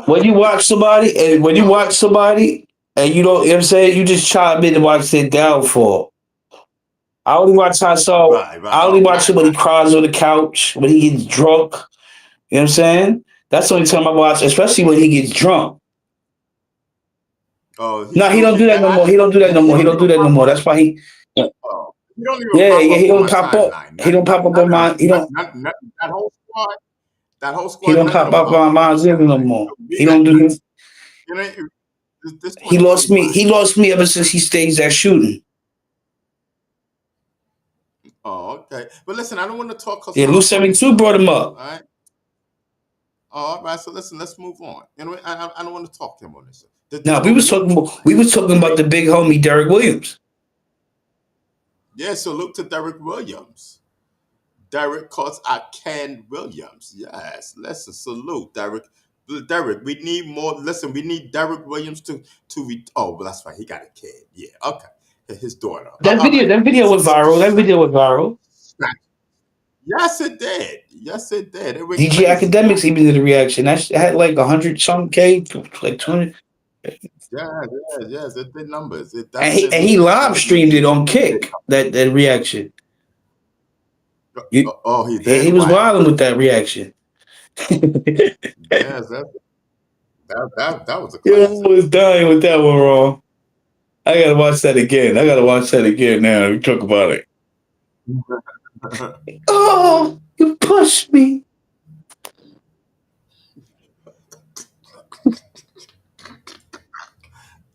When you watch somebody, and when you watch somebody, and you don't, you know what I'm saying, you just chime in to watch their downfall. I only watch how so. Right, right. I only Oh, watch right, him when he right. cries on the couch, when he gets drunk. You know what I'm saying? That's the only time I watch, especially when he gets drunk. Oh, he No, he do. don't do that no more. He don't do that no He more. He don't don't do even that no pop more. up. That's why he. Oh, he don't even Yeah, pop yeah. up He on don't my pop up. timeline. He don't pop up on my. He don't. That whole squad. That whole He squad. don't None of pop them up pop on up on my my living no timeline. more. We He got don't do his. you know this He lost me. 2025. He lost me ever since he staged that shooting. Oh, okay. But listen, I don't want to talk Yeah, Lou on this 72 show. brought him up. All right. All right. So listen, let's move on. You know, I don't want to talk to him on this show. This Now go Luke. we was talking about the big homie Derek Williams. Yeah. So Luke to Derek Williams. Derek, cause I can Williams. Yes. Listen, salute Derek. Derek, we need more. Listen, we need Derek Williams oh, well, that's right. He got a kid. Yeah. Okay. His daughter. All right. That video was viral. That video was viral. Yes, it did. Yes, it did. It went DJ crazy. Academics even did a reaction. That had like 100 some K, like 20. Yeah, yes. It did numbers. It And definitely, he live definitely streamed it did. on Kick, that reaction. You, Oh, he he did. was Wow. wilding with that reaction. Yes, that was a Yeah, I classic. was dying with that one, wrong. I gotta watch that again. I gotta watch that again now. We talk about it. Oh, you pushed me.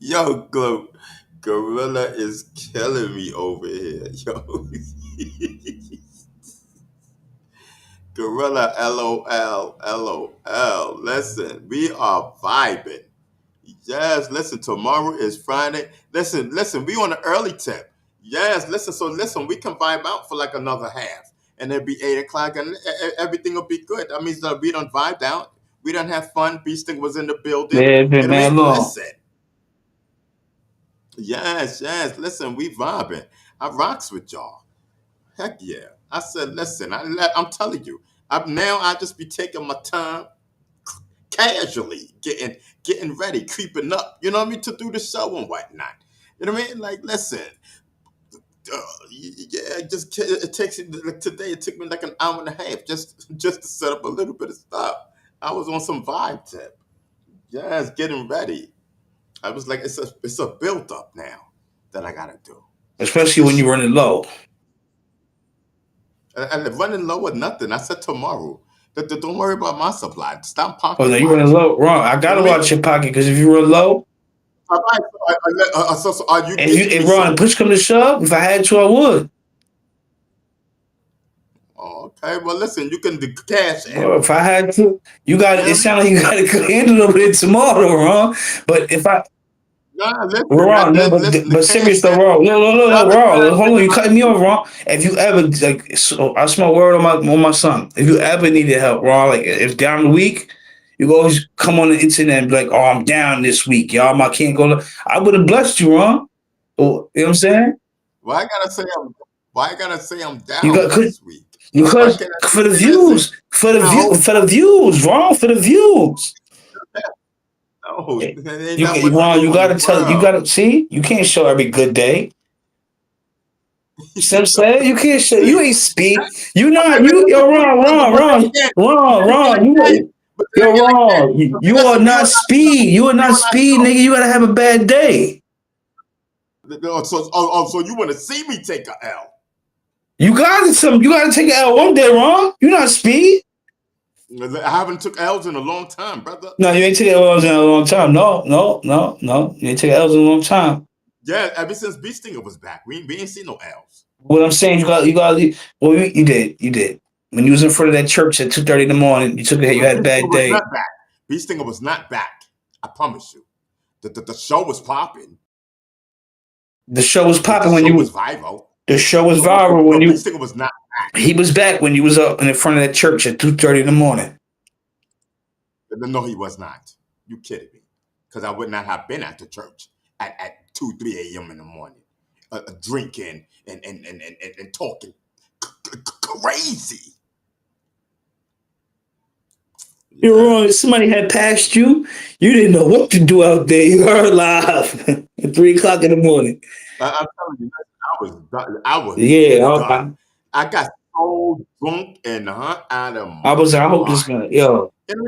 Yo, Gorilla is killing me over here. Yo, Gorilla, LOL. Listen, we are vibing. Yes, listen, tomorrow is Friday. Listen, we on the early tip. Yes, listen, we can vibe out for like another half. And it'll be 8 o'clock and everything will be good. That means that we don't vibe out. We don't have fun. Beasting was in the building. Yeah, it's You been know what I mad mean? long. Listen. Yes. Listen, we vibing. I rocks with y'all. Heck yeah. I said, listen, I'm telling you. I just be taking my time casually getting ready, creeping up, you know what I mean, to do the show and whatnot. You know what I mean? Like, listen, yeah, it takes like today. It took me like an hour and a half just to set up a little bit of stuff. I was on some vibe tip. Yes, getting ready. I was like, it's a build up now that I gotta do. Especially This when you're show. running low. And running low with nothing. I said tomorrow. Don't worry about my supply. Stop Oh no, pocket you're running watching. low. Wrong. I You know gotta what I mean? watch your pocket because if you run low, All right, so are you if getting me Ron, something? push come to shove, if I had to, I would. Oh, okay, well, listen, you can do cash app Well, if me. I had to, you got You know it. what I mean? Sounds like you got a handle over it tomorrow, Ron. But if I Nah, listen, Wrong, no, listen, the but serious cash though, app. wrong. The No, other wrong. time, Hold on, nigga, you cutting me off, wrong. If you ever like, so I smell word on my son. If you ever needed help, wrong, like if down the week, you go always come on the internet and be like, "Oh, I'm down this week, y'all. I can't go." I would have blessed you, wrong. Oh, you know what I'm saying? why I gotta say I'm You down got this week? Why because can't I for just the say, listen, views, I hope for the views, wrong, for the views. no, You, there ain't that much Ron, views you in the gotta tell, you world. gotta see. You can't show every good day. See what I'm saying? You can't show. You See, ain't speed. You're but wrong. then again, but then You're again, wrong. but You are listen, not speed. You are you not and I speed, nigga. You gotta have a bad day. so you want to see me take a L? You gotta take an L one day, wrong. You're not speed. I haven't took L's in a long time, brother. No, you ain't taking L's in a long time. No. You ain't taking L's in a long time. Yeah, ever since Beast Stinger was back, we ain't seen no L's. What I'm saying, well, you did. When you was in front of that church at 2:30 in the morning, you had a Beast Stinger bad was day. not back. Beast Stinger was not back. I promise you. The show was popping. The show was The popping when show was you. viral. The show was viral when But Beast you. Stinger was not back. He was back when you was up in front of that church at 2:30 in the morning. No, he was not. You kidding me? Because I would not have been at the church at 2, 3 a.m. in the morning. drinking and talking crazy. You're Yeah. wrong. If somebody had passed you, you didn't know what to do out there. You heard live at 3 o'clock in the morning. I'm telling you, I was done. I was Yeah, done. I got so drunk and out of I my was. I hope this mind. guy, yo. And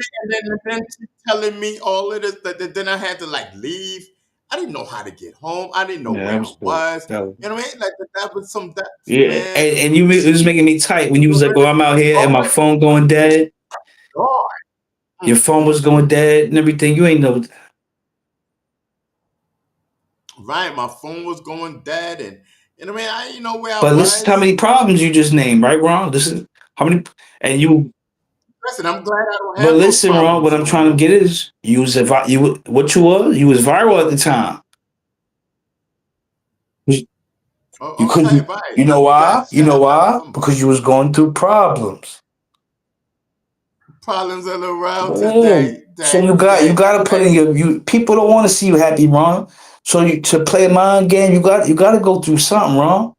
then she's telling me all of this. Then I had to like leave. I didn't know how to get home. I didn't know Yeah, where that I was cool. was. That was, You know what I mean? Like that was some that yeah, man. and you it was making me tight when you was like, "Oh, I'm out here and Oh my my phone going dead." God. Your phone was going dead and everything. You ain't know. Right, my phone was going dead, and you know what I mean. I didn't know where I But listen, how was. many problems you just named, right, Ron? This is how many, and you. Listen, I'm glad I don't But have those listen, Ron, what problems I'm no trying to more. get is you was what you was. You was viral at the time. You Okay, couldn't. right. You know why? Yes, You know I why? remember. Because you was going through problems. Problems are around Yeah. today. So Day, you day, gotta put day. in your you. People don't want to see you happy, Ron. So to play a mind game, you got to go through something, Ron.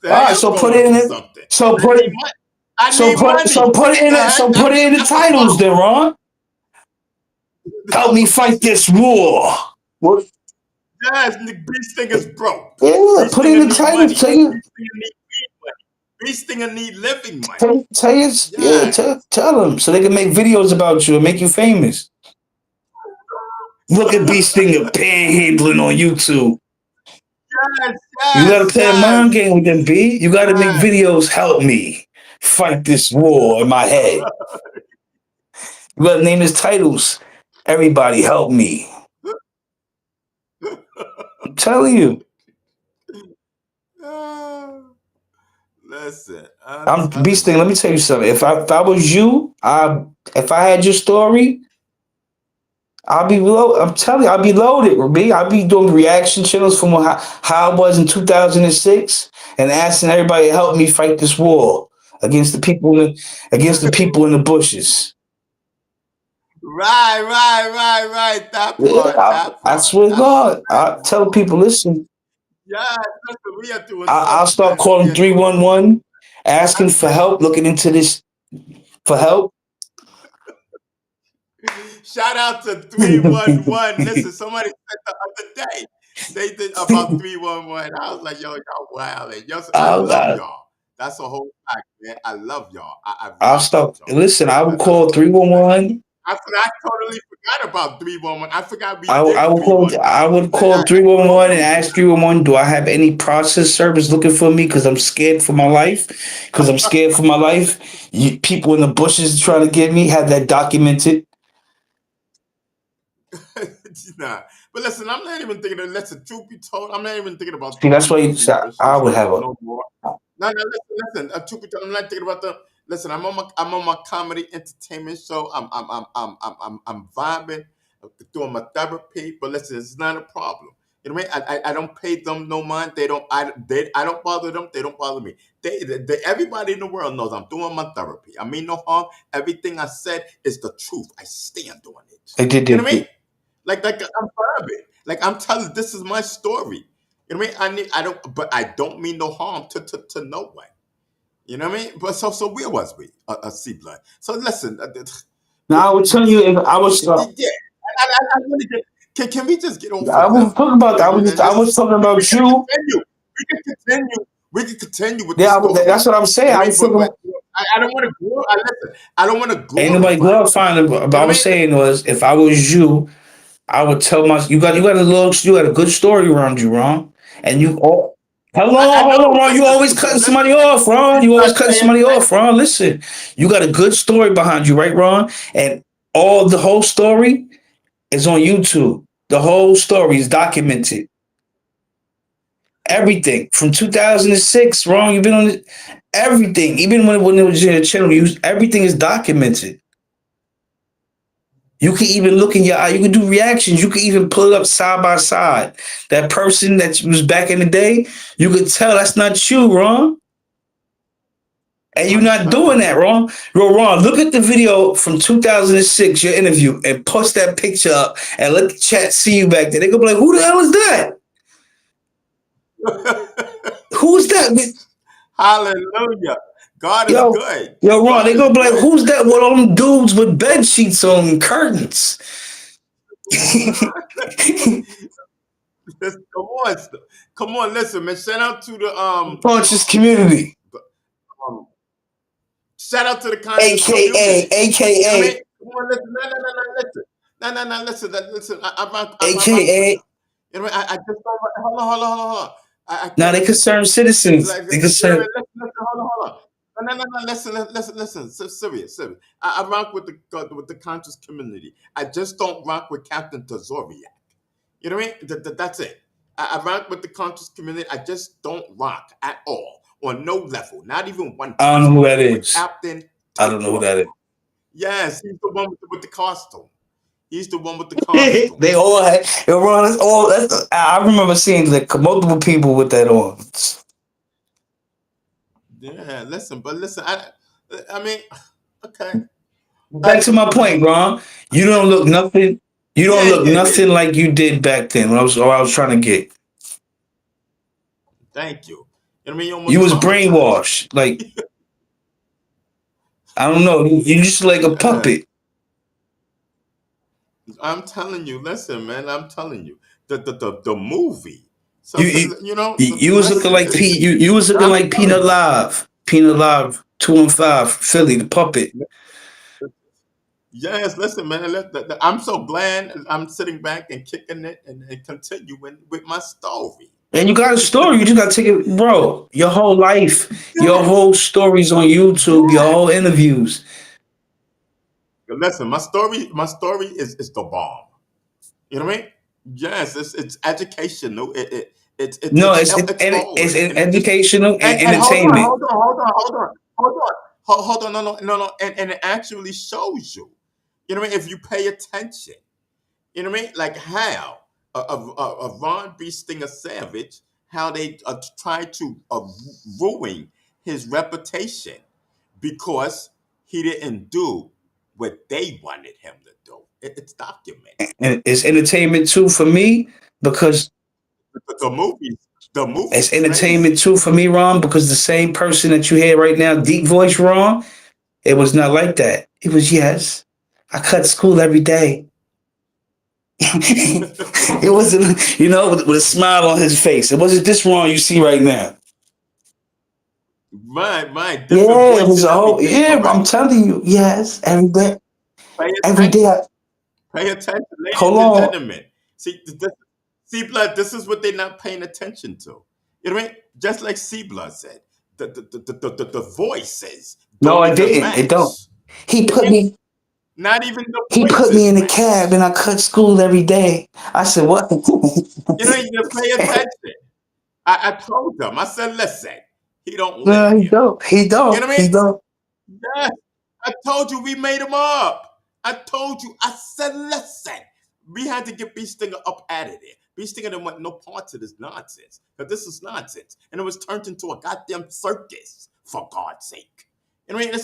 All I right, am so put going it in through it. something. So I put need it. money. I need money. Put it in The it. heck? So put it in the That's the titles, then, problem. Ron. Help me fight this war. What? Yes, Beast Stinger's broke. Yeah, Beast put it Stinger in the need titles. money. Tell you, Beast Stinger need weed money. Beast Stinger need living money. tell you, yeah, Yes. tell them so they can make videos about you and make you famous. Look at B Stinger panhandling on YouTube. Yes, You got to yes, play a mind yes, game with them, B. You got to make yes. videos. Help me fight this war in my head. You got to name his titles. Everybody, help me. I'm telling you. Ah, listen, I'm I'm telling Beast thing. you. Let me tell you something. If I was you, if I had your story, I'll be low. I'm telling you, I'll be loaded, B. I'll be doing reaction channels from how I was in 2006 and asking everybody to help me fight this war against against the people in the bushes. Right. That Yeah, part, that I part. swear to That's God, I correct. tell people, listen, Yeah, listen, we are doing I'll start something. We calling are doing 311, asking for help, looking into this for help. shout out to 311. Listen, somebody said the other day they did about 311. I was like, yo, y'all wild. Yo, I Oh love God. y'all. That's a whole fact, man. I love y'all. I I'll rock with stop. y'all. Listen, I will That's a call whole fact. 311. I totally forgot about 311. I forgot we did I 311. would Like, call I 311 and totally ask forgot. 311, do I have any process service looking for me? Because I'm scared for my life. Because I'm scared for my life. People in the bushes trying to get me, have that documented. Nah. But listen, I'm not even thinking of, listen, truth be told, I'm not even thinking about See, the that's why people in the I bushes would have a no more. No, listen. Truth be told, I'm not thinking about the. Listen, I'm on my comedy entertainment show. I'm vibing, doing my therapy. But listen, it's not a problem. You know what I mean? I don't pay them no mind. I don't bother them. They don't bother me. Everybody in the world knows I'm doing my therapy. I mean no harm. Everything I said is the truth. I stand on it. they did You know what I mean? it. Like I'm vibing. Like I'm telling. This is my story. You know what I mean? I don't mean no harm to no one. You know what I mean? But so where was we? C blood. So listen, Now I would tell you if I was yeah. I want to get. Can we just get off I of was this? talking about And I just was talking we about can you. continue. We can continue. We can continue with the Yeah, story. that's what I'm saying. You know I what I mean? was talking But about I don't want to listen. I don't want to ain't nobody glorify it. glorifying it. But You I know what was I mean? saying was if I was you, I would tell you got a little you got a good story around you, Ron. And you all I hold on, know. Ron. You always cutting somebody off, Ron. You always cutting somebody off, Ron. Listen, you got a good story behind you, right, Ron? And the whole story is on YouTube. The whole story is documented. Everything from 2006, Ron. You've been on it. Everything, even when it was your channel, everything is documented. You can even look in your eye. You can do reactions. You can even pull it up side by side. That person that was back in the day, you could tell that's not you, Ron. And you're I'm not doing telling that, you. Ron. You're wrong. Look at the video from 2006, your interview, and post that picture up and let the chat see you back there. They gonna be like, who the hell is that? Who's that? Hallelujah. God is Yo, good. yo, Ron, God they is gonna be like, good. who's that with all them dudes with bed sheets on and curtains? Come on, come on, listen, man. Shout out to the Conscious community, um shout out to the conscious aka, community. You know what I mean? aka, Come on, listen, no, listen. No, listen, listen. I rock with aka. them. You know what I mean? I just don't hold on. I Now they can't concerned citizens. like They wait, concerned. listen, hold on. No, listen. Serious. I rock with the conscious community. I just don't rock with Captain Tazoriak. You know what I mean? That's it. I rock with the conscious community. I just don't rock at all on no level, not even I don't know 1% who that with is. Captain I don't know who that Tazoriak. is. Yes, he's the one with the costume. He's the one with the costume. They all had. Yo, Ron, that's all. I remember seeing like multiple people with that on. Yeah, listen. I mean, okay. Back to my point, Ron. You don't look nothing. You don't look Yeah. nothing like you did back then. When I was trying to get. Thank you. You know what I mean? You You almost was traumatized me. brainwashed. Like I don't know. You just like a Yeah, puppet. I'm telling you. Listen, man. I'm telling you. The movie. You you, You know. you was looking Listen. like Pete. You was looking I'm like telling Peanut you. Live. Peanut Live 2 and 5 Philly, the puppet. Yes, listen, man. I'm so glad I'm sitting back and kicking it and continuing with my story. And you got a story. You just gotta take it, bro. Your whole life, your Yes, whole stories on YouTube, your yes. whole interviews. Listen, my story is the bomb. You know what I mean? Yes, it's educational. No, It's it's hard, and it just educational and and entertainment. hold on, no, and it actually shows you. You know what I mean? If you pay attention, you know what I mean? Like how Ron B. Stinger Savage, how they try to ruin his reputation because he didn't do what they wanted him to do. It's documented. And it's entertainment too for me because The movie, the movie's it's entertainment crazy. too for me, Ron, because the same person that you hear right now, deep voice Ron, it was not like that. It was yes. I cut school every day. It wasn't, with a smile on his face. It wasn't this Ron you see right now. My different Yeah, it voice was and a whole, everything. yeah, I'm Correct. telling you, yes, Pay every day. attention. Pay attention, ladies Hold and on. gentlemen. See, blood. This is what they're not paying attention to. You know what I mean? Just like C blood said, the voices No, don't I even didn't. It don't. match. He You know what put I mean? me, Not even the he put me voices in the cab match. and I cut school every day. I said, what? You know, you pay attention. I told them. I said, listen, he don't live No, he here. don't. He You know don't. what I He mean? don't. Yes. I told you we made him up. I told you. I said, listen, we had to get B Stinger up out of there. B Stinger didn't want no parts of this nonsense. Because this is nonsense. And it was turned into a goddamn circus, for God's sake. You know what I mean?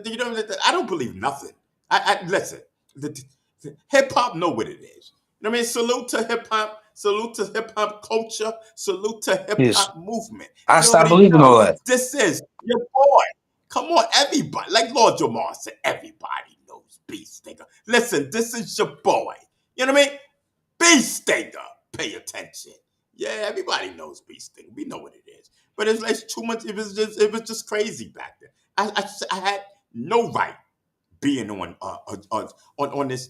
You know, I don't believe nothing. Listen, hip hop know what it is. You know what I mean? Salute to hip hop culture, salute to hip Yes. hop movement. I You stopped already believing all know that. this is your boy. Come on, everybody. Like Lord Jamar said, everybody knows Beast Stinger. Listen, this is your boy. You know what I mean? Beast Stinger. Pay attention. Yeah, everybody knows Beast Stinger. We know what it is. But it's like too much. It was just crazy back then. I had no right being on this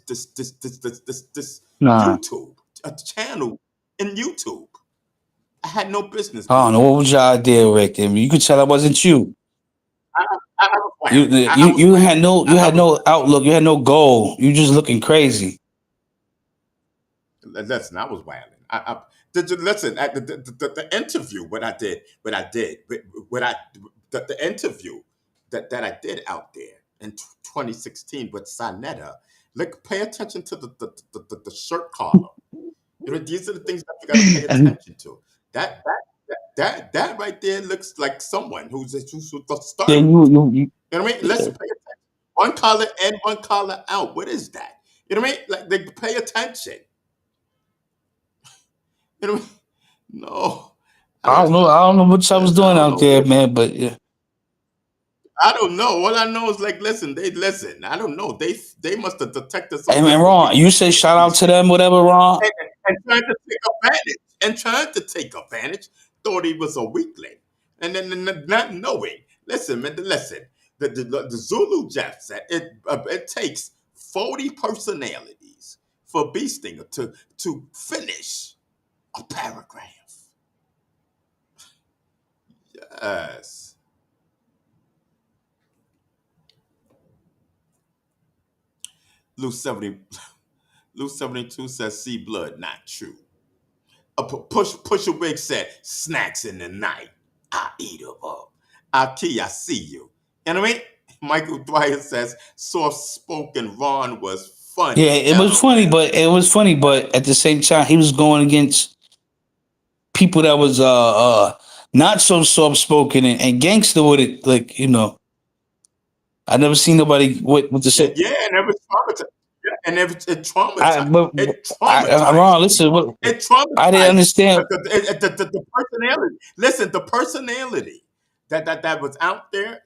Nah. YouTube a channel in YouTube. I had no business I don't being know. on What was your idea, Rick? I mean, you could tell that wasn't you. I was You wilding. I you was you had wilding. no you I had was no outlook. You had no goal. You just looking crazy. listen. I was wilding. Listen. The interview. The interview that I did out there in 2016 with Sanetta. Like, pay attention to the shirt collar. You know, these are the things that you got to pay And attention to. That right there looks like someone who's the then stern. you You know what I mean? Let's pay attention. One collar in, one collar out. What is that? You know what I mean? Like, they pay attention. You know what I mean? No, I I don't. don't know. I don't know what y'all was Listen, I doing don't out know. there, man. But yeah, I don't know. All I know is like, listen, they listen. I don't know. They must have detected hey some man, type of Ron, you weakness say in shout out to Beasting, them, whatever, Ron. and trying to take advantage. And trying to take advantage. Thought he was a weakling, and then not knowing. Listen, man. Listen. The Zulu Jeff said it takes 40 personalities for Beasting to finish a paragraph. Yes. Luke 70, Luke 72 says, see blood, not true. Pusha Wig said, snacks in the night. I eat them up. I see you. You know what I mean? Michael Dwyer says, soft spoken Ron was Yeah, funny. it was funny, LOL. but at the same time, he was going against people that was not so soft spoken and gangster with it. Like, I never seen nobody with the Yeah, shit. yeah, and it was traumatized. Yeah, and it I traumatized. but It Ron, traumatized me. listen, what It I didn't traumatized understand. the personality. Listen, the personality that was out there,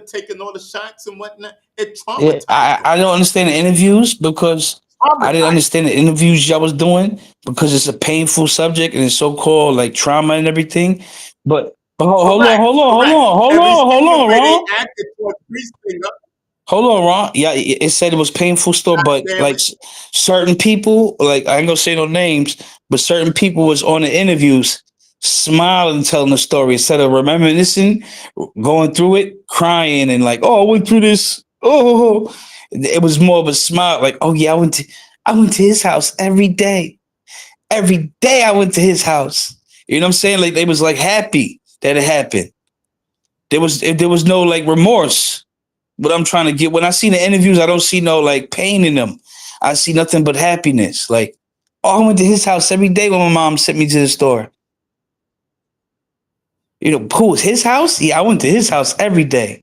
taking all the shots and whatnot. It Yeah, traumatized him. I don't understand the interviews because I didn't Traumatized. understand the interviews y'all was doing because it's a painful subject and it's so called like trauma and everything. But Correct, correct. And we hold seen the on, way they Ron. acted towards Priesting. Hold on, Ron. Yeah, it said it was painful still, God but damn like it. certain people, like I ain't gonna say no names, but certain people was on the interviews smiling, telling the story instead of reminiscing, going through it, crying, and like, oh, I went through this. Oh, it was more of a smile, like, oh yeah, I went to his house every day. Every day I went to his house. You know what I'm saying? Like they was like happy that it happened. There was no like remorse. What I'm trying to get when I see the interviews, I don't see no like pain in them. I see nothing but happiness. Like, oh, I went to his house every day when my mom sent me to the store. Who was his house? Yeah, I went to his house every day.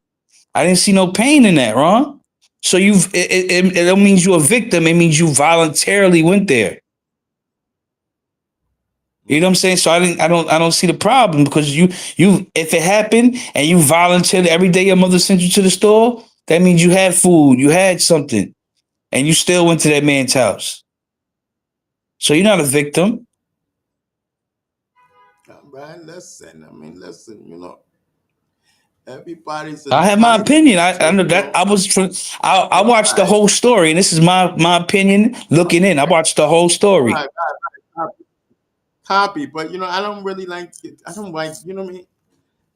I didn't see no pain in that, Ron. So it don't mean you a victim. It means you voluntarily went there. You know what I'm saying? So I don't see the problem because if it happened and you volunteered every day your mother sent you to the store, that means you had food, you had something, and you still went to that man's house. So you're not a victim. Man, listen. I mean, listen, everybody's I have my entitled opinion. I to, know that I watched the right, whole story, and this is my opinion looking in. I watched the whole story. right, copy. But, I don't really like it. I don't like, you know what I mean?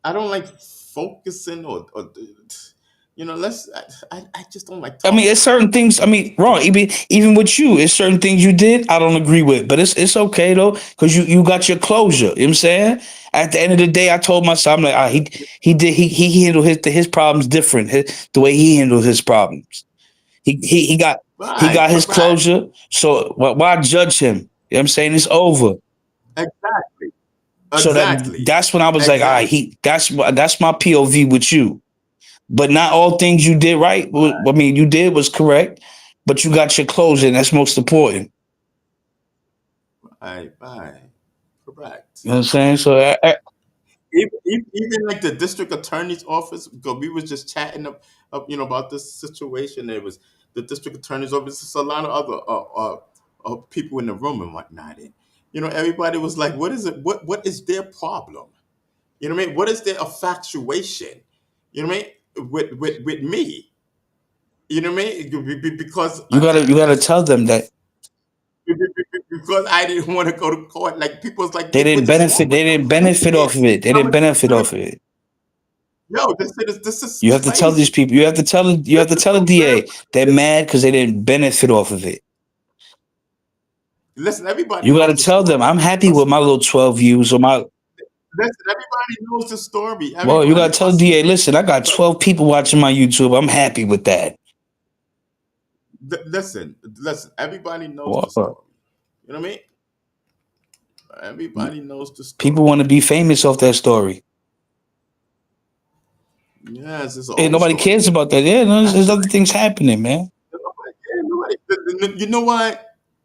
I don't like focusing I just don't like I mean, talking it's about certain things. I mean, it. wrong. Even with you, it's certain things you did I don't agree with, but it's okay though because you got your closure. You know what I'm saying? At the end of the day, I told myself, I'm like, he did he handled his problems different. The way he handled his problems, he Right, got his correct. closure. So why judge him? You know what I'm saying? It's over. Exactly. So Exactly. that's when I was like, all right, Exactly. that's my POV with you. But not all things you did right. I mean, you did was correct, but you got your closure, and that's most important. Right. Correct. You know what I'm saying? So Even like the district attorney's office, because we was just chatting about this situation. There was the district attorney's office. There's a lot of other people in the room and whatnot. And, everybody was like, "What is it? What is their problem? You know what I mean? What is their infatuation? You know what I mean? With me? You know what I mean? Because you gotta tell them that because I didn't want to go to court. Like people's like, they what didn't is benefit. wrong They with them? didn't They benefit can't. off of it. They I'm didn't like, benefit off of it. yo, this is You have to tell these crazy. people. You have This to is tell the so DA they're serious. mad because they didn't benefit off of it. Listen, everybody You got to knows the tell them story. I'm happy with Trust me. my little 12 views or my. Listen, everybody knows the story. Well, you got Everybody, to tell the trust DA. me. Listen, I got 12 people watching my YouTube. I'm happy with that. Listen. Everybody knows the Well, story. You know what I mean? Everybody knows the people story. want to be famous off that story. Yes, it's an Hey, old nobody story. cares about that. Yeah, no, That's there's other things happening, man. Yeah, nobody. You know why?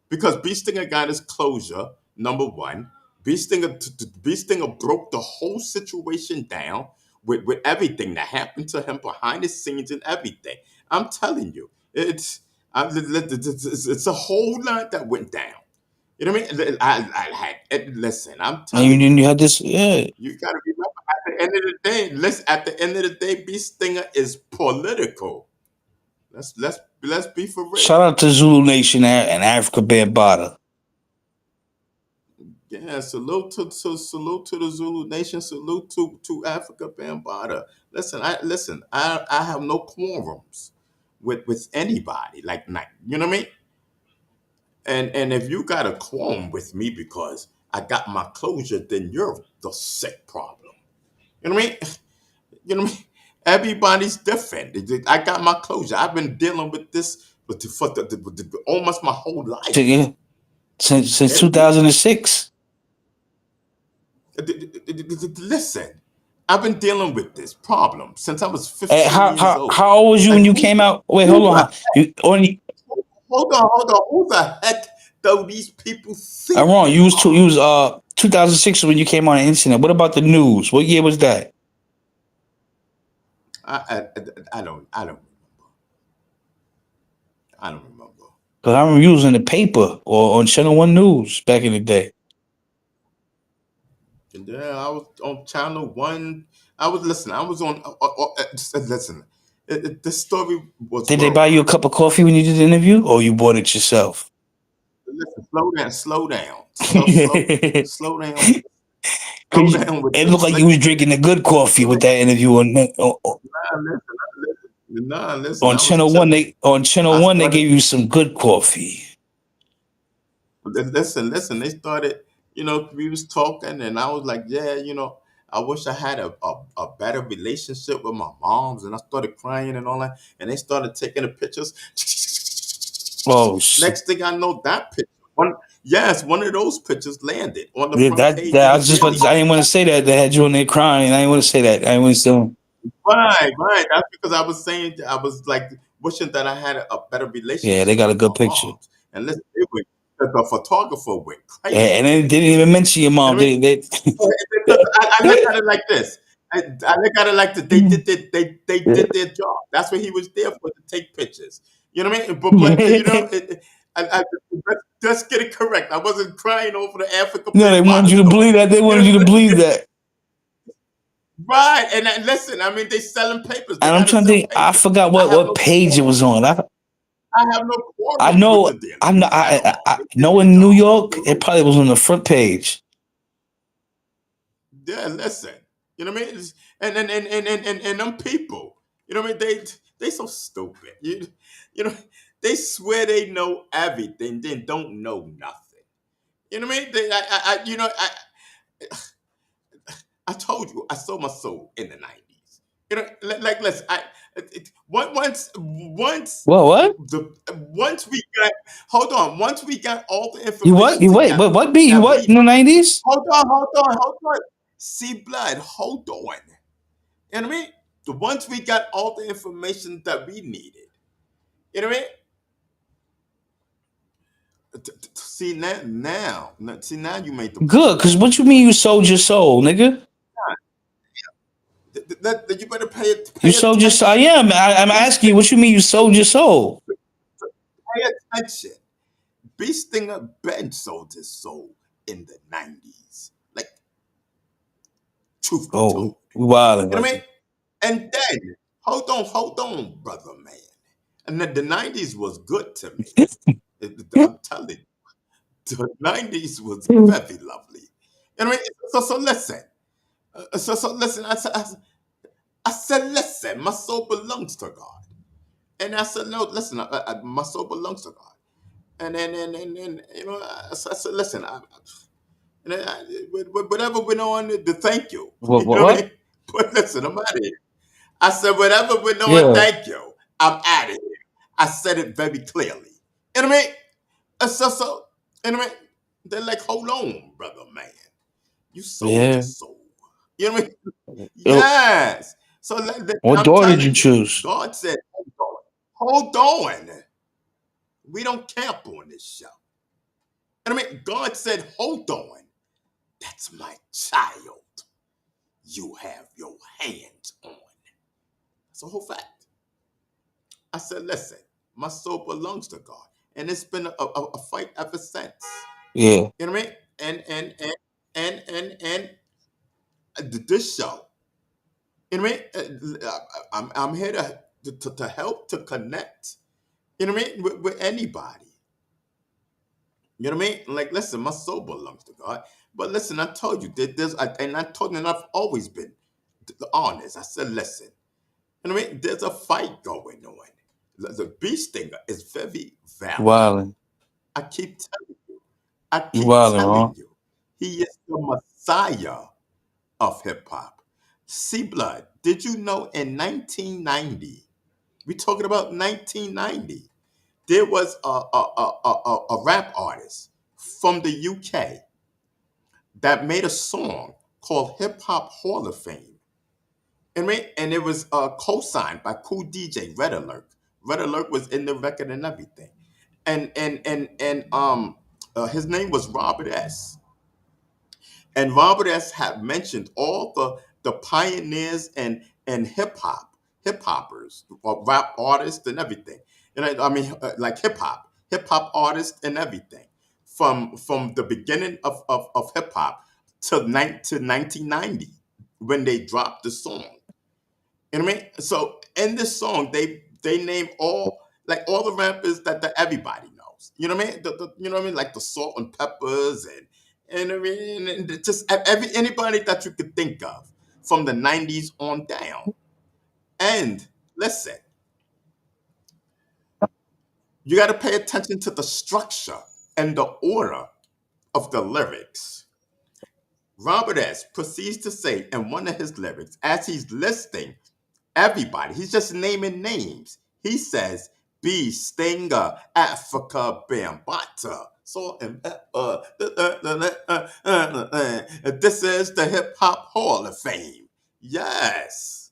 Because B Stinger got his closure. Number one. B Stinger broke the whole situation down with everything that happened to him behind the scenes and everything. I'm telling you, it's a whole lot that went down. You know what I mean? Listen, I'm And you, telling then you, you had this, yeah. you got to remember at the end of the day, listen, at the end of the day, B Stinger is political. Let's be for Shout real. out to Zulu Nation and Africa Bambaataa. Yeah, salute to the Zulu Nation. Salute to Africa Bambaataa. I have no quorums with anybody. You know what I mean? And if you got a quorum with me because I got my closure, then you're the sick problem. You know what I mean? You know what I mean? Everybody's different. I got my closure. I've been dealing with this for almost my whole life. Yeah, since Every 2006. Listen, I've been dealing with this problem since I was Hey, 15 years old. how old was you Like when you came out? Wait, hold who on. You only hold on. Who the heck do these people I'm think wrong. they are? You was 2006 when you came on the internet. What about the news? What year was that? I don't I don't remember. Because I remember using the paper or on Channel One News back in the day. And yeah, I was on Channel One. I was listening. I was on. Listen, the story was Did they buy you a worldwide. cup of coffee when you did the interview, or you bought it yourself? Listen, slow down, Because slow down, slow down with it the looked like you was drinking the good coffee with that interview Nah, listen. on I was Channel One. chilling. Channel I One, they started. gave you some good coffee. Listen. They started. We was talking, and I was like, yeah, I wish I had a better relationship with my moms, and I started crying and all that, and they started taking the pictures. Oh shit! Next thing I know, that picture, one of those pictures landed on the Yeah, front page of I the was just about Daily to, I Mail. didn't want to say that they had you on there crying. I didn't want to say that. I didn't want to say. Right. That's because I was saying I was like wishing that I had a better Yeah, they relationship got a with my good picture. moms. And listen, the photographer went Yeah, and crazy they with it. didn't even mention your You mom. know what I mean? They Because I look at it like this. I look at it like that. They did their job. That's what he was there for, to take pictures. You know what I mean? But let's get it correct. I wasn't crying over the Africa No, they wanted Bambaataa you to story. believe that. They You wanted know, you to believe that. right? And listen, I mean, they selling papers. They And I'm got to trying to sell think. I papers. forgot I have what no page it was on. I have no I quorums with the know. Daily I'm not. Mail at all. I They did know their in New job. York, it probably was on the front page. Yeah, listen. You know what I mean? And them people, you know what I mean? They so stupid. You know, they swear they know everything, then don't know nothing. You know what I mean? I told you I sold my soul in the 90s. Listen, What? once we got hold on, once we got all the You what? information You wait. together What? You that what? we In the 90s? hold on. See blood, hold on. You know what I mean? Once we got all the information that we needed, you know what I mean? See now you made the point. Good. Cause what you mean you sold your soul, nigga? You better pay You sold your soul. I attention. am. I'm Be asking you. What you mean you sold your soul? Pay attention. B Stinger Ben sold his soul in the 90s. Like, truth be Oh, told. we wilding You know right what I there. mean? And then, hold on, brother man. And then the 90s was good to me. I'm telling you, the 90s was very lovely. You know what I mean? So listen. So listen, I said, listen, my soul belongs to God. And I said, no, listen, my soul belongs to God. And then I said, listen, whatever went on, the thank you. What? You What? know what I What? mean? But listen, I'm out of here. I said, whatever went on, Yeah. thank you. I'm out of here. I said it very clearly. You know what I mean? You know what I mean? They're like, hold on, brother man. You sold your Yeah. soul. You know what I mean? Yo, Yes. So what I'm door did you telling you, choose? God said, hold on. We don't camp on this show. And I mean, God said, hold on. That's my child you have your hands on. That's a whole fact. I said, listen, my soul belongs to God. And it's been a fight ever since. Yeah. You know what I mean? And this show, you know what I mean? I'm here to help, to connect, you know what I mean, with anybody. You know what I mean? Like, listen, my soul belongs to God. But listen, I told you that and I told you, and I've always been honest. I said, listen, you know what I mean? There's a fight going on. The bee stinger is very You valid. wildin'. I keep telling you. I You keep wildin', telling huh? you. He is the Messiah of hip hop. C Blood, did you know in 1990, we talking about 1990, there was a rap artist from the UK that made a song called Hip Hop Hall of Fame. And it was co-signed by Cool DJ Red Alert. Red Alert was in the record and everything. And his name was Robert S. And Robert S. had mentioned all the pioneers and hip hoppers, or rap artists and everything. And I mean, like hip hop artists and everything, from the beginning of hip hop to 1990 when they dropped the song. You know what I mean? So in this song, they name all the rappers that everybody knows. You know what I mean? You know what I mean? Like the Salt and Peppers and I mean, and just anybody that you could think of from the 90s on down. And listen, you got to pay attention to the structure and the order of the lyrics. Robert S. proceeds to say in one of his lyrics, as he's listing everybody, he's just naming names. He says, B, Stinger, Africa, Bambata. So, this is the Hip Hop Hall of Fame. Yes.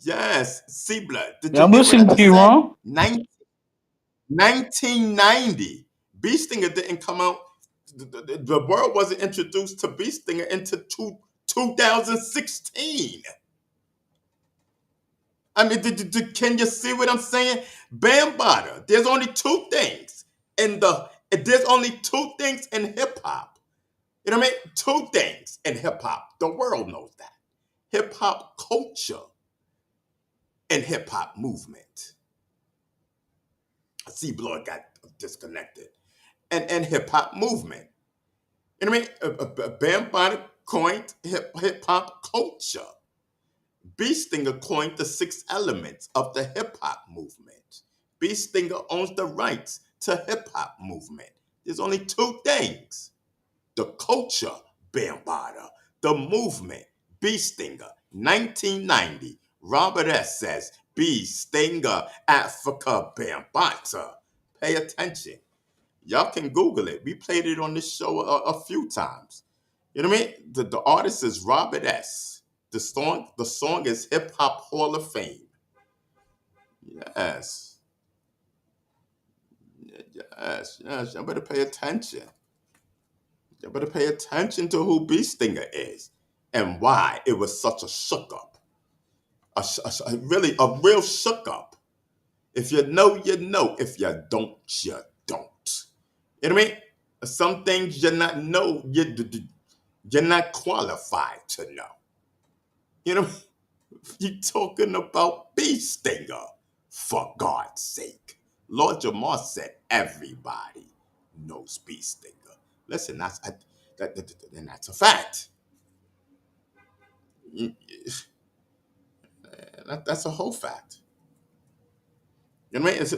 Yes. C-Blood. Did Yeah, you I'm hear what I listening to just you, said? Ron. 1990. B Stinger didn't come out. The world wasn't introduced to B Stinger until 2016. I mean, can you see what I'm saying? Bambada. There's only two things there's only two things in hip hop. You know what I mean? Two things in hip hop. The world knows that. Hip hop culture and hip hop movement. C Blood got disconnected. And hip hop movement. You know what I mean? Bambada coined hip hop culture. B Stinger coined the six elements of the hip hop movement. B Stinger owns the rights to hip hop movement. There's only two things: the culture, Bambada; the movement, B Stinger. 1990, Robert S. says, B Stinger, Africa, Bambata. Pay attention. Y'all can Google it. We played it on this show a few times. You know what I mean? The artist is Robert S. The song is Hip Hop Hall of Fame. Yes. Yes. Y'all better pay attention. Y'all better pay attention to who B Stinger is and why it was such a shook up. Really a real shook up. If you know, you know. If you don't, you don't. You know what I mean? Some things you not know, you're not qualified to know. You know, you talking about bee stinger, for God's sake. Lord Jamar said everybody knows bee stinger. Listen, and that's a fact. That's a whole fact. You know what I mean?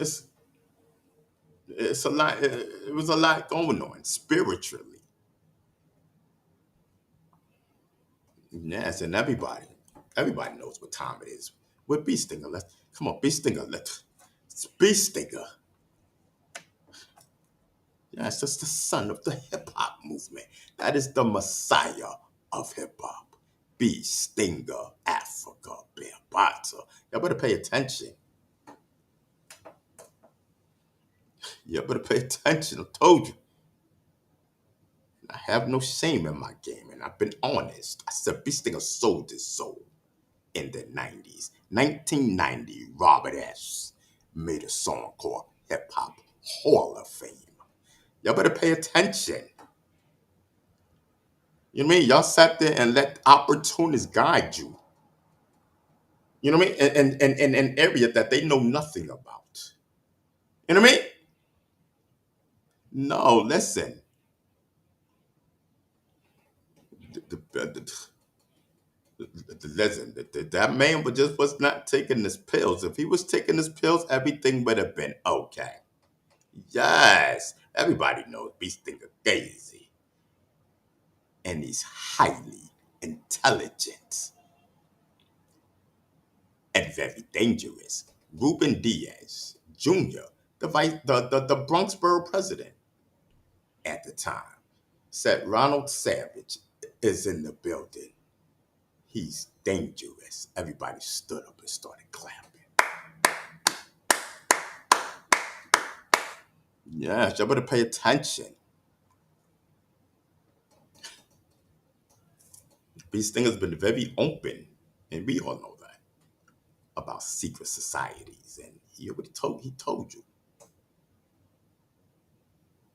It's a lot. It was a lot going on spiritually. Yes, and everybody knows what time it is. With bee stinger, let's come on, bee stinger. It's bee stinger. Yes, that's the son of the hip hop movement. That is the Messiah of hip hop. B. Stinger, Africa, Bambata. Y'all better pay attention. Y'all better pay attention. I told you. I have no shame in my game, and I've been honest. I said Beast Stinger sold his soul in the 90s. 1990, Robert S. made a song called Hip Hop Hall of Fame. Y'all better pay attention. You know what I mean? Y'all sat there and let opportunists guide you. You know what I mean? In an area that they know nothing about. You know what I mean? No, listen. Listen, that man was not taking his pills. If he was taking his pills, everything would have been okay. Yes, everybody knows Beast Stinger Daisy. And he's highly intelligent and very dangerous. Ruben Diaz Jr., the Bronx Borough president at the time, said Ronald Savage is in the building. He's dangerous. Everybody stood up and started clapping. Yes, y'all better pay attention. Beast Stinger's been very open, and we all know that, about secret societies. And he told you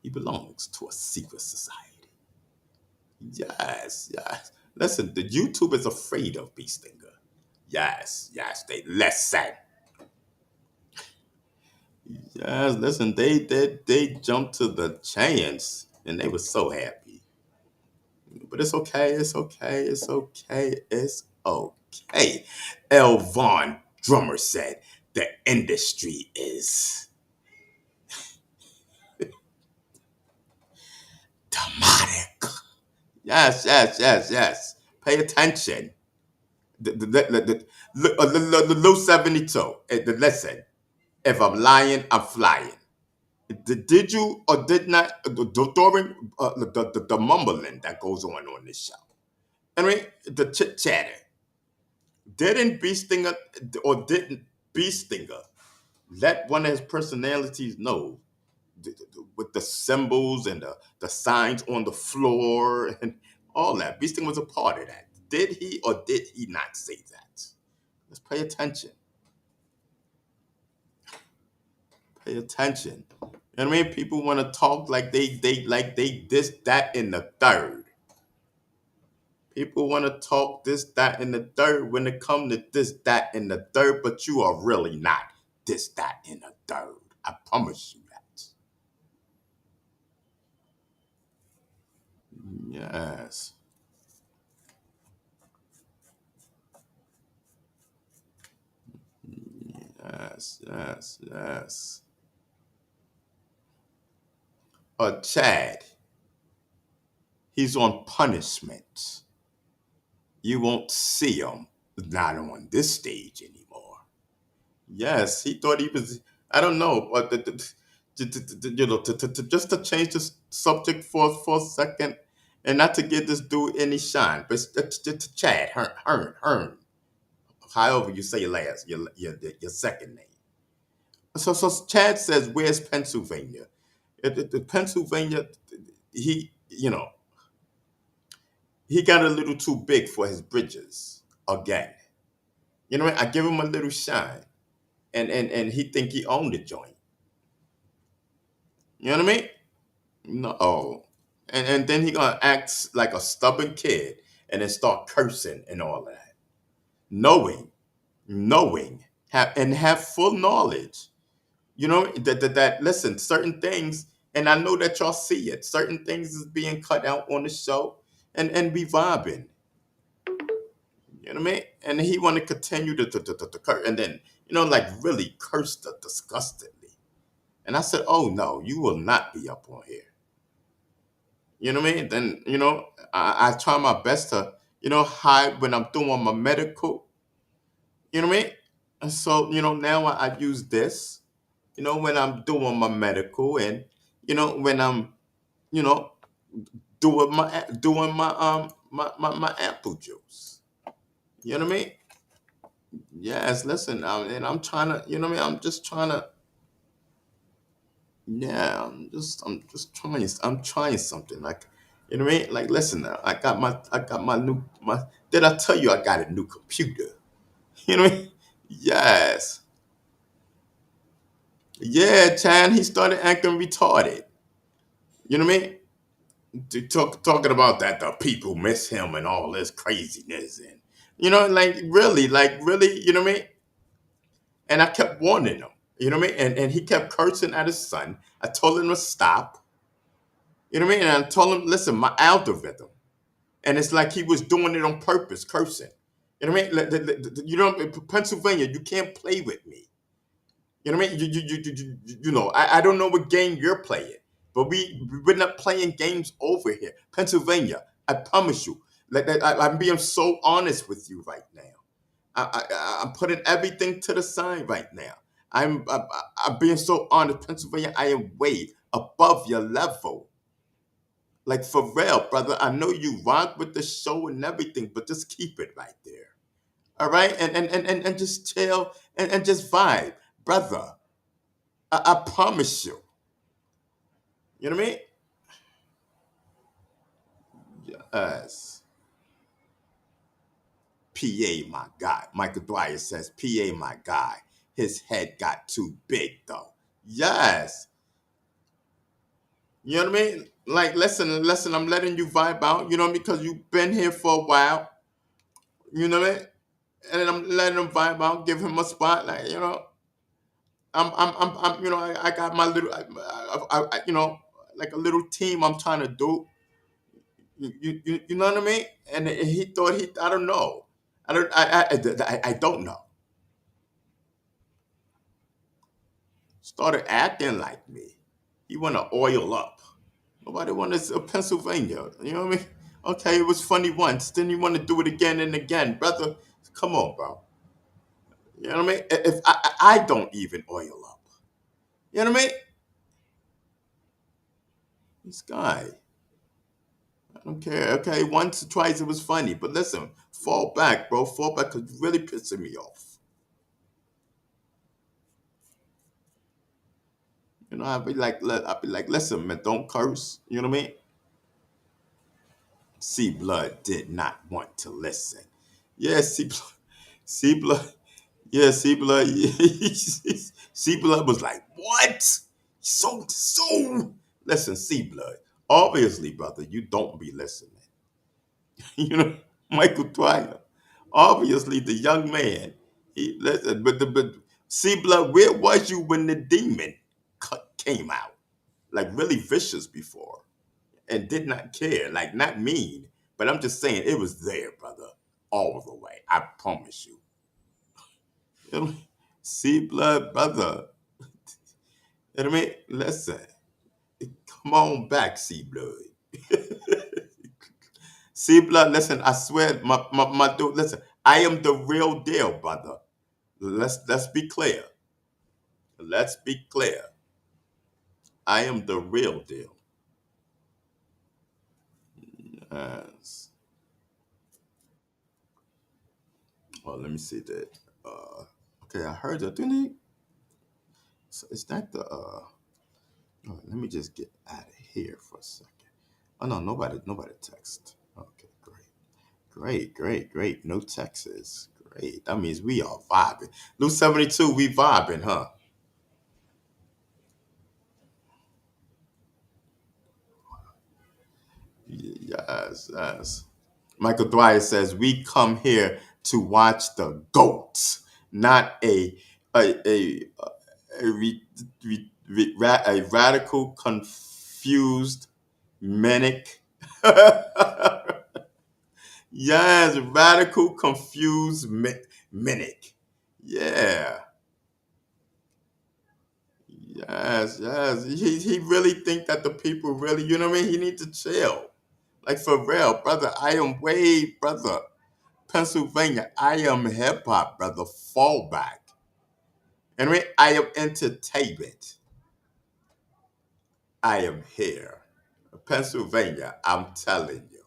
he belongs to a secret society. Yes, yes. Listen, the YouTube is afraid of Beast Stinger. Yes, yes, they listen. Yes, listen, they jumped to the chance and they were so happy. But it's okay, it's okay, it's okay, it's okay. L. Vaughn, drummer, said the industry is demonic. Yes, yes, yes, yes. Pay attention. The Lou 72. Listen, if I'm lying, I'm flying. Did you or did not, during the mumbling that goes on this show? I mean, the chit chatter. Didn't Beast Stinger or didn't Beast Stinger let one of his personalities know with the symbols and the signs on the floor and all that? Beast Stinger was a part of that. Did he or did he not say that? Let's pay attention. Pay attention. You know what I mean? People want to talk like they this, that, and the third. People want to talk this, that, and the third when it comes to this, that, and the third, but you are really not this, that, and the third. I promise you that. Yes. Yes, yes, yes. Chad, he's on punishment. You won't see him not on this stage anymore. Yes, he thought he was. I don't know, but just to change the subject for a second, and not to give this dude any shine, but Chad Hearn, however you say your your second name. So Chad says, "Where's Pennsylvania?" Pennsylvania, he he got a little too big for his bridges again. You know what? I give him a little shine, and he think he owned the joint. You know what I mean? No. And then he gonna act like a stubborn kid and then start cursing and all that. Knowing, have full knowledge. You know that listen, certain things, and I know that y'all see it. Certain things is being cut out on the show and be vibing. You know what I mean? And he want to continue to curse and then, like really curse disgustedly. And I said, oh no, you will not be up on here. You know what I mean? Then, I try my best to, hide when I'm doing my medical. You know what I mean? And so, now I use this, when I'm doing my medical and, when I'm, you know, doing my apple juice. You know what I mean? Yes, listen, and I'm trying to, you know what I mean? I'm just trying to, yeah, I'm just trying something like, You know what I mean? Like, listen, I got my. Did I tell you I got a new computer? You know what I mean? Yes. Yeah, Chan, he started acting retarded. You know what I mean? Talking about that the people miss him and all this craziness and like really, you know what I mean? And I kept warning him, you know what I mean? And he kept cursing at his son. I told him to stop, you know what I mean? And I told him, listen, my algorithm. And it's like he was doing it on purpose, cursing. You know what I mean? Pennsylvania, you can't play with me. You know what I mean? I don't know what game you're playing, but we're not playing games over here. Pennsylvania, I promise you. I'm being so honest with you right now. I'm putting everything to the side right now. I'm being so honest, Pennsylvania. I am way above your level. Like for real, brother. I know you rock with the show and everything, but just keep it right there. All right, and just chill and just vibe, brother. I promise you. You know what I mean? Yes. PA, my guy. Michael Dwyer says, PA, my guy. His head got too big, though. Yes. You know what I mean? Like, listen, I'm letting you vibe out, you know, because you've been here for a while. You know what I mean? And I'm letting him vibe out, give him a spot. Like, I got my little, like a little team I'm trying to do. You know what I mean? And he thought I don't know. I don't know. Started acting like me. He want to oil up. Nobody wants Pennsylvania. You know what I mean? Okay, it was funny once. Then you want to do it again and again, brother. Come on, bro. You know what I mean? If I don't even oil up. You know what I mean? This guy. I don't care. Okay, once or twice it was funny, but listen, fall back, bro. Fall back because you're really pissing me off. You know, I'd be like, listen, man, don't curse. You know what I mean? C Blood did not want to listen. Yeah, C Blood. Yeah, C Blood. C Blood was like, what? So. Listen, C Blood. Obviously, brother, you don't be listening. You know, Michael Dwyer. Obviously, the young man. He listen, but C Blood, where was you when the demon came out? Like really vicious before. And did not care, like not mean, but I'm just saying it was there, brother, all the way. I promise you. You know, see, blood, brother. You know what I mean? Listen, come on back, see blood. See blood. Listen, I swear, my dude. Listen, I am the real deal, brother. Let's be clear. Let's be clear. I am the real deal. Yes. Oh, let me see that. Okay, I heard that. Didn't he? So is that the all right, let me just get out of here for a second. Oh no, nobody text. Okay, great. No texts. Great. That means we are vibing. Lou 72, we vibing, huh? Yes. Michael Dwyer says we come here to watch the goats, not a radical, confused, manic. Yes, radical, confused, manic. Yeah. Yes. He really think that the people really, you know what I mean? He need to chill. Like for real, brother. I am way, brother. Pennsylvania. I am hip hop, brother. Fall back. And I mean, I am entertainment. I am here. Pennsylvania, I'm telling you.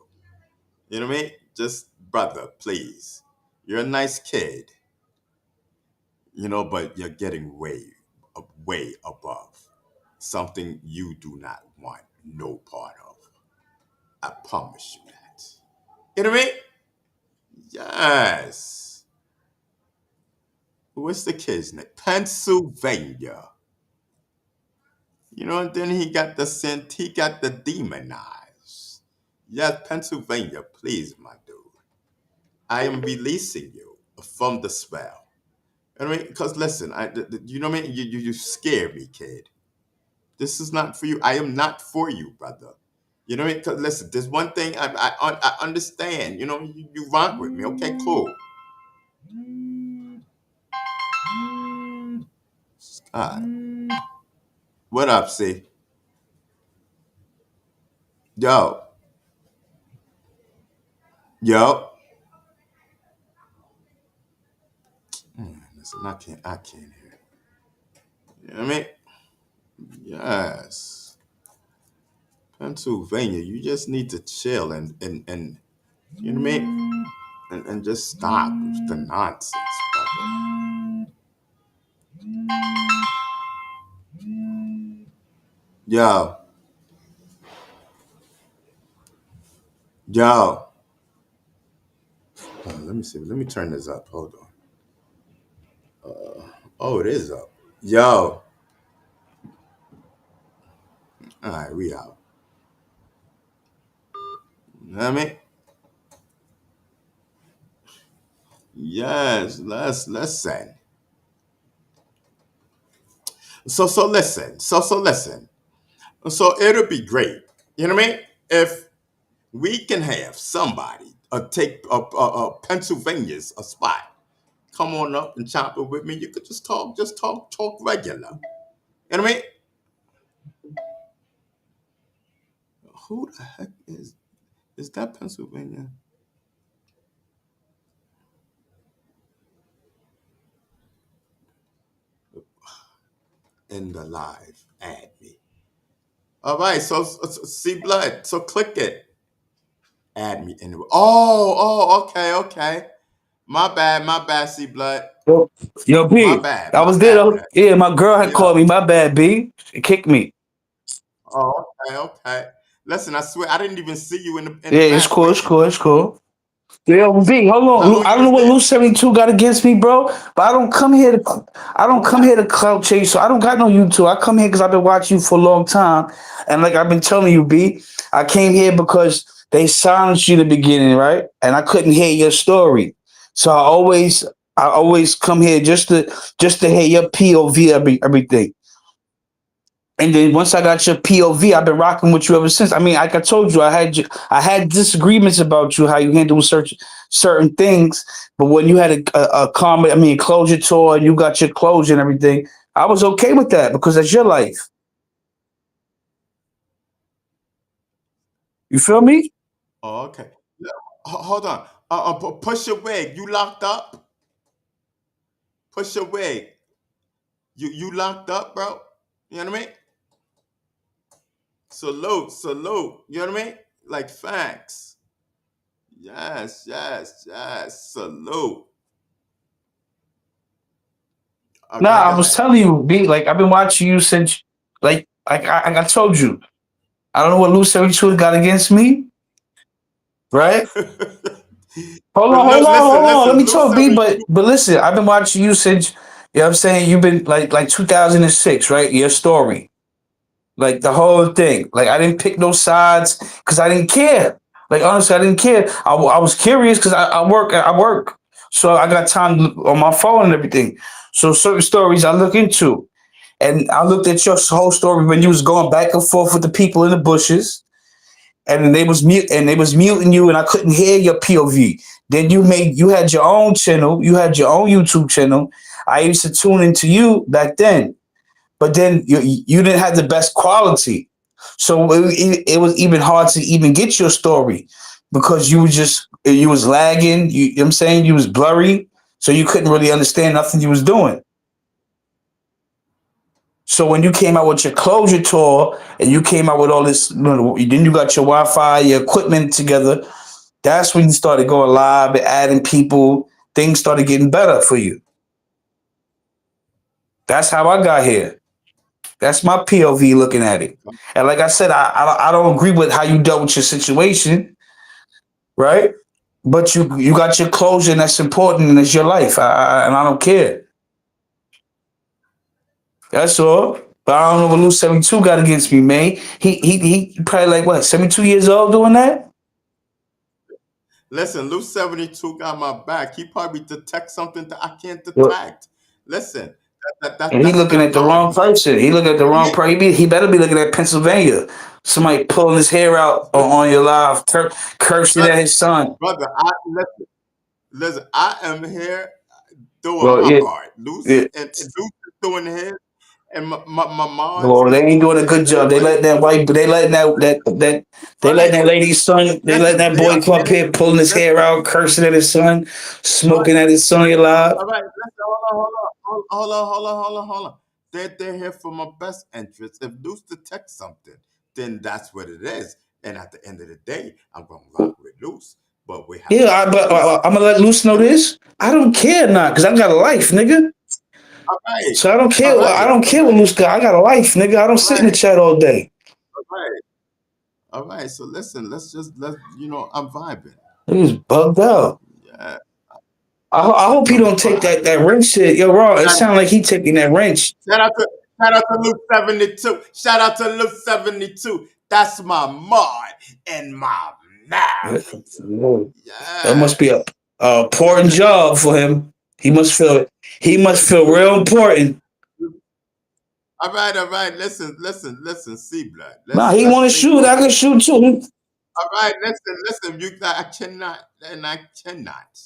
You know what I mean? Just brother, please. You're a nice kid, but you're getting way above something you do not want no part of. I promise you that. You know what I mean? Yes. What's the kid's name? Pennsylvania. You know, and then he got the demonized. Yes, Pennsylvania, please, my dude. I am releasing you from the spell. You know what I mean? Because listen, you know what I mean? You scare me, kid. This is not for you. I am not for you, brother. You know what I mean? Because listen, there's one thing I understand. You know, you rock with me. Okay, cool. What up, C? Yo. Yo. Listen, I can't hear. You know what I mean? Yes. Pennsylvania, you just need to chill and you know what I mean? And just stop the nonsense, brother. Yo. Yo. Let me see. Let me turn this up. Hold on. Oh, it is up. Yo. All right, we out. You know what I mean? Yes, let's listen. So listen. So listen. So it'll be great. You know what I mean? If we can have somebody take Pennsylvania's a spot. Come on up and chop it with me. You could just talk regular. You know what I mean? Who the heck is that Pennsylvania? In the live, add me. All right, so see blood. So click it. Add me in the. Okay. My bad. See blood. Yo, My B, bad, I my was there bad, though. blood. Yeah, my girl had Yeah. called me. My bad, B. She kicked me. Oh, okay. Listen, I swear I didn't even see you in Yeah, the it's back cool. It's waiting, cool. It's dude. cool. Yo, B, hold How on. long I you don't know was what there? Lou 72 got against me, bro. But I don't come here to. I don't What come here to happened? clout chase. So I don't got no YouTube. I come here because I've been watching you for a long time, and like I've been telling you, B, I came here because they silenced you in the beginning, right? And I couldn't hear your story. So I always come here just to hear your POV everything. And then once I got your POV, I've been rocking with you ever since. I mean, like I told you, I had disagreements about you, how you handle certain things. But when you had a comedy, I mean, closure tour, and you got your closure and everything, I was okay with that because that's your life. You feel me? Oh, okay. Yeah, hold on. Push your wig. You locked up? Push your wig. You locked up, bro? You know what I mean? Salute. You know what I mean? Like facts. Yes. Salute. Nah, Go I was ahead. telling you, B. Like I've been watching you since, like I told you. I don't know what Lou 72 got against me, right? But look, Hold on. Let me Lou talk, B. 72. But listen, I've been watching you since, you know what I'm saying? You've been like 2006, right? Your story. Like the whole thing. Like I didn't pick no sides because I didn't care. Like honestly, I didn't care. I was curious because I work. So I got time on my phone and everything. So certain stories I look into. And I looked at your whole story when you was going back and forth with the people in the bushes and they was muting you and I couldn't hear your POV. Then you had your own channel, you had your own YouTube channel. I used to tune into you back then, but then you didn't have the best quality, so it was even hard to even get your story because you was lagging. You know what I'm saying, you was blurry, so you couldn't really understand nothing you was doing. So when you came out with your closure tour and you came out with all this, then you got your Wi-Fi, your equipment together. That's when you started going live and adding people. Things started getting better for you. That's how I got here. That's my POV looking at it. And like I said, I don't agree with how you dealt with your situation, right? But you got your closure, and that's important, and it's your life. And I don't care. That's all. But I don't know what Lou 72 got against me, man. He probably like what 72 years old doing that. Listen, Lou 72 got my back. He probably detect something that I can't Well, detect. Listen, that and he that's looking not at the wrong God. person. He looking at the wrong person. He better be looking at Pennsylvania. Somebody pulling his hair out on your live, cursing at his son. Brother, listen, I am here doing Well, my yeah, part. yeah. And Luce is doing his, and my moms Well, is they ain't doing doing a theirs. good job. They Everybody, letting that white, they letting they letting right? that lady's son, they letting Listen, that they boy are come up here. here pulling his hair Listen, out, cursing at his son, all right, smoking at his son alive. all right. Listen, hold on. They're here for my best interest. If Luce detects something, then that's what it is. And at the end of the day, I'm gonna rock with Luce. But we have Yeah, to have but peace. I'm gonna let Luce know You know what I mean? this. I don't care not because I got a life, nigga. All right, So I don't care. all I right, don't all care what right, Luce got. I got a life, nigga. I don't all sit in the right, chat all day. all right. All right, so listen, let's I'm vibing. He's bugged out. Yeah, I hope he I'm don't take vibing. that wrench shit. Yo, Raw, it Shout, sound like he taking that wrench. shout out to Luke 72. Shout out to Luke 72. That's my mod and my mouth. That Yeah. must be a important job for him. He must feel real important. All right. Listen. See blood. Nah, he Let's want to stay shoot. I can focused. shoot too. All right, listen. I cannot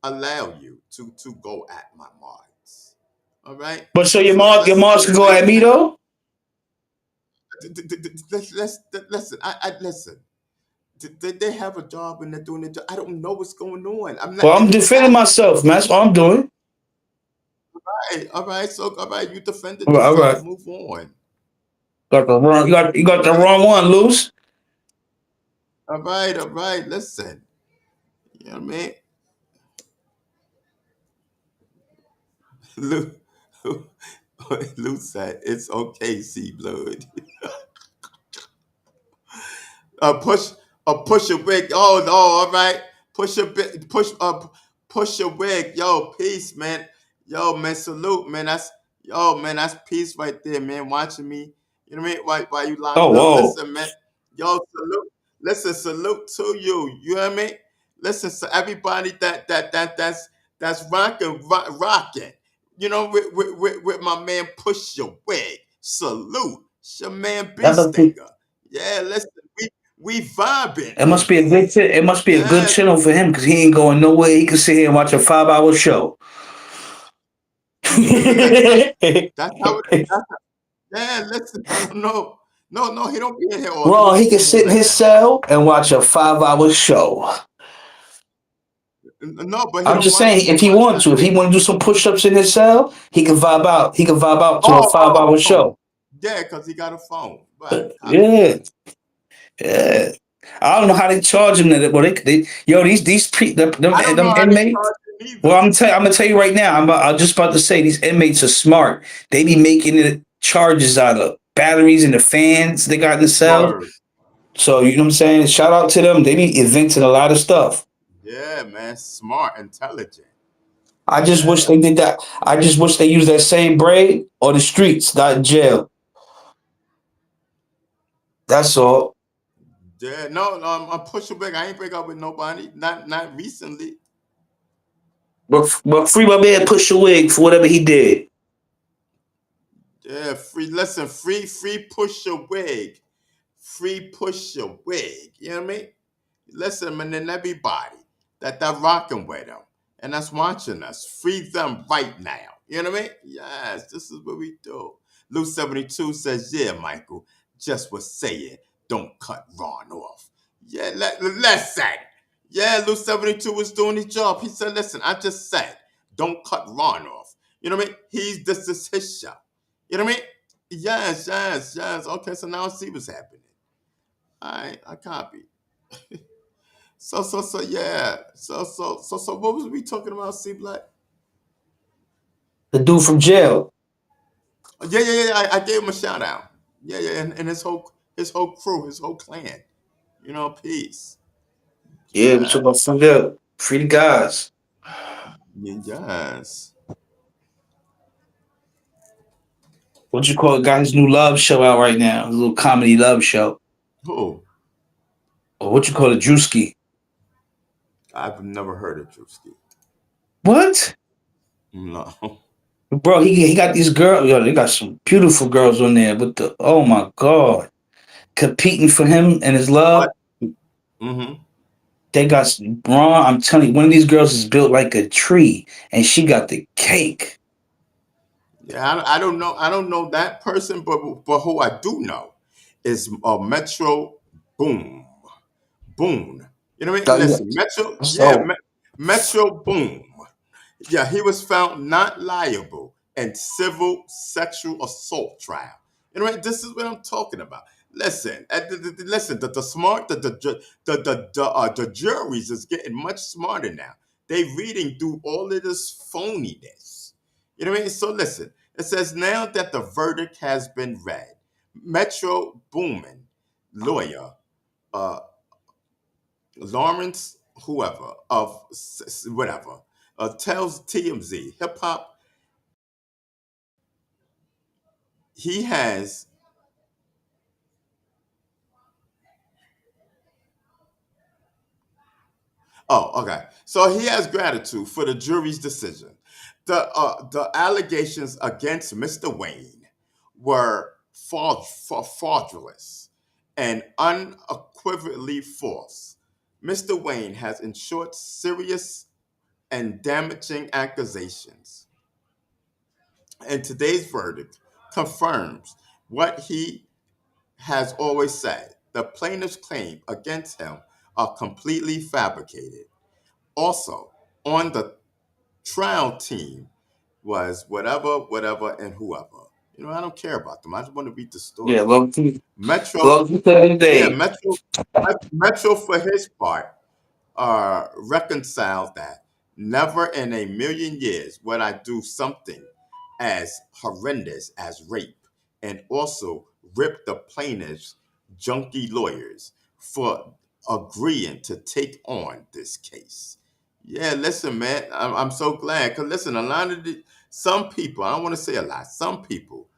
allow you to go at my mods. All right. But so So your let's moms can go stay at me focused. though. Let's listen. I listen. They have a job and they're doing it. I don't know what's going on. I'm not Well, I'm in the defending act. myself, man. That's all I'm doing. All right. So all right, you defended All yourself. right. Move on. Got the wrong. You All got the right. wrong one, loose. All right. Listen. You know what I mean? Lou, Lou said it's okay, see blood. Push push a wig. All right. Push a bit push a wig. Yo, peace, man. Yo, man, salute, man. That's peace right there, man. Watching me. You know what I mean? Why you Oh, locked up? whoa. Listen, man. Yo, salute. Listen, salute to you. You know what I mean? Listen, so everybody that's rocking. You know, with my man Push Your Wig. Salute. It's your man B That must be. Stinger. Yeah, listen, we vibing It must in be a here. good. It must be a good Yeah, channel for him because he ain't going nowhere. He can sit here and watch a 5 hour show. listen. That's how it. Yeah, listen. No, no. He don't be in here all. Raw, He he can be in here sit in his listening. cell and watch a 5 hour show. No, but he I'm don't just watch it saying, too if he much. wants to, if he want to do some push ups in his cell, he can vibe out. He can vibe out to a 5 hour Oh. show. Yeah, because he got a phone. Right, copy. Yeah, yeah. I don't know how they charge him that. Well, yo, I don't know them how they inmates. charge him Well, either. I'm gonna tell you right now. I'm just about to say these inmates are smart. They be making it charges out of batteries and the fans they got in the cells. Word. So you know what I'm saying. Shout out to them. They be inventing a lot of stuff. Yeah, man. Smart, intelligent. I just wish Yeah. they did that. I just wish they used that same brain on the streets, not in jail. That's all. Yeah, no, I'm pushing back. I ain't break up with nobody. Not recently. But free my man Push your wig for whatever he did. Yeah, listen, free push your wig. Free push your wig. You know what I mean? Listen, man, and everybody that rocking with them and that's watching us, free them right now. You know what I mean? Yes, this is what we do. Lou 72 says, yeah, Michael, just was saying, don't cut Ron off. Yeah, listen. Yeah, Lou 72 was doing his job. He said, listen, I just said, don't cut Ron off. You know what I mean? This is his show. You know what I mean? Yes. Okay, so now I see what's happening. All right, I copy. So yeah. So what was we talking about, C Black? The dude from jail. Yeah. I gave him a shout out. Yeah, and his whole crew, his whole clan. Peace. Yeah, we talk Yeah. about free the guys. Yes. What you call it? Got his new love show out right now. His little comedy love show. Who? Or what you call it, Drewski. I've never heard of Drewski. What? No. Bro, he got these girls. Yo, they got some beautiful girls on there. With the oh my god, competing for him and his What? love. Mm-hmm. They got Ron. I'm telling you, one of these girls is built like a tree, and she got the cake. Yeah, I don't know. I don't know that person, but who I do know is Metro Boom. Boone. You know what I mean? Oh, yeah. Listen, Metro. Yeah, So Metro Boom. Yeah, he was found not liable in civil sexual assault trial. You know what? This is what I'm talking about. Listen, listen. The smart, the juries is getting much smarter now. They reading through all of this phoniness. You know what I mean? So listen. It says now that the verdict has been read, Metro Boomin lawyer, uh, Lawrence, whoever of whatever, tells TMZ hip hop he has. Oh, okay. So he has gratitude for the jury's decision. The allegations against Mr. Wayne were fraudulent and unequivocally false. Mr. Wayne has ensured serious and damaging accusations, and today's verdict confirms what he has always said. The plaintiff's claim against him are completely fabricated. Also, on the trial team was whatever, and whoever. I don't care about them. I just want to read the yeah, story. love to Metro, love to every yeah, day. Metro for his part reconciled that never in a million years would I do something as horrendous as rape, and also rip the plaintiff's junkie lawyers for agreeing to take on this case. Yeah, listen, man, I'm so glad because listen, a lot of some people, I don't want to say a lot, some people,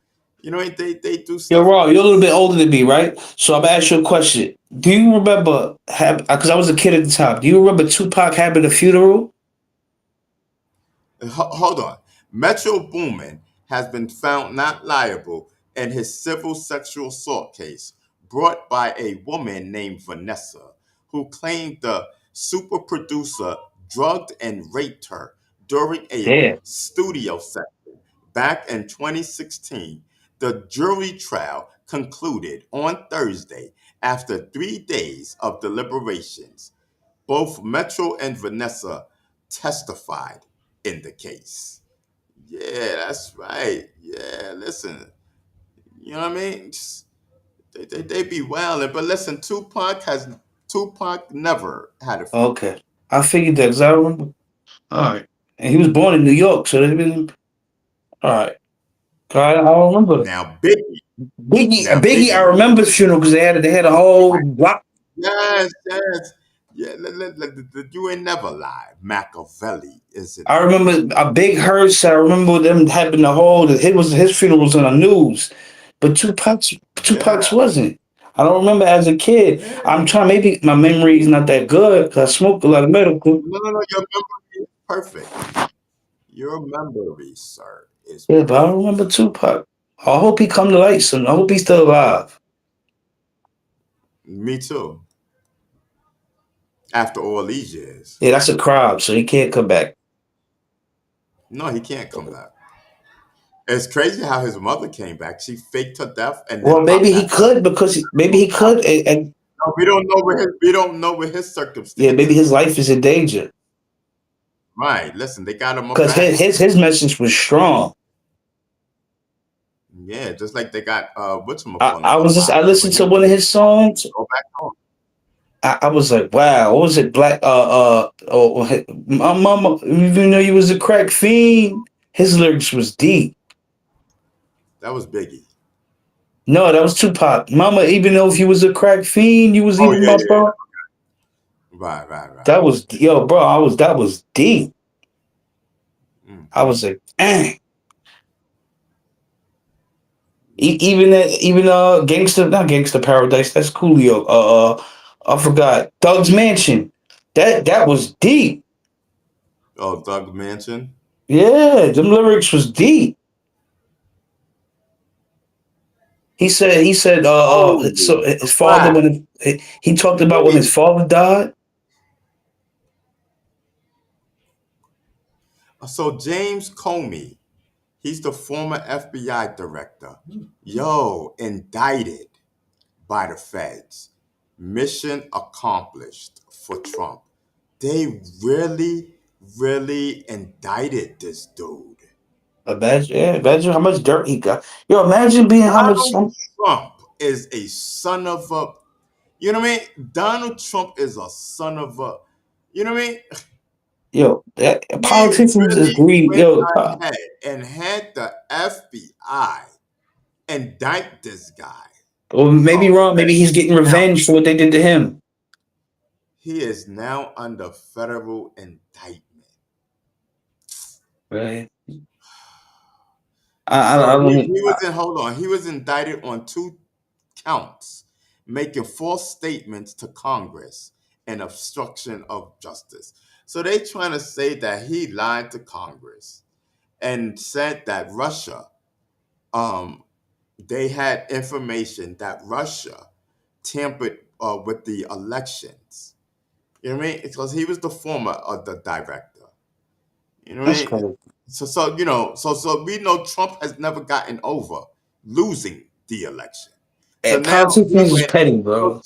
they do Yo, stuff Raw, like you're a little bit this. older than me, right? So I'm gonna ask you a question. Do you remember have because I was a kid at the time? Do you remember Tupac having a funeral? Hold on. Metro Boomin has been found not liable in his civil sexual assault case brought by a woman named Vanessa, who claimed the super producer drugged and raped her during a Damn. studio session back in 2016. The jury trial concluded on Thursday after 3 days of deliberations. Both Metro and Vanessa testified in the case. Yeah, that's right. Yeah, listen, you know what I mean? They be wilding, but listen, Tupac never had a funeral. Okay. I figured that because I remember. All right. And he was born in New York, so they been all right. I don't remember. Now Biggie, now Biggie, I Biggie, remember his funeral because they had a whole block. yes, yeah. You ain't never lied. Machiavelli is it? I remember a big hearse. I remember them having the whole. His funeral was on the news, but Tupac's Yeah, wasn't. I don't remember as a kid. yeah. I'm trying. Maybe my memory is not that good because I smoked a lot of medical. No. Your memory is perfect. Your memory, sir, is Yeah, but I don't perfect. remember Tupac. I hope he come to light soon. I hope he's still alive. Me too. After all these years, Yeah, that's a crowd, so he can't come back. no, he can't come back. It's crazy how his mother came back. She faked her death and Well, then popped maybe he back up. could because maybe So, he could, and no, we don't know what his yeah, maybe his circumstances life were. is in danger Right. Listen, they got him up because out of here. his message was strong. Yeah, just like they got whatchamacallit up I out of here, but listened he to one wanted of his songs. to go back home. I was like, wow, what was it? My mama, even though you was a crack fiend, his lyrics was deep. That was Biggie. No, that was Tupac. Mama, even though if you was a crack fiend, you was Oh even yeah, my yeah, bro. yeah. Right, right, right. That was yo, bro. That was deep. I was Mm-hmm. like, dang. Even gangster, not gangster paradise. That's Coolio. I forgot. Thug's Mansion. That was deep. Oh, Doug Mansion. Yeah, them lyrics was deep. He said Oh, so the his father Flash. when he talked about when Maybe. his father died. So James Comey, he's the former FBI director. Yo, indicted by the feds. Mission accomplished for Trump. They really, really indicted this dude. Imagine how much dirt he got. Yo, imagine being how much Donald Trump is a son of a, you know what I mean? Donald Trump is a son of a, you know what I mean? yo, that He politicians is really greedy. went Yo, ahead and had the FBI indict this guy. or maybe Oh, wrong. Maybe he's getting now revenge for what they did to him. he is now under federal indictment. Right. I So don't. he was in, hold on, he was indicted on 2 counts, making false statements to Congress and obstruction of justice. So they trying to say that he lied to Congress and said that Russia, um, they had information that Russia tampered with the elections. You know what I mean? Because he was the former the director. You know what I That's mean? crazy. So we know Trump has never gotten over losing the election. So And now he politicians is went. petty, So bro.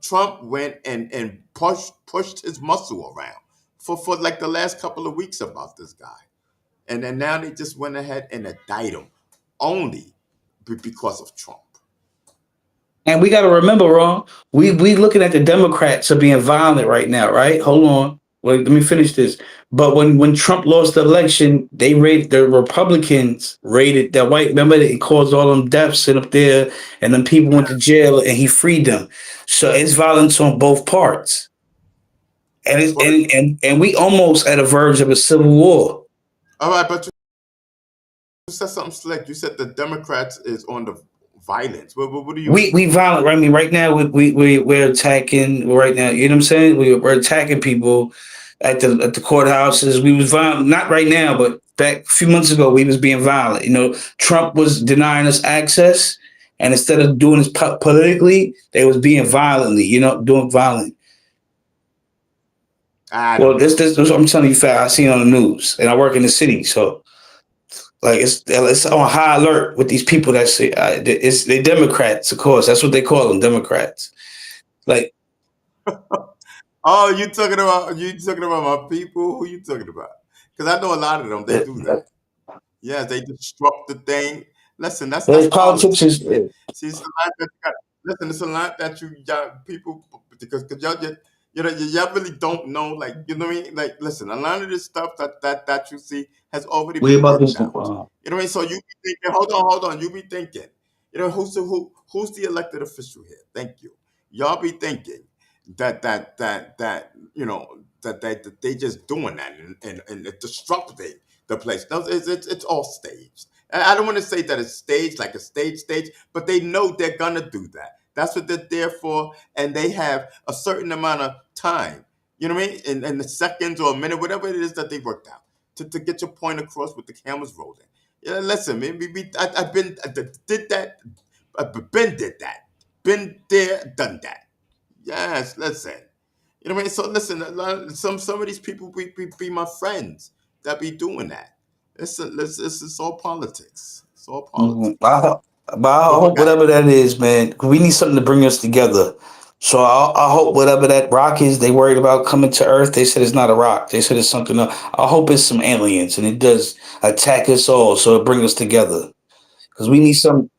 Trump went and pushed his muscle around for like the last couple of weeks about this guy, and then now they just went ahead and indict him only because of Trump. And we got to remember, Ron, we looking at the Democrats are being violent right now, right? Hold on. Wait, let me finish this. But when Trump lost the election, they rated the Republicans rated that white. Remember that he caused all them deaths and up there, and then people went to jail, and he freed them. So it's violence on both parts, and it's, But and we almost at a verge of a civil war. all right, but you said something slick. You said the Democrats is on the violence. What do you We mean? we violent. Right? I mean, right now we're attacking. Right now, you know what I'm saying? We're attacking people at the courthouses. We was violent. Not right now, but back a few months ago, we was being violent. You know, Trump was denying us access, and instead of doing this politically, they was being violently. You know, doing violent. I Well, don't know. this I'm telling you, fact. I seen on the news, and I work in the city, so like it's on high alert with these people that say it's they Democrats, of course. That's what they call them, Democrats. Like Oh, you talking about my people? Who you talking about? Because I know a lot of them. They do that. Yeah, they disrupt the thing. Listen, that's there's politicians. politics, man. See, it's a lot that you got. Listen, it's a lot that you got people because y'all just y'all really don't know. Like you know what I mean? Like listen, a lot of this stuff that you see has already We been about worked this. out. You know what I mean? So you be thinking, hold on. You be thinking, who's the elected official here? Thank you. Y'all be thinking that that they just doing that and disrupting the place. No, it's all staged. And I don't want to say that it's staged like a stage, but they know they're gonna do that. That's what they're there for, and they have a certain amount of time. You know what I mean? In the seconds or a minute, whatever it is that they worked out to get your point across with the cameras rolling. Yeah, listen, man, I've been did that, I've been did that, been there, done that. Yes, listen. You know what I mean? So listen, some of these people be my friends that be doing that. It's all politics. It's all Mhm. politics. But I But hope whatever that is, man. 'Cause we need something to bring us together. So I hope whatever that rock is, they worried about coming to Earth. They said it's not a rock. They said it's something else. I hope it's some aliens, and it does attack us all, so it bring us together. Because we need some.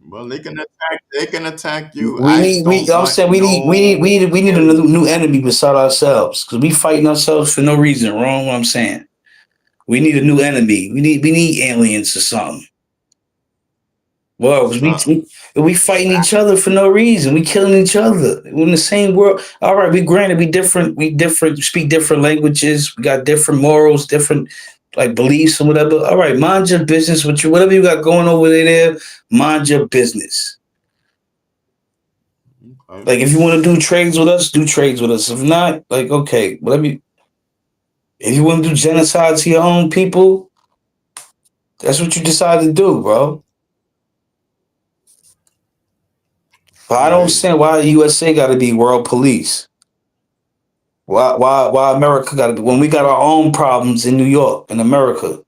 well, they can attack. They can attack you. We I need. don't I'm want saying no we need a alien. new enemy beside ourselves. Because we fighting ourselves for no reason. Wrong. What I'm saying. We need a new enemy. We need aliens or something. Well, It's not. we fighting each other for no reason. We killing each other. We're in the same world. All right, we granted we different. We different. Speak different languages. We got different morals, different like beliefs or whatever. All right, mind your business. With you, whatever you got going over there, mind your business. Okay. Like if you want to do trades with us, do trades with us. If not, like okay, whatever. If you want to do genocide to your own people, that's what you decide to do, bro. But I I don't hear you. understand why the USA got to be world police. Why America got to be when we got our own problems in New York in America.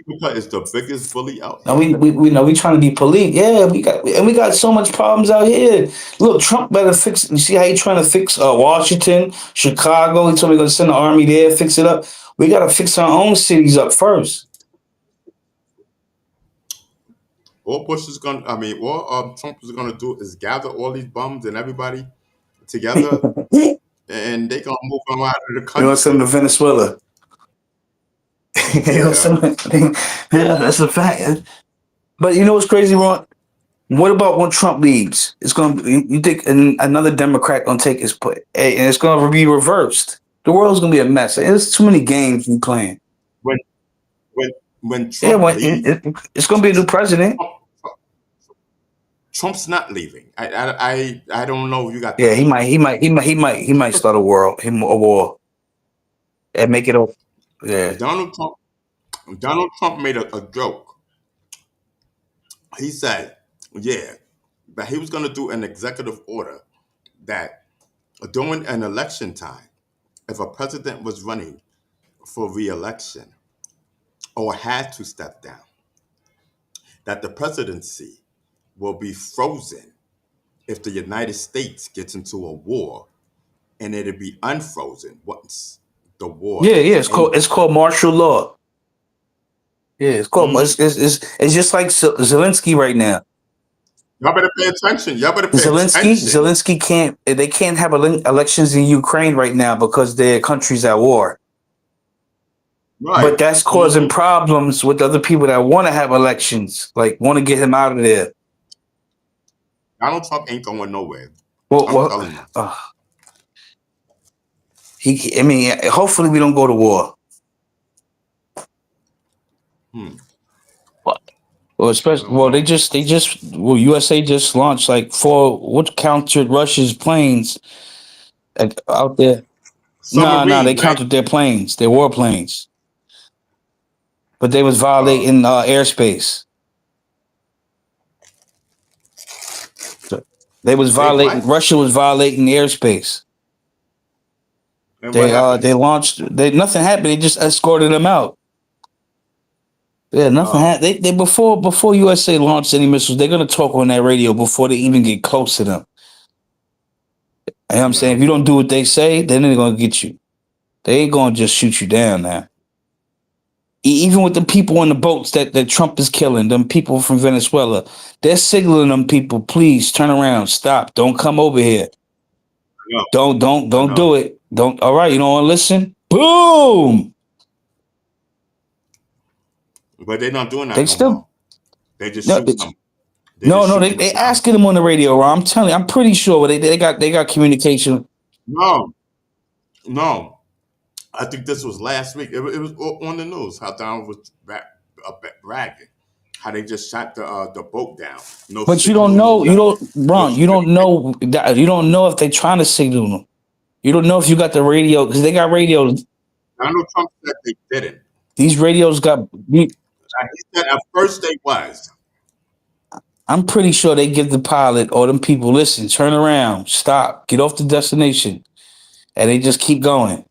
America is the biggest bully out Now here. we know we trying to be police. Yeah, we got so much problems out here. Look, Trump better fix. You see how he trying to fix Washington, Chicago. He told me he's gonna send the army there, fix it up. We got to fix our own cities up first. All Bush is gonna, I mean, all Trump is gonna do is gather all these bums and everybody together, You and they gonna move them out of the know, send country. to Venezuela. You know, Yeah. yeah, that's a fact. But you know what's crazy, Ron? What about when Trump leaves? It's going to you think another Democrat going to take his place, and it's going to be reversed. The world's going to be a mess. There's too many games we playing. When when when Yeah, Trump when leave, it's going to be a new president. Trump, Trump's not leaving. I don't know if you got Yeah, that. he might start a war, and make it over. Yeah, Donald Trump Donald Trump made a joke. He said, yeah, that he was gonna do an executive order that during an election time, if a president was running for re-election or had to step down, that the presidency will be frozen if the United States gets into a war, and it'll be unfrozen once the war yeah. is It's ended. called martial law. Yeah, it's called Mhm. it's just like Zelensky right now. Y'all better pay attention. Y'all better pay attention. Zelensky can't. They can't have elections in Ukraine right now because their country's at war. Right. But that's causing Hmm. problems with other people that want to have elections, like want to get him out of there. Donald Trump ain't going nowhere. Well, I'm telling you. I mean, hopefully we don't go to war. Hmm. Well, I especially don't know. USA just launched like 4 what countered Russia's planes out there. No, they Submarine, right? countered their planes, their warplanes, but they was Uh, violating airspace. They was they violating. what? Russia was violating airspace. And what They happened? launched. They nothing happened. They just escorted them out. Yeah, nothing Oh, happened. They before USA launched any missiles, they're gonna talk on that radio before they even get close to them. You know what I'm saying? yeah. If you don't do what they say, then they're gonna get you. They ain't gonna just shoot you down now. Even with the people on the boats that Trump is killing, them people from Venezuela, they're signaling them people, please turn around, stop, don't come over here. I know. I Don't do know. it. Don't all right, you don't want to listen? Boom! But they're not doing They that no still more. They just no, shooting them. They no, just no. shooting them They down. asking them on the radio. Ron. I'm telling you, I'm pretty sure they got communication. No, no. I think this was last week. It was on the news how Donald was bragging how they just shot the boat down. No But signal, no you nothing. don't, No Ron. communication. You don't know if they're trying to signal them. You don't know if you got the radio because they got radios. Donald Trump said they didn't. These radios got. He said at first they was. I'm pretty sure they give the pilot or them people, listen, turn around, stop, get off the destination, and they just keep going.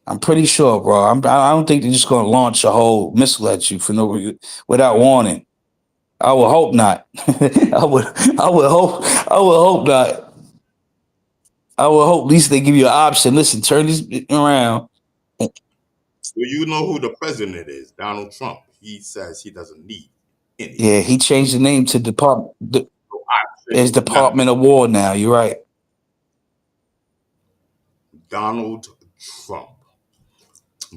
I'm pretty sure, bro. I don't think they're just gonna launch a whole missile at you for no without warning. I would hope not. I would hope not. I would hope at least they give you an option. Listen, turn this around. Do you know who the president is? Donald Trump. He says he doesn't need any. Yeah, he changed the name to No option, It's Department nothing. of War now. You're right. Donald Trump.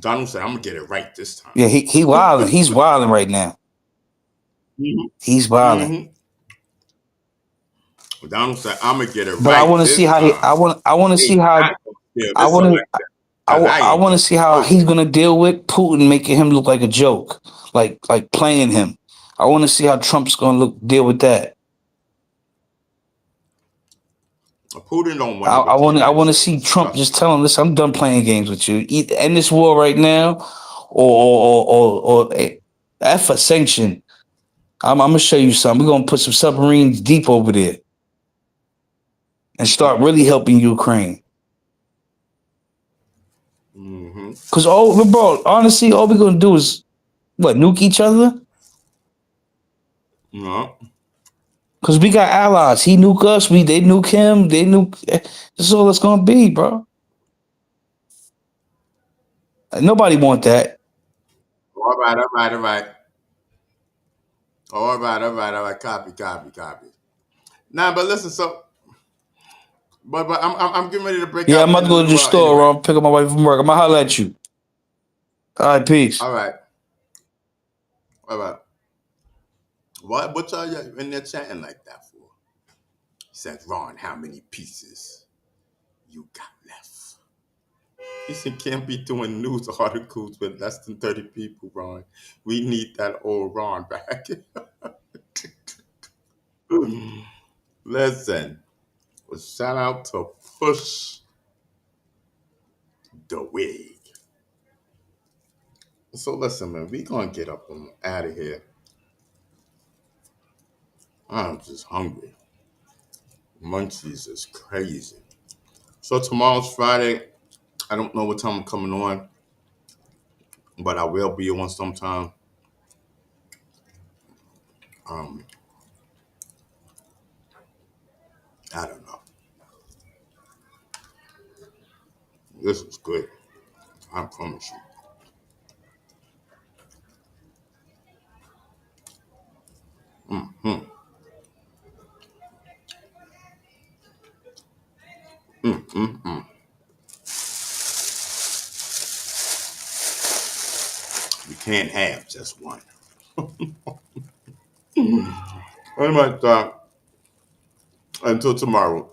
Donald said, I'm gonna get it right this time. Yeah, he wilding. He's wilding right now. He's violent. Donald said, "I'm gonna get it But I right want to see this how time. I want to They see how not gonna steal I this want to election because I I ain't want to gonna see how vote." he's gonna deal with Putin, making him look like a joke, like playing him. I want to see how Trump's gonna deal with that. Putin don't want to go to the I United want to see States. Trump Trust just me. tell him, "Listen, I'm done playing games with you. End this war right now, or F a sanction. I'm gonna show you something. We're gonna put some submarines deep over there and start really helping Ukraine." Because bro, honestly, all we're gonna do is what, nuke each other? No. Because we got allies. He nuke us. They nuke him. They nuke. That's all it's gonna be, bro. Nobody want that. All right, all right, all right. All right, all right, all right. Copy, copy, copy. Nah, but listen, so but I'm getting ready to break Yeah, I'm out about to in a go to little the while store, anyway. bro. Pick up my wife from work. I'm gonna holler at you. All right, peace. All right. All right. What y'all in there chatting like that for? He said, Ron, how many pieces you got left? He said, can't be doing news articles with less than 30 people, Ron. We need that old Ron back. Listen, shout out to Push the Wig. So listen, man, we gonna get up and out of here. I'm just hungry. Munchies is crazy. So tomorrow's Friday. I don't know what time I'm coming on, but I will be on sometime. Um, I don't know. This is good. I promise you. You can't have just one. Anyway, until tomorrow.